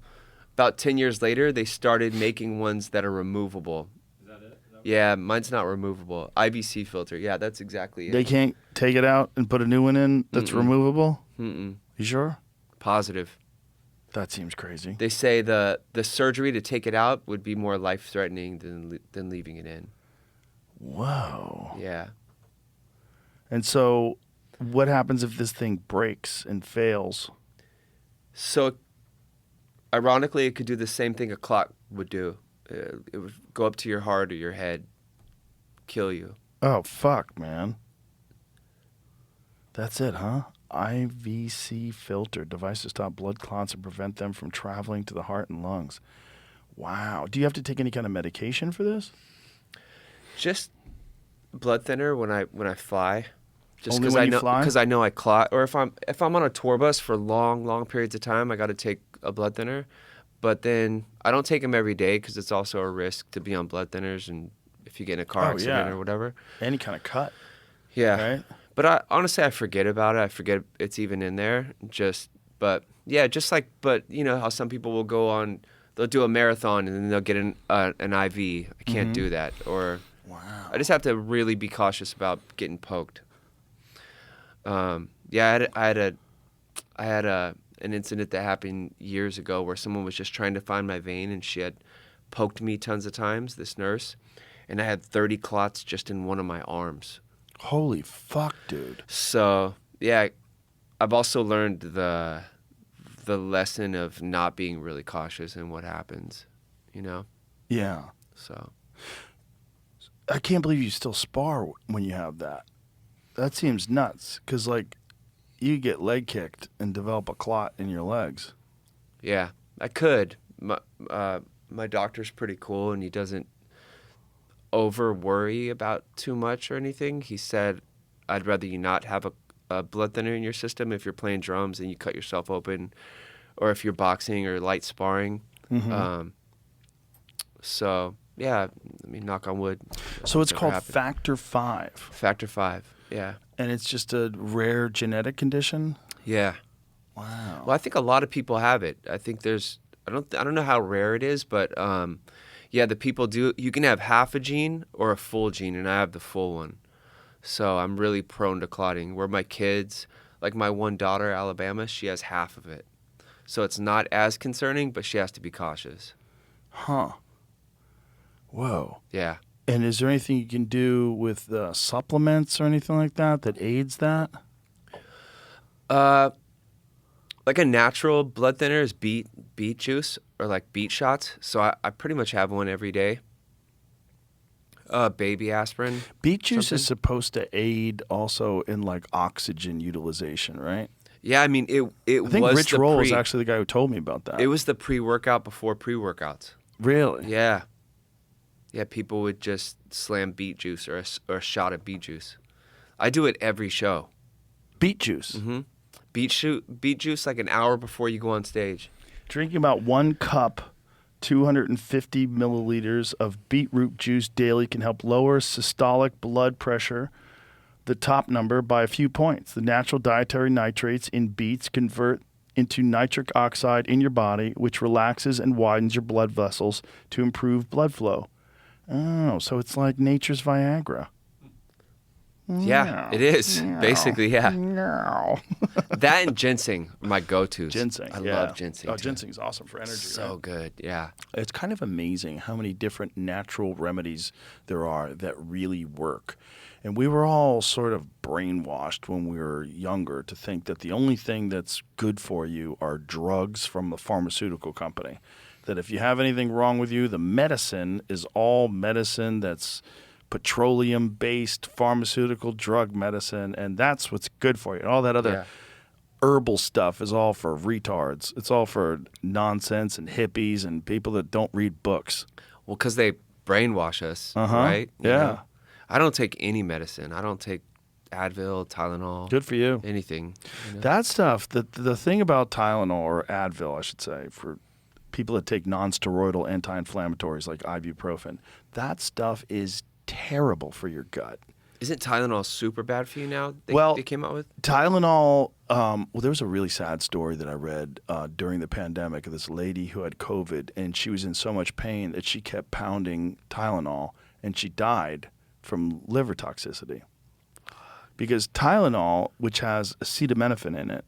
about 10 years later, they started making ones that are removable. Is that it? Yeah, mine's not removable. IBC filter. Yeah, that's exactly it. They can't take it out and put a new one in that's removable? Mm-mm. You sure? Positive. That seems crazy. They say the surgery to take it out would be more life-threatening than leaving it in. Whoa. Yeah. And so what happens if this thing breaks and fails? So, ironically, it could do the same thing a clock would do. It would go up to your heart or your head, kill you. Oh, fuck, man. That's it, huh? IVC filter. Device to stop blood clots and prevent them from traveling to the heart and lungs. Wow. Do you have to take any kind of medication for this? Just blood thinner when I fly. Just Only because when I you know fly? because I know I clot, or if I'm on a tour bus for long periods of time, I got to take a blood thinner. But then I don't take them every day because it's also a risk to be on blood thinners, and if you get in a car accident or whatever. Any kind of cut. Yeah. Right? But honestly, I forget about it. I forget it's even in there. But you know how some people will go on, they'll do a marathon and then they'll get an IV. I can't do that. Or Wow. I just have to really be cautious about getting poked. Yeah, I had an incident that happened years ago where someone was just trying to find my vein, and she had poked me tons of times, this nurse, and I had 30 clots just in one of my arms. Holy fuck, dude. So yeah, I've also learned the lesson of not being really cautious in what happens, you know? Yeah. So I can't believe you still spar when you have that. That seems nuts, because, like, you get leg kicked and develop a clot in your legs. yeah, I could. My doctor's pretty cool, and he doesn't over worry about too much or anything. He said, I'd rather you not have a blood thinner in your system if you're playing drums and you cut yourself open, or if you're boxing or light sparring. So yeah, I mean, knock on wood. So it's Never called happened. Factor 5, Factor 5. Yeah. and it's just a rare genetic condition? Yeah. Wow. Well, I think a lot of people have it. I think there's I don't know how rare it is, but yeah, the people do. You can have half a gene or a full gene, and I have the full one. So I'm really prone to clotting. Where my kids, Like my one daughter, Alabama, she has half of it. So it's not as concerning, but she has to be cautious. Huh. Whoa. Yeah. And is there anything you can do with supplements or anything like that aids that? Like a natural blood thinner is beet juice or like beet shots. So I pretty much have one every day. Baby aspirin. Beet juice something. is supposed to aid also in like oxygen utilization, right? Yeah, I mean, it I think was Rich the Roll is actually the guy who told me about that. It was the pre-workout before pre-workouts. Really? Yeah. Yeah, people would just slam beet juice or a shot of beet juice. I do it every show. Beet juice. Mm-hmm. Beet juice like an hour before you go on stage. Drinking about 1 cup, 250 milliliters of beetroot juice daily can help lower systolic blood pressure, the top number, by a few points. The natural dietary nitrates in beets convert into nitric oxide in your body, which relaxes and widens your blood vessels to improve blood flow. Oh, so it's like nature's Viagra. Yeah, it is. Basically, yeah. No. That and ginseng are my go-tos. Ginseng. I yeah. love ginseng. Oh, too. ginseng's awesome for energy. So right? good, yeah. It's kind of amazing how many different natural remedies there are that really work. And we were all sort of brainwashed when we were younger to think that the only thing that's good for you are drugs from the pharmaceutical company. That if you have anything wrong with you, the medicine is all medicine that's petroleum-based pharmaceutical drug medicine, and that's what's good for you. And all that other herbal stuff is all for retards. It's all for nonsense and hippies and people that don't read books. Well, because they brainwash us, right? You Yeah. know? I don't take any medicine. I don't take Advil, Tylenol. Good for you. Anything. You know? That stuff, the thing about Tylenol, or Advil, I should say, for people that take non-steroidal anti-inflammatories like ibuprofen, that stuff is terrible for your gut. Isn't Tylenol super bad for you now? They came out with Tylenol. Well, there was a really sad story that I read during the pandemic of this lady who had COVID, and she was in so much pain that she kept pounding Tylenol, and she died from liver toxicity. Because Tylenol, which has acetaminophen in it,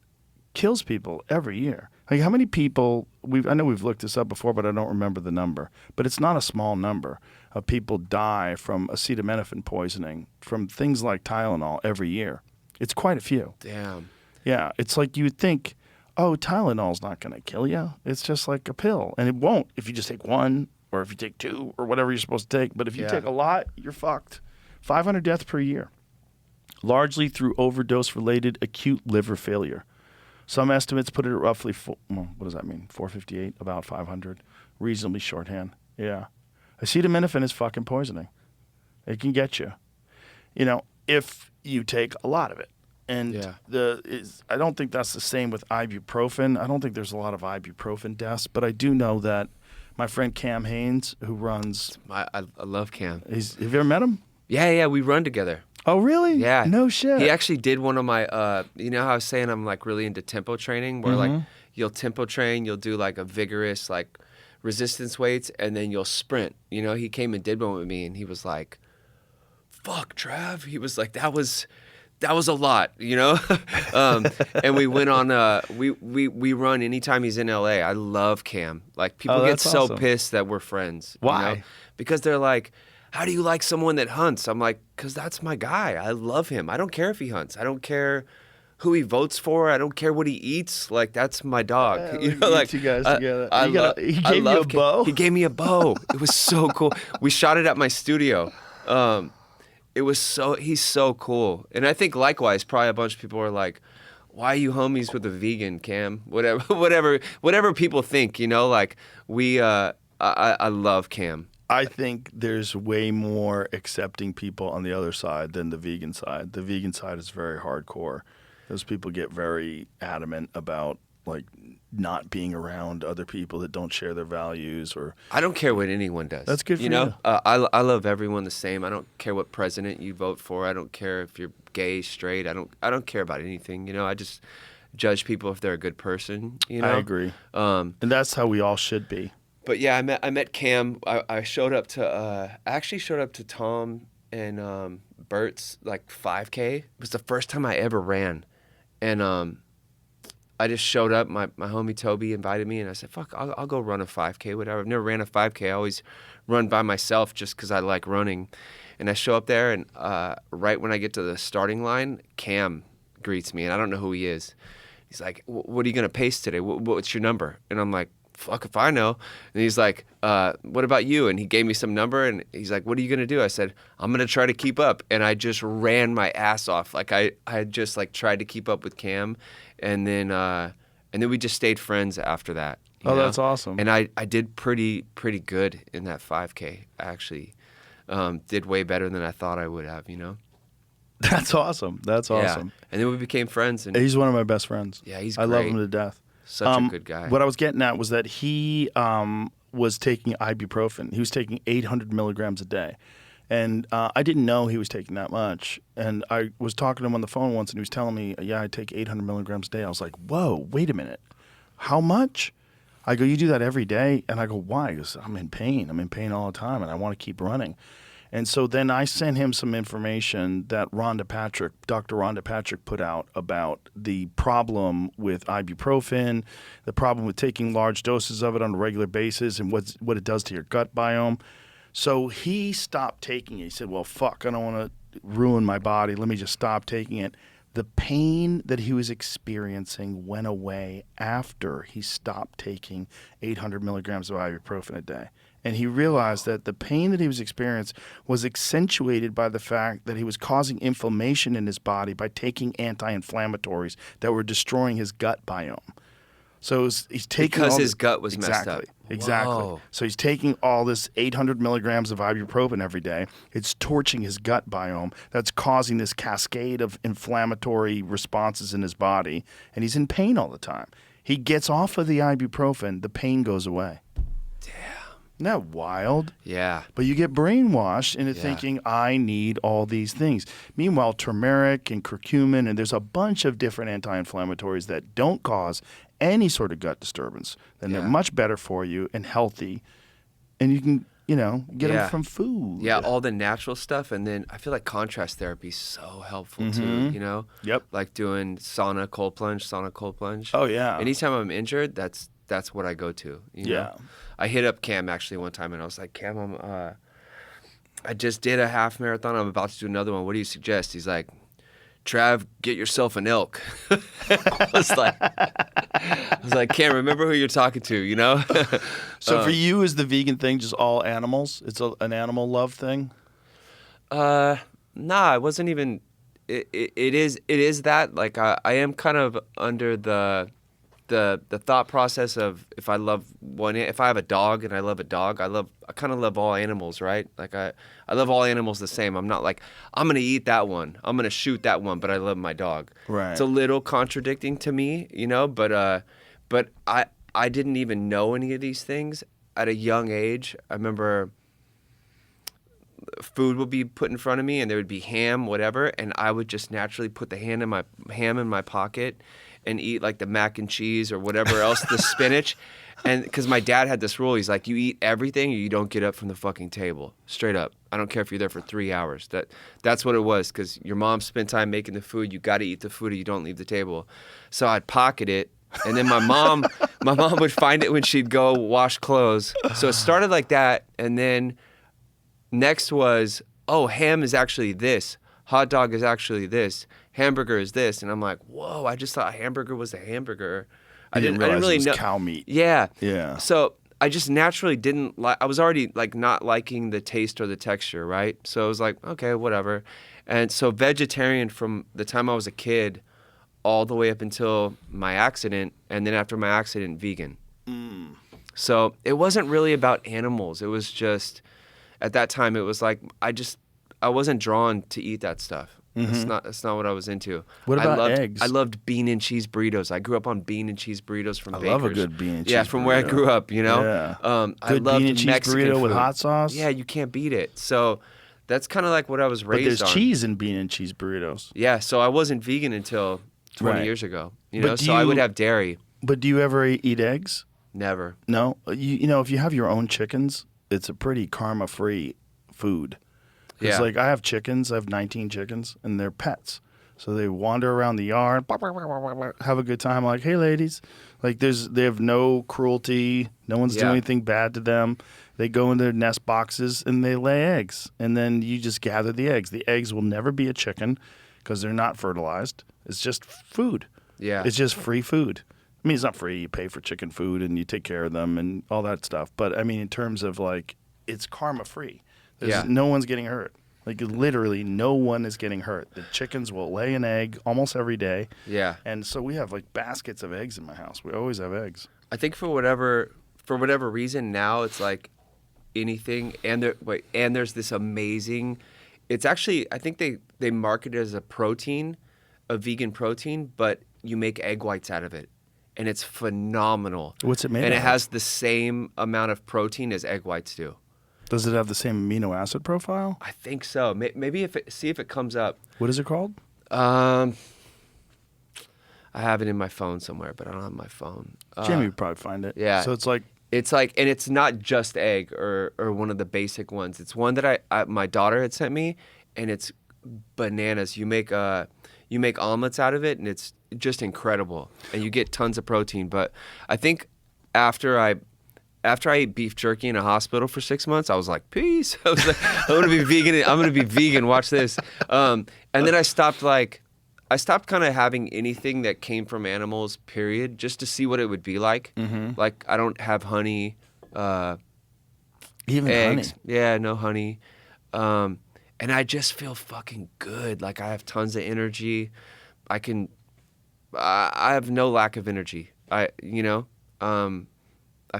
kills people every year. Like, how many people, I know we've looked this up before, but I don't remember the number. But it's not a small number of people die from acetaminophen poisoning from things like Tylenol every year. It's quite a few. Damn. Yeah, it's like you would think, oh, Tylenol's not going to kill you. It's just like a pill. And it won't if you just take one or if you take two or whatever you're supposed to take. But if you take a lot, you're fucked. 500 deaths per year, largely through overdose-related acute liver failure. Some estimates put it at roughly, what does that mean? 458, about 500. Reasonably shorthand. Yeah. Acetaminophen is fucking poisoning. It can get you. You know, if you take a lot of it. And I don't think that's the same with ibuprofen. I don't think there's a lot of ibuprofen deaths, but I do know that my friend Cam Haynes, who runs... I love Cam. Have you ever met him? Yeah, we run together. Oh, really? Yeah. No shit. He actually did one of my, you know how I was saying I'm like really into tempo training, where like you'll tempo train, you'll do like a vigorous like resistance weights, and then you'll sprint. You know, he came and did one with me, and he was like, fuck, Trav. He was like, that was a lot, you know? And we went on, we run anytime he's in LA. I love Cam. Like, people get so awesome. pissed that we're friends. Why? You know? Because they're like, how do you like someone that hunts? I'm like, because that's my guy. I love him. I don't care if he hunts. I don't care who he votes for. I don't care what he eats. Like, that's my dog. You know, like, you guys together. He I gave you a love bow? He gave me a bow. It was so cool. We shot it at my studio. It was he's so cool. And I think likewise, probably a bunch of people are like, why are you homies with a vegan, Cam? Whatever people think, you know, like I love Cam. I think there's way more accepting people on the other side than the vegan side. The vegan side is very hardcore. Those people get very adamant about like not being around other people that don't share their values. Or I don't care what anyone does. That's good for you know. you. I love everyone the same. I don't care what president you vote for. I don't care if you're gay, straight. I don't care about anything. You know. I just judge people if they're a good person. You know. I agree. And that's how we all should be. But yeah, I met Cam. I showed up to I actually showed up to Tom and Bert's like 5K. It was the first time I ever ran, And I just showed up. My homie Toby invited me, and I said, fuck, I'll go run a 5K, whatever. I've never ran a 5K. I always run by myself just because I like running. And I show up there, and right when I get to the starting line, Cam greets me, and I don't know who he is. He's like, what are you going to pace today? What's your number? And I'm like, fuck if I know. And he's like, what about you? And he gave me some number, and he's like, what are you going to do? I said, I'm going to try to keep up. And I just ran my ass off. Like I just like tried to keep up with Cam. And then we just stayed friends after that. You know? That's awesome. And I did pretty good in that 5K, actually. Did way better than I thought I would have, you know? That's awesome. That's awesome. Yeah. And then we became friends. And He's one of my best friends. Yeah, he's I love great. him to death. Such a good guy. What I was getting at was that he was taking ibuprofen. He was taking 800 milligrams a day. And I didn't know he was taking that much. And I was talking to him on the phone once, and he was telling me, yeah, I take 800 milligrams a day. I was like, whoa, wait a minute. How much? I go, you do that every day? And I go, why? He goes, I'm in pain. I'm in pain all the time, and I want to keep running. And so then I sent him some information that Dr. Rhonda Patrick put out about the problem with ibuprofen, the problem with taking large doses of it on a regular basis, and what it does to your gut biome. So he stopped taking it. He said, well, fuck, I don't want to ruin my body. Let me just stop taking it. The pain that he was experiencing went away after he stopped taking 800 milligrams of ibuprofen a day. And he realized that the pain that he was experiencing was accentuated by the fact that he was causing inflammation in his body by taking anti-inflammatories that were destroying his gut biome. So he's taking because his gut was messed up. Exactly. Whoa. So he's taking all this 800 milligrams of ibuprofen every day. It's torching his gut biome. That's causing this cascade of inflammatory responses in his body. And he's in pain all the time. He gets off of the ibuprofen, the pain goes away. Damn. Isn't that wild? Yeah. But you get brainwashed into thinking, I need all these things. Meanwhile, turmeric and curcumin, and there's a bunch of different anti-inflammatories that don't cause any sort of gut disturbance. And they're much better for you and healthy. And you can, get them from food. Yeah, all the natural stuff. And then I feel like contrast therapy is so helpful too, Yep. Like doing sauna cold plunge. Oh, yeah. Anytime I'm injured, that's what I go to. You know? I hit up Cam actually one time, and I was like, Cam, I just did a half marathon. I'm about to do another one. What do you suggest? He's like, Trav, get yourself an elk. I was like, Cam, remember who you're talking to, So for you, is the vegan thing just all animals? It's an animal love thing? Nah, it wasn't even. It is that. Like I am kind of under the thought process of if I have a dog and I love a dog, I kind of love all animals, right? Like I love all animals the same. I'm not like, I'm going to eat that one, I'm going to shoot that one, but I love my dog. Right. It's a little contradicting to me, but I didn't even know any of these things at a young age. I remember food would be put in front of me and there would be ham, whatever, and I would just naturally put the ham in my pocket and eat like the mac and cheese or whatever else, the spinach. And because my dad had this rule, he's like, you eat everything or you don't get up from the fucking table. Straight up. I don't care if you're there for 3 hours. That's what it was, because your mom spent time making the food. You got to eat the food or you don't leave the table. So I'd pocket it. And then my mom would find it when she'd go wash clothes. So it started like that. And then next was, oh, ham is actually this. Hot dog is actually this. Hamburger is this. And I'm like, whoa, I just thought a hamburger was a hamburger. I didn't realize really it was know. Cow meat. Yeah. Yeah. So I just naturally didn't like, I was already like not liking the taste or the texture, right? So I was like, okay, whatever. And so vegetarian from the time I was a kid all the way up until my accident. And then after my accident, vegan. So it wasn't really about animals. It was just, at that time, it was like, I wasn't drawn to eat that stuff. That's not what I was into. What about eggs? I loved bean and cheese burritos. I grew up on bean and cheese burritos from Baker's. I love a good bean and cheese burrito. Yeah, from where I grew up, Yeah. I Good loved bean and cheese Mexican burrito food. with hot sauce? Yeah, you can't beat it. So that's kind of like what I was raised on. But there's cheese in bean and cheese burritos. Yeah, so I wasn't vegan until 20 Right. years ago. But So I would have dairy. But do you ever eat eggs? Never. No? If you have your own chickens, it's a pretty karma-free food. It's Yeah. like I have chickens. I have 19 chickens, and they're pets. So they wander around the yard, have a good time. Like, hey, ladies, like they have no cruelty. No one's doing anything bad to them. They go in their nest boxes and they lay eggs, and then you just gather the eggs. The eggs will never be a chicken because they're not fertilized. It's just food. Yeah. It's just free food. I mean, it's not free. You pay for chicken food and you take care of them and all that stuff. But I mean, in terms of like, it's karma free. No one's getting hurt. Like literally no one is getting hurt. The chickens will lay an egg almost every day. Yeah. And so we have like baskets of eggs in my house. We always have eggs. I think for whatever reason now it's like anything, and there's this amazing. It's actually, I think they market it as a protein, a vegan protein, but you make egg whites out of it, and it's phenomenal. What's it made And out it of? has the same amount of protein as egg whites do. Does it have the same amino acid profile? I think so. Maybe see if it comes up. What is it called? I have it in my phone somewhere, but I don't have my phone. Jamie would probably find it. Yeah. So it's like, and it's not just egg or one of the basic ones. It's one that my daughter had sent me, and it's bananas. You make omelets out of it, and it's just incredible, and you get tons of protein. But I think after I ate beef jerky in a hospital for 6 months, I was like, peace. I was like, I'm gonna be vegan. I'm gonna be vegan. Watch this. And then I stopped kind of having anything that came from animals, period, just to see what it would be like. Mm-hmm. Like, I don't have honey. even eggs. honey. Yeah, no honey. And I just feel fucking good. Like, I have tons of energy. I have no lack of energy. I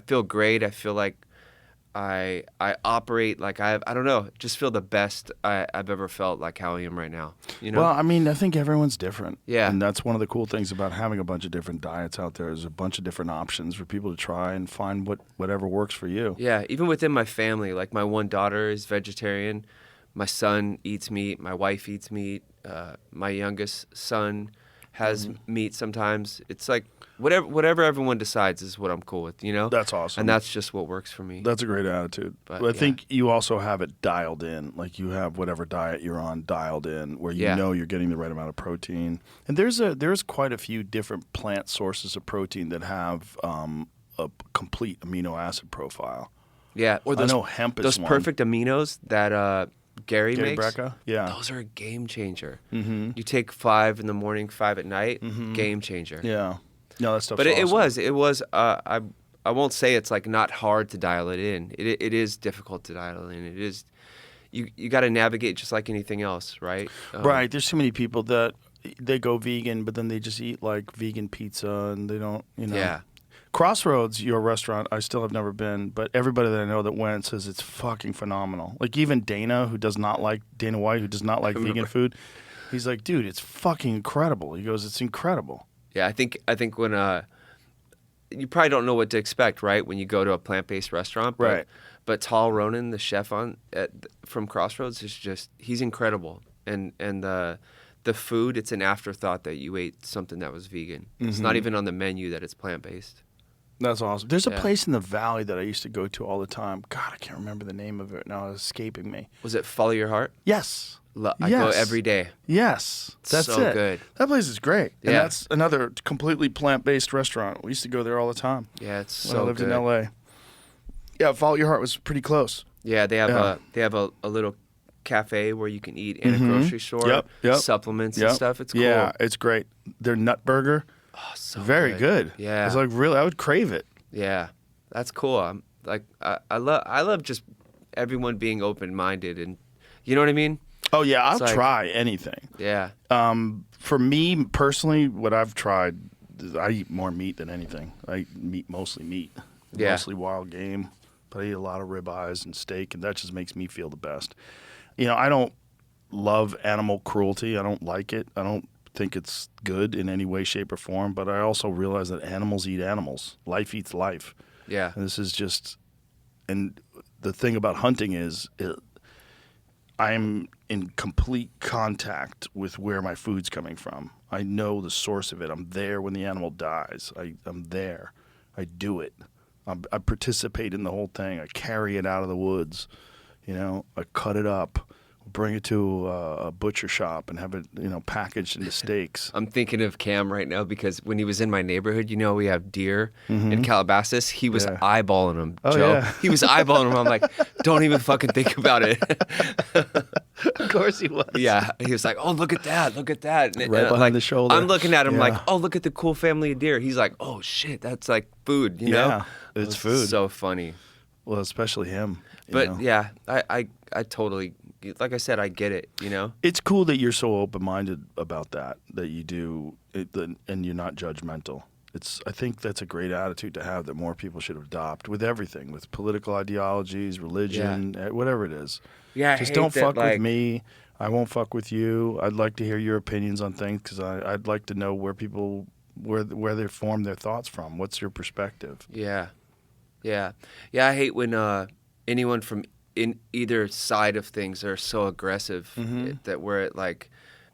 feel great. I feel like I operate like I don't know, just feel the best I've ever felt, like how I am right now. You know? Well, I mean, I think everyone's different. Yeah. And that's one of the cool things about having a bunch of different diets out there. There's a bunch of different options for people to try and find whatever works for you. Yeah, even within my family, like my one daughter is vegetarian. My son eats meat. My wife eats meat. My youngest son has meat sometimes. It's like whatever everyone decides is what I'm cool with, you know? That's awesome. And that's just what works for me. That's a great attitude. But, I yeah. think you also have it dialed in. Like you have whatever diet you're on dialed in, where you know you're getting the right amount of protein. And there's quite a few different plant sources of protein that have a complete amino acid profile. Yeah, or those, I know hemp is those one. perfect aminos that Gary makes. Brecka? Yeah. Those are a game changer. Mm-hmm. You take 5 in the morning, 5 at night, game changer. Yeah. No, that stuff's But awesome. it was. I won't say it's like not hard to dial it in. It is difficult to dial it in. It is. You got to navigate just like anything else, right? Right. There's too many people that they go vegan, but then they just eat like vegan pizza and they don't, Yeah. Crossroads, your restaurant, I still have never been, but everybody that I know that went says it's fucking phenomenal. Like even Dana White, who does not like vegan food, he's like, dude, it's fucking incredible. He goes, it's incredible. Yeah, I think when you probably don't know what to expect, right, when you go to a plant-based restaurant, but, Right. But Tal Ronan, the chef from Crossroads, is he's incredible, and the food, it's an afterthought that you ate something that was vegan. It's not even on the menu that it's plant-based. That's awesome. There's a Yeah. place in the valley that I used to go to all the time. God, I can't remember the name of it now. It's escaping me. Was it Follow Your Heart? Yes. I go every day. Yes. That's So it. good. That place is great. And Yeah. that's another completely plant-based restaurant. We used to go there all the time Yeah, it's when so I lived good. in L.A. Yeah, Follow Your Heart was pretty close. Yeah, they have Yeah. a little cafe where you can eat in a grocery store. Yep. Supplements Yep. and stuff. It's cool. Yeah, it's great. Their nut burger, Oh, so very good. Yeah. It's like really, I would crave it. Yeah, that's cool. I'm like, I love just everyone being open-minded, and you know what I mean? Oh yeah, I'll It's like- try anything. Yeah. For me personally, what I've tried, I eat more meat than anything. I eat mostly meat, Yeah. mostly wild game, but I eat a lot of ribeyes and steak, and that just makes me feel the best. I don't love animal cruelty. I don't like it. I don't think it's good in any way, shape, or form. But I also realize that animals eat animals. Life eats life. Yeah. And this is just, and the thing about hunting is, I'm in complete contact with where my food's coming from. I know the source of it. I'm there when the animal dies. I'm there. I do it. I participate in the whole thing. I carry it out of the woods. I cut it up. Bring it to a butcher shop and have it, packaged into steaks. I'm thinking of Cam right now because when he was in my neighborhood, we have deer in Calabasas. He was Yeah. eyeballing them, Oh, Joe. yeah. He was eyeballing them. I'm like, don't even fucking think about it. Of course he was. Yeah, he was like, "Oh, look at that! Look at that!" And, Right behind like, the shoulder. I'm looking at him Yeah. like, "Oh, look at the cool family of deer." He's like, "Oh shit, that's like food," you know? Yeah, it's food. So funny. Well, especially him. you But know. yeah, I totally, like I said, I get it. It's cool that you're so open-minded about that you do it, and you're not judgmental. I think that's a great attitude to have that more people should adopt with everything, with political ideologies, religion, whatever it is. Yeah, I Just hate don't that, fuck with like- me. I won't fuck with you. I'd like to hear your opinions on things because I'd like to know where they form their thoughts from. What's your perspective? Yeah. I hate when anyone from in either side of things are so aggressive that where it like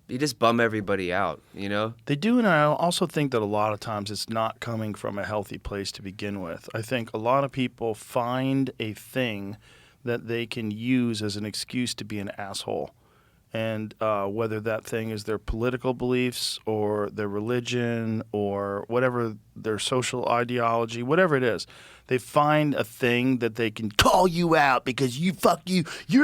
you just bum everybody out. They do, and I also think that a lot of times it's not coming from a healthy place to begin with. I think a lot of people find a thing that they can use as an excuse to be an asshole. And whether that thing is their political beliefs or their religion or whatever their social ideology, whatever it is, they find a thing that they can call you out because you're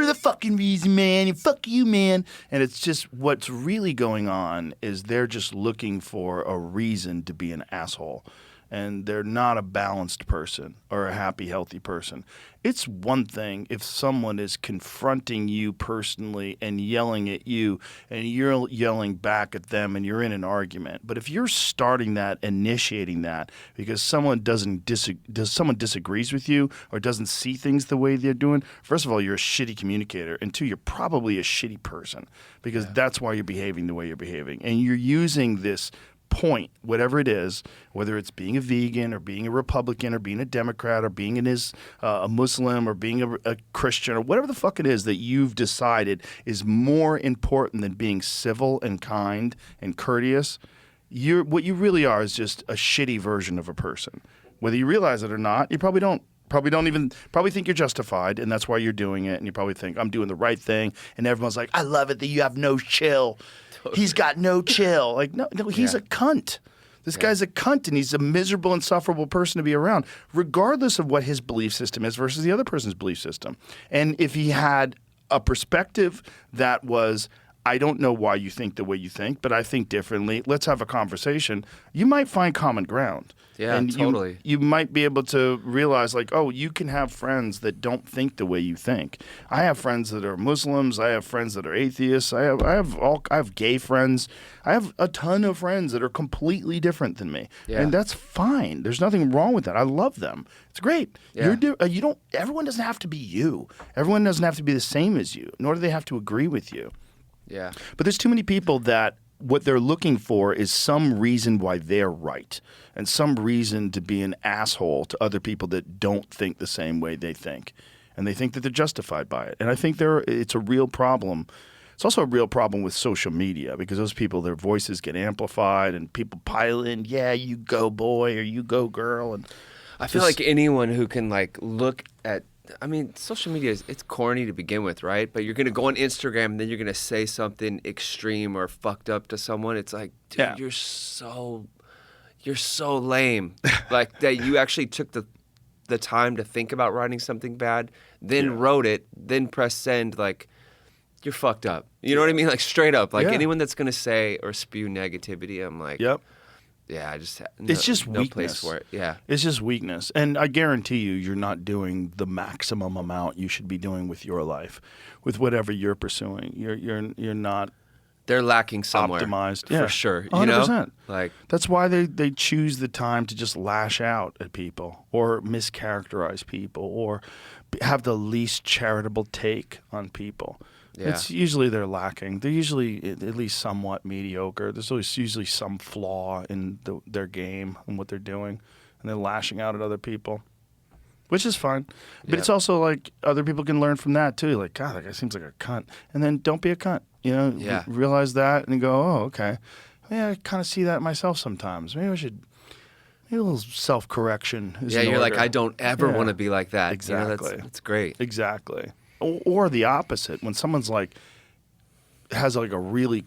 the fucking reason, man, and fuck you, man. And it's just what's really going on is they're just looking for a reason to be an asshole. And they're not a balanced person or a happy, healthy person. It's one thing if someone is confronting you personally and yelling at you and you're yelling back at them and you're in an argument. But if you're starting that, initiating that because someone disagrees with you or doesn't see things the way they're doing, first of all, you're a shitty communicator. And two, you're probably a shitty person because that's why you're behaving the way you're behaving. And you're using this point, whatever it is, whether it's being a vegan or being a Republican or being a Democrat or being a Muslim or being a Christian or whatever the fuck it is that you've decided is more important than being civil and kind and courteous, what you really are is just a shitty version of a person. Whether you realize it or not, you probably don't. Probably think you're justified, and that's why you're doing it. And you probably think I'm doing the right thing, and everyone's like, "I love it that you have no chill." He's got no chill. Like, no, he's a cunt. This guy's a cunt, and he's a miserable, insufferable person to be around, regardless of what his belief system is versus the other person's belief system. And if he had a perspective that was, I don't know why you think the way you think, but I think differently. Let's have a conversation. You might find common ground. Yeah, and totally. You might be able to realize, like, oh, you can have friends that don't think the way you think. I have friends that are Muslims. I have friends that are atheists. I have gay friends. I have a ton of friends that are completely different than me, and that's fine. There's nothing wrong with that. I love them. It's great. Yeah. Everyone doesn't have to be you. Everyone doesn't have to be the same as you, nor do they have to agree with you. Yeah. But there's too many people that what they're looking for is some reason why they're right and some reason to be an asshole to other people that don't think the same way they think. And they think that they're justified by it. And I think it's a real problem. It's also a real problem with social media because those people, their voices get amplified and people pile in, yeah, you go boy or you go girl. And I feel like anyone who can like look at, I mean, social media it's corny to begin with, right? But you're gonna go on Instagram and then you're gonna say something extreme or fucked up to someone. It's like, dude, you're so lame. Like that you actually took the time to think about writing something bad, then wrote it, then press send. Like you're fucked up. You know what I mean? Like straight up. Like anyone that's gonna say or spew negativity, I'm like, yep. Yeah, I just it's just no weakness. place for it. Yeah, it's just weakness, and I guarantee you're not doing the maximum amount you should be doing with your life, with whatever you're pursuing. You're not. They're lacking somewhere. Optimized, for sure. 100%. Like that's why they choose the time to just lash out at people or mischaracterize people or have the least charitable take on people. Yeah. It's usually they're lacking. They're usually at least somewhat mediocre. There's always usually some flaw in their game and what they're doing, and they're lashing out at other people, which is fine. But it's also like other people can learn from that too. Like, God, that guy seems like a cunt. And then don't be a cunt. Realize that and go, oh, okay. Yeah, I kind of see that myself sometimes. Maybe a little self-correction is in you're order. like, I don't ever want to be like that. Exactly. That's great. Exactly. Or the opposite. When someone's like, has like a really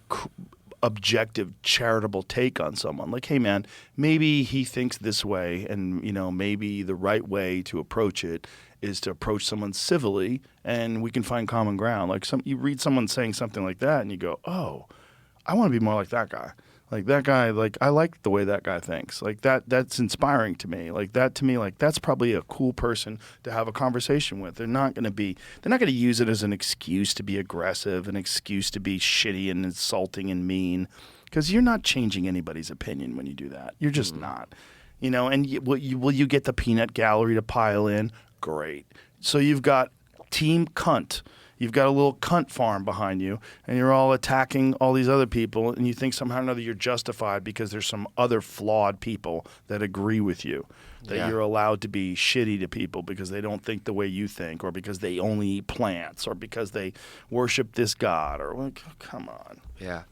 objective, charitable take on someone. Like, hey man, maybe he thinks this way, and maybe the right way to approach it is to approach someone civilly, and we can find common ground. Like you read someone saying something like that, and you go, oh, I want to be more like that guy. Like that guy, like I like the way that guy thinks. Like that's inspiring to me. Like that to me, like that's probably a cool person to have a conversation with. They're not going to use it as an excuse to be aggressive, an excuse to be shitty and insulting and mean, because you're not changing anybody's opinion when you do that. You're just not. And will you get the peanut gallery to pile in? Great. So you've got Team Cunt. You've got a little cunt farm behind you, and you're all attacking all these other people, and you think somehow or another you're justified because there's some other flawed people that agree with you, that you're allowed to be shitty to people because they don't think the way you think, or because they only eat plants, or because they worship this god, or like, come on. Yeah.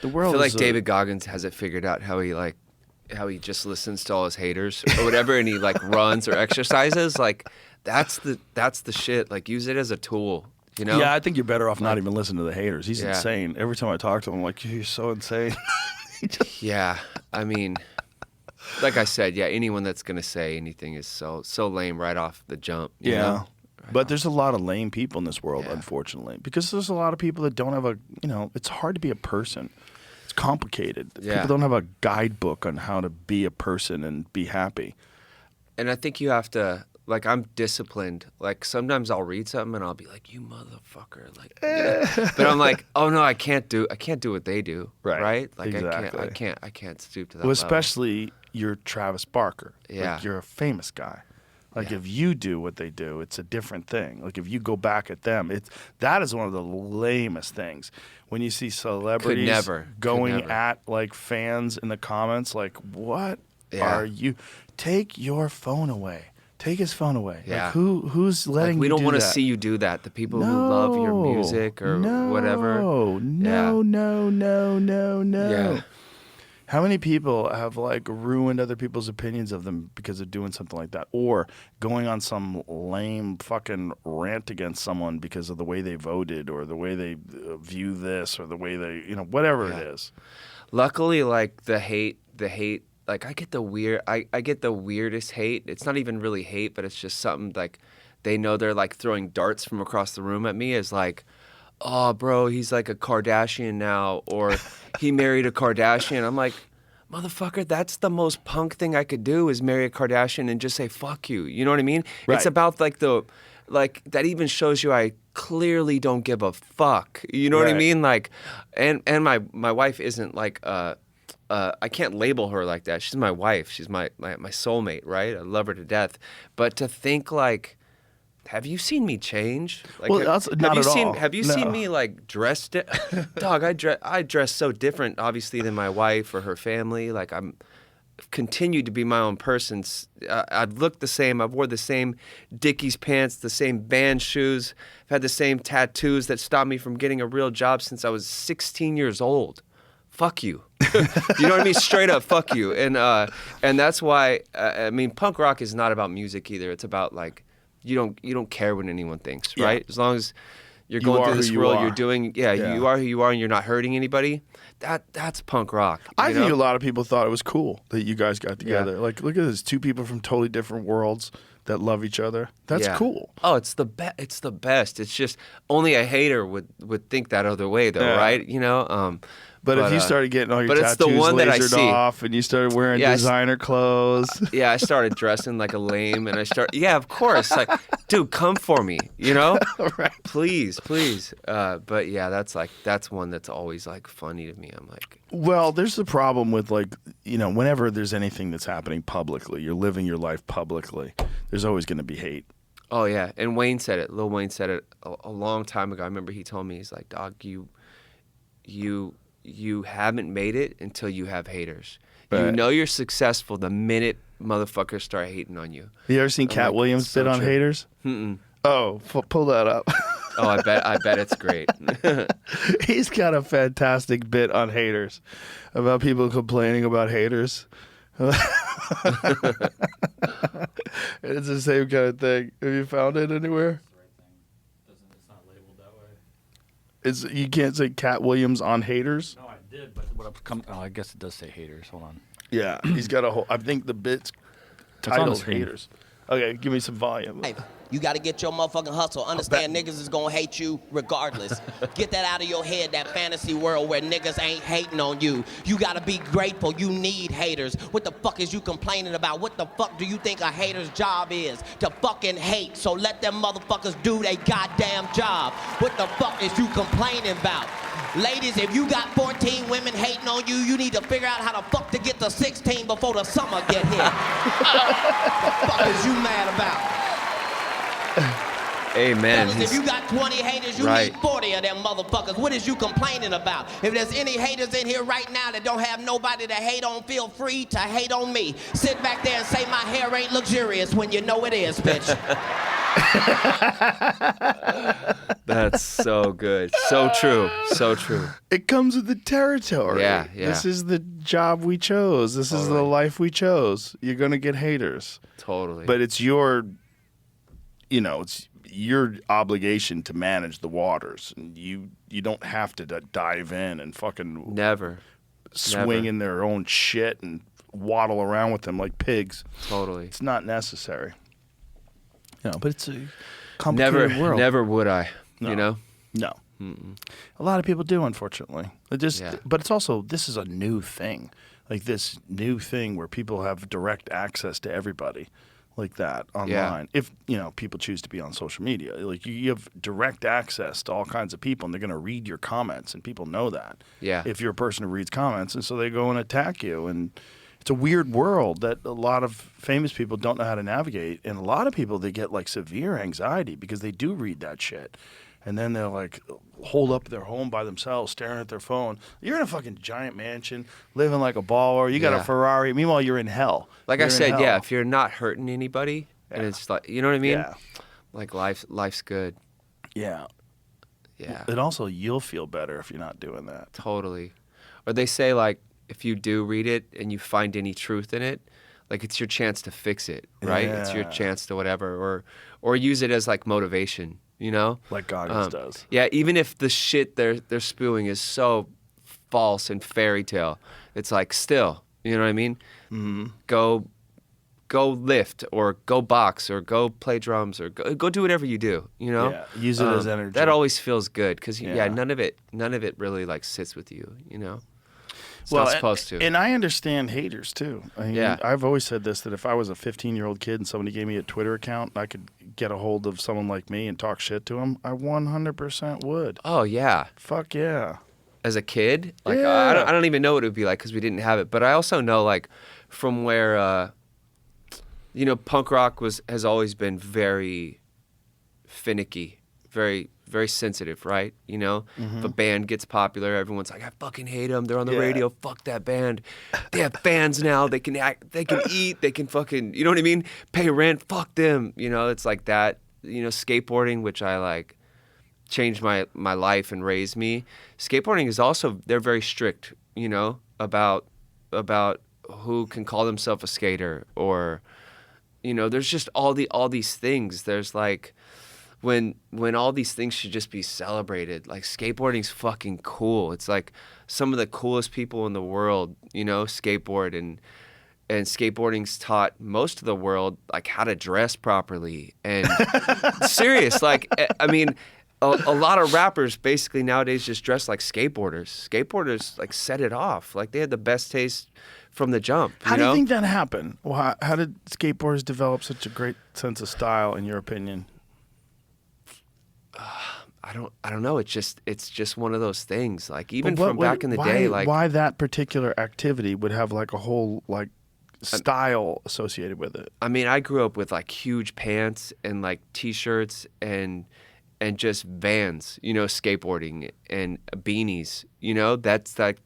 The world I feel like David Goggins has it figured out how he just listens to all his haters or whatever, and he like runs or exercises. Like that's the shit. Like use it as a tool. Yeah, I think you're better off not even listening to the haters. He's insane. Every time I talk to him, I'm like, you're so insane. Yeah, I mean, like I said, anyone that's going to say anything is so lame right off the jump. You know? But there's a lot of lame people in this world, unfortunately, because there's a lot of people that don't have it's hard to be a person. It's complicated. Yeah. People don't have a guidebook on how to be a person and be happy. And I think you have to... Like, I'm disciplined. Like, sometimes I'll read something and I'll be like, you motherfucker. Like, but I'm like, oh no, I can't do what they do. Right? Like, exactly. I can't stoop to that Well, level. especially you're Travis Barker. Yeah. Like, you're a famous guy. Like, if you do what they do, it's a different thing. Like, if you go back at them, that is one of the lamest things. When you see celebrities going at, like, fans in the comments, like, what are you? Take your phone away. Take his phone away. Yeah. Like who's letting you do that? We don't want to see you do that. The people who love your music or whatever. No. Yeah. How many people have like ruined other people's opinions of them because of doing something like that, or going on some lame fucking rant against someone because of the way they voted or the way they view this or the way they, whatever it is. Luckily, like the hate. Like I get the weirdest hate. It's not even really hate, but it's just something like they know they're like throwing darts from across the room at me as like, oh bro, he's like a Kardashian now, or he married a Kardashian. I'm like, motherfucker, that's the most punk thing I could do is marry a Kardashian and just say fuck you. You know what I mean? Right. It's about like that even shows you I clearly don't give a fuck. You know what I mean? Like, and my wife isn't like I can't label her like that. She's my wife. She's my soulmate, right? I love her to death. But to think like, have you seen me change? Like, well, that's not at all. Have you seen me like dressed? Dog, I dress so different, obviously, than my wife or her family. Like I'm continued to be my own person. I've looked the same. I've wore the same Dickies pants, the same band shoes. I've had the same tattoos that stopped me from getting a real job since I was 16 years old. Fuck you. You know what I mean? Straight up, fuck you. And that's why I mean, punk rock is not about music either. It's about like you don't care what anyone thinks, right? As long as you're going through this world, you're doing you are who you are, and you're not hurting anybody. That's punk rock. I think a lot of people thought it was cool that you guys got together. Yeah. Like, look at this, two people from totally different worlds that love each other. That's cool. Oh, it's the best. It's just only a hater would think that other way, though, right? But if you started getting all your tattoos it's the one that I lasered see. off and you started wearing designer clothes. I started dressing like a lame, and of course. Like, dude, come for me, Right. Please. But yeah, that's one that's always like funny to me. I'm like, well, there's the problem with like, whenever there's anything that's happening publicly, you're living your life publicly, there's always going to be hate. Oh yeah, and Wayne said it. Lil Wayne said it a long time ago. I remember he told me, he's like, dog, you haven't made it until you have haters. Right. You know you're successful the minute motherfuckers start hating on you. You ever seen Cat Williams bit on haters? Mm-mm. Oh, pull that up. Oh, I bet it's great. He's got a fantastic bit on haters, about people complaining about haters. It's the same kind of thing. Have you found it anywhere? It's not labeled that way. You can't say Cat Williams on haters? No, I did, but I guess it does say haters. Hold on. Yeah, he's got a whole. I think the bit's on the titled screen. haters. Okay, give me some volume. You got to get your motherfucking hustle. Understand niggas is going to hate you regardless. Get that out of your head, that fantasy world where niggas ain't hating on you. You got to be grateful. You need haters. What the fuck is you complaining about? What the fuck do you think a hater's job is? To fucking hate. So let them motherfuckers do their goddamn job. What the fuck is you complaining about? Ladies, if you got 14 women hating on you, you need to figure out how the fuck to get to 16 before the summer get here. The fuck is you mad about? Amen. Fellas, if you got 20 haters, you Right. need 40 of them motherfuckers. What is you complaining about? If there's any haters in here right now that don't have nobody to hate on, feel free to hate on me. Sit back there and say my hair ain't luxurious when you know it is, bitch. That's so good. So true. So true. It comes with the territory. Yeah, yeah. This is the job we chose. This is the Totally. life we chose. You're gonna get haters, Totally. but it's your, it's your obligation to manage the waters. And you don't have to dive in and fucking Never. swing in their own shit and waddle around with them like pigs. Totally. It's not necessary. But it's a complicated Never. world. Never would I. No. You know. No. A lot of people do, unfortunately. Yeah. But it's also, this is a new thing. Like this new thing where people have direct access to everybody like that online. If, people choose to be on social media. Like you have direct access to all kinds of people and they're going to read your comments and people know that. Yeah. If you're a person who reads comments and so they go and attack you, and it's a weird world that a lot of famous people don't know how to navigate. And a lot of people, they get like severe anxiety because they do read that shit. And then they'll like hold up their home by themselves, staring at their phone. You're in a fucking giant mansion, living like a baller. You got Yeah. a Ferrari. Meanwhile, you're in hell. Like You're I in said, hell. yeah. If you're not hurting anybody, and it's like, you know what I mean? Yeah. Like life's good. Yeah. Yeah. And also, you'll feel better if you're not doing that. Totally. Or they say like, if you do read it and you find any truth in it, like it's your chance to fix it, right? It's your Yeah. chance to whatever, or use it as like motivation, Like Goggins does. Yeah, even if the shit they're spewing is so false and fairy tale, it's like still, you know what I mean? Mm-hmm. Go lift or go box or go play drums or go do whatever you do, Yeah, use it as energy. That always feels good because Yeah. none of it really like sits with you, It's Well, not supposed to. And I understand haters too. I mean, Yeah. I've always said this, that if I was a 15-year-old kid and somebody gave me a Twitter account, and I could get a hold of someone like me and talk shit to them, I 100% would. Oh yeah. Fuck yeah. As a kid, like Yeah. I don't even know what it would be like because we didn't have it. But I also know like from where punk rock has always been very finicky, very very sensitive, right? If a band gets popular, everyone's like, I fucking hate them. They're on the Yeah. radio. Fuck that band. They have fans now. They can act. They can eat. They can fucking. You know what I mean? Pay rent. Fuck them. It's like that. Skateboarding, which I like, changed my life and raised me. Skateboarding is also, they're very strict. About who can call themselves a skater, or there's just all these things. There's like when all these things should just be celebrated. Like skateboarding's fucking cool. It's like some of the coolest people in the world, skateboard, and skateboarding's taught most of the world like how to dress properly and serious. Like I mean, a lot of rappers basically nowadays just dress like skateboarders. Skateboarders like set it off. Like they had the best taste from the jump. How do you think that happened? Well, how did skateboarders develop such a great sense of style, in your opinion? I don't know. It's just one of those things. Like even But from back in the day, like why that particular activity would have like a whole like style associated with it? I mean, I grew up with like huge pants and like t-shirts and just Vans, skateboarding and beanies. That's like,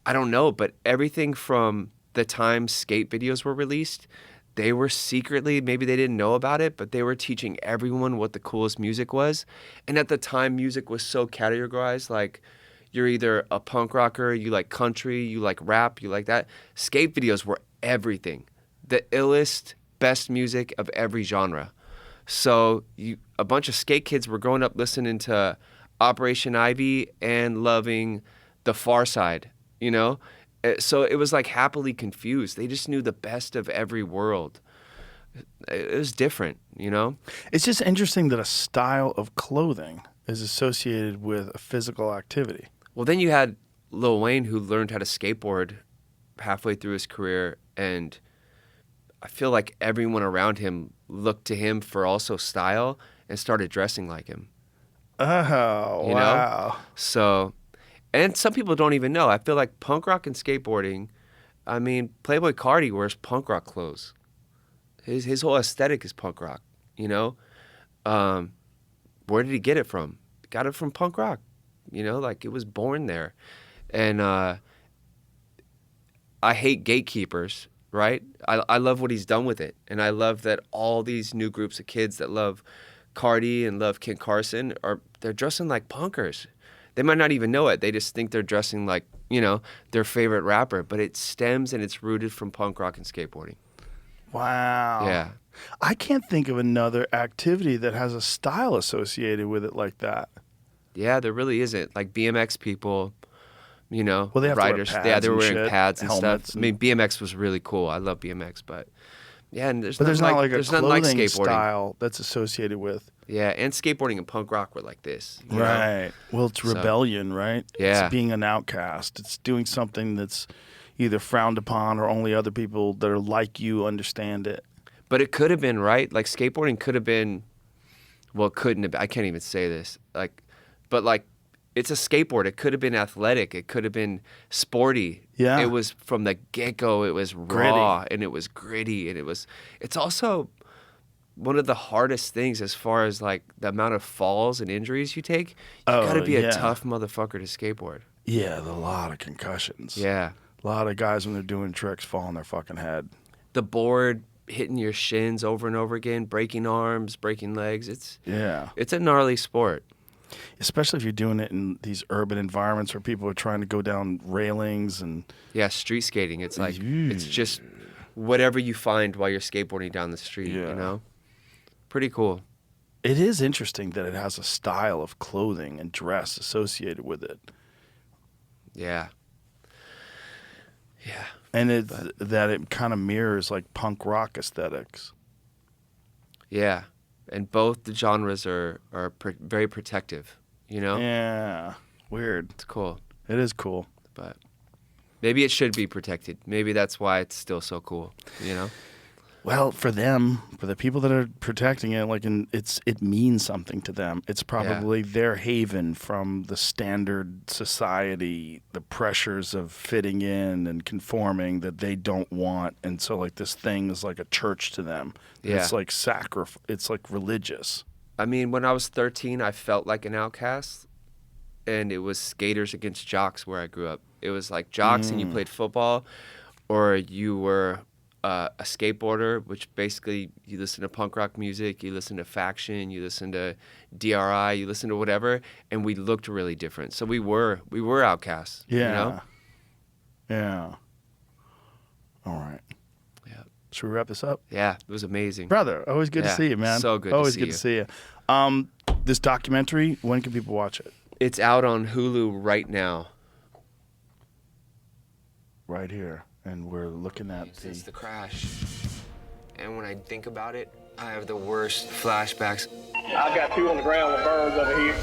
I don't know, but everything from the time skate videos were released, they were secretly, maybe they didn't know about it, but they were teaching everyone what the coolest music was. And at the time, music was so categorized, like you're either a punk rocker, you like country, you like rap, you like that. Skate videos were everything. The illest, best music of every genre. So a bunch of skate kids were growing up listening to Operation Ivy and loving The Far Side, you know? So it was like happily confused. They just knew the best of every world. It was different, you know? It's just interesting that a style of clothing is associated with a physical activity. Well, then you had Lil Wayne, who learned how to skateboard halfway through his career, and I feel like everyone around him looked to him for also style and started dressing like him. Oh, You wow. know? So, and some people don't even know. I feel like punk rock and skateboarding, I mean, Playboi Carti wears punk rock clothes. His whole aesthetic is punk rock, you know? Where did he get it from? Got it from punk rock, you know? Like, it was born there. And I hate gatekeepers, right? I love what he's done with it. And I love that all these new groups of kids that love Carti and love Kid Carson they're dressing like punkers. They might not even know it. They just think they're dressing like, you know, their favorite rapper. But it stems and it's rooted from punk rock and skateboarding. Wow. Yeah. I can't think of another activity that has a style associated with it like that. Yeah, there really isn't. Like BMX people, you know, Well, they have to wear riders. pads Yeah, they were and wearing shit, pads and helmets stuff. I mean, BMX was really cool. I love BMX, but yeah, and But there's not like a there's nothing like clothing skateboarding. style that's associated with. Yeah, and skateboarding and punk rock were like this. you know? Right. Well, it's So- rebellion, right? Yeah. It's being an outcast. It's doing something that's either frowned upon or only other people that are like you understand it. But it could have been, right? Like skateboarding could have been, well, it couldn't have been. I can't even say this. But it's a skateboard. It could have been athletic. It could have been sporty. Yeah. It was from the get-go. It was raw and it was gritty and it's also one of the hardest things as far as like the amount of falls and injuries you take. You Oh, gotta be yeah. a tough motherfucker to skateboard. Yeah, a lot of concussions. Yeah. A lot of guys when they're doing tricks fall on their fucking head. The board hitting your shins over and over again, breaking arms, breaking legs. It's a gnarly sport. Especially if you're doing it in these urban environments where people are trying to go down railings and Yeah, street skating. It's like it's just whatever you find while you're skateboarding down the street, Yeah. you know? Pretty cool. it is interesting that it has a style of clothing and dress associated with it. Yeah. Yeah. And that it kind of mirrors like punk rock aesthetics. Yeah. And both the genres are very protective, you know? Yeah. Weird. It's cool. It is cool. But maybe it should be protected. Maybe that's why it's still so cool, you know? Well, for them, for the people that are protecting it, it means something to them. It's probably their haven from the standard society, the pressures of fitting in and conforming that they don't want, and so like this thing is like a church to them. Yeah. It's like it's like religious. I mean, when I was 13, I felt like an outcast, and it was skaters against jocks where I grew up. It was like jocks and you played football, or you were a skateboarder, which basically you listen to punk rock music, you listen to Faction, you listen to DRI, you listen to whatever, and we looked really different. So we were outcasts. Yeah. You know? Yeah. All right. Yeah. Should we wrap this up? Yeah. It was amazing. Brother, always good to Yeah, see you, man. so good to Always see good you. to see you. This documentary, when can people watch it? It's out on Hulu right now. Right here. And we're looking at Since the crash. And when I think about it, I have the worst flashbacks. I've got two on the ground with birds over here.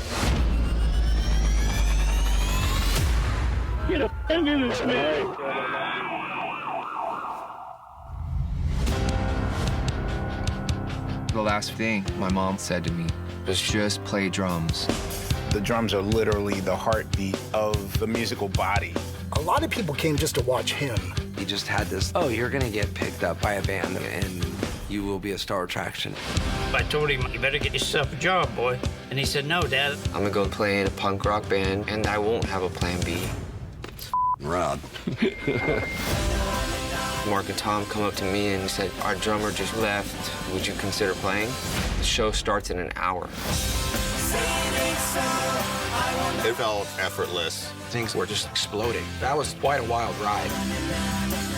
Get up into this, man. The last thing my mom said to me was just play drums. The drums are literally the heartbeat of the musical body. A lot of people came just to watch him. He just had this, oh, you're gonna get picked up by a band and you will be a star attraction. I told him, you better get yourself a job, boy. And he said, no, Dad. I'm gonna go play in a punk rock band, and I won't have a plan B. It's Rob. Mark and Tom come up to me and said, our drummer just left. Would you consider playing? The show starts in an hour. It felt effortless. Things were just exploding. That was quite a wild ride.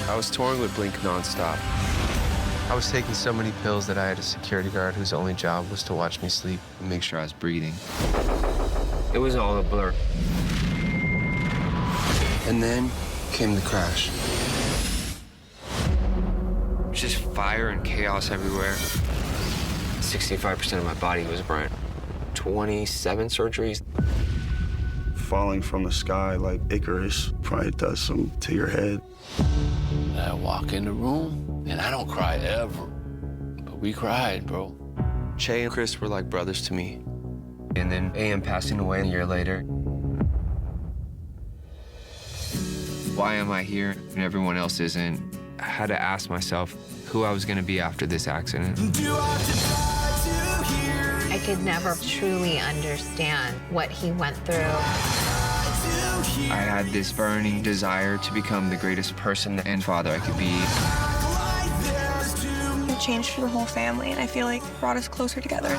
I was touring with Blink nonstop. I was taking so many pills that I had a security guard whose only job was to watch me sleep and make sure I was breathing. It was all a blur. And then came the crash. Just fire and chaos everywhere. 65% of my body was burnt. 27 surgeries. Falling from the sky like Icarus probably does some to your head. I walk in the room, and I don't cry ever. But we cried, bro. Che and Chris were like brothers to me. And then AM passing away a year later. Why am I here and everyone else isn't? I had to ask myself who I was going to be after this accident. I could never truly understand what he went through. I had this burning desire to become the greatest person and father I could be. It changed for the whole family, and I feel like it brought us closer together.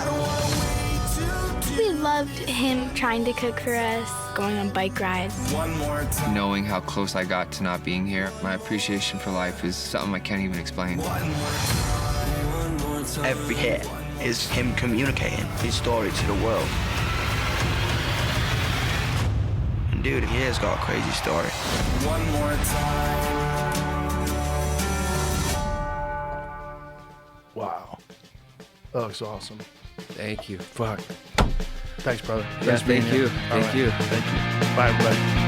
We loved him trying to cook for us, going on bike rides. Knowing how close I got to not being here, my appreciation for life is something I can't even explain. Every hit is him communicating his story to the world. And dude, he has got a crazy story. One more time. Wow. That looks awesome. Thank you. Fuck. Thanks, brother. Yeah, Nice meeting thank you. All Thank right. you. Thank you. Bye, everybody.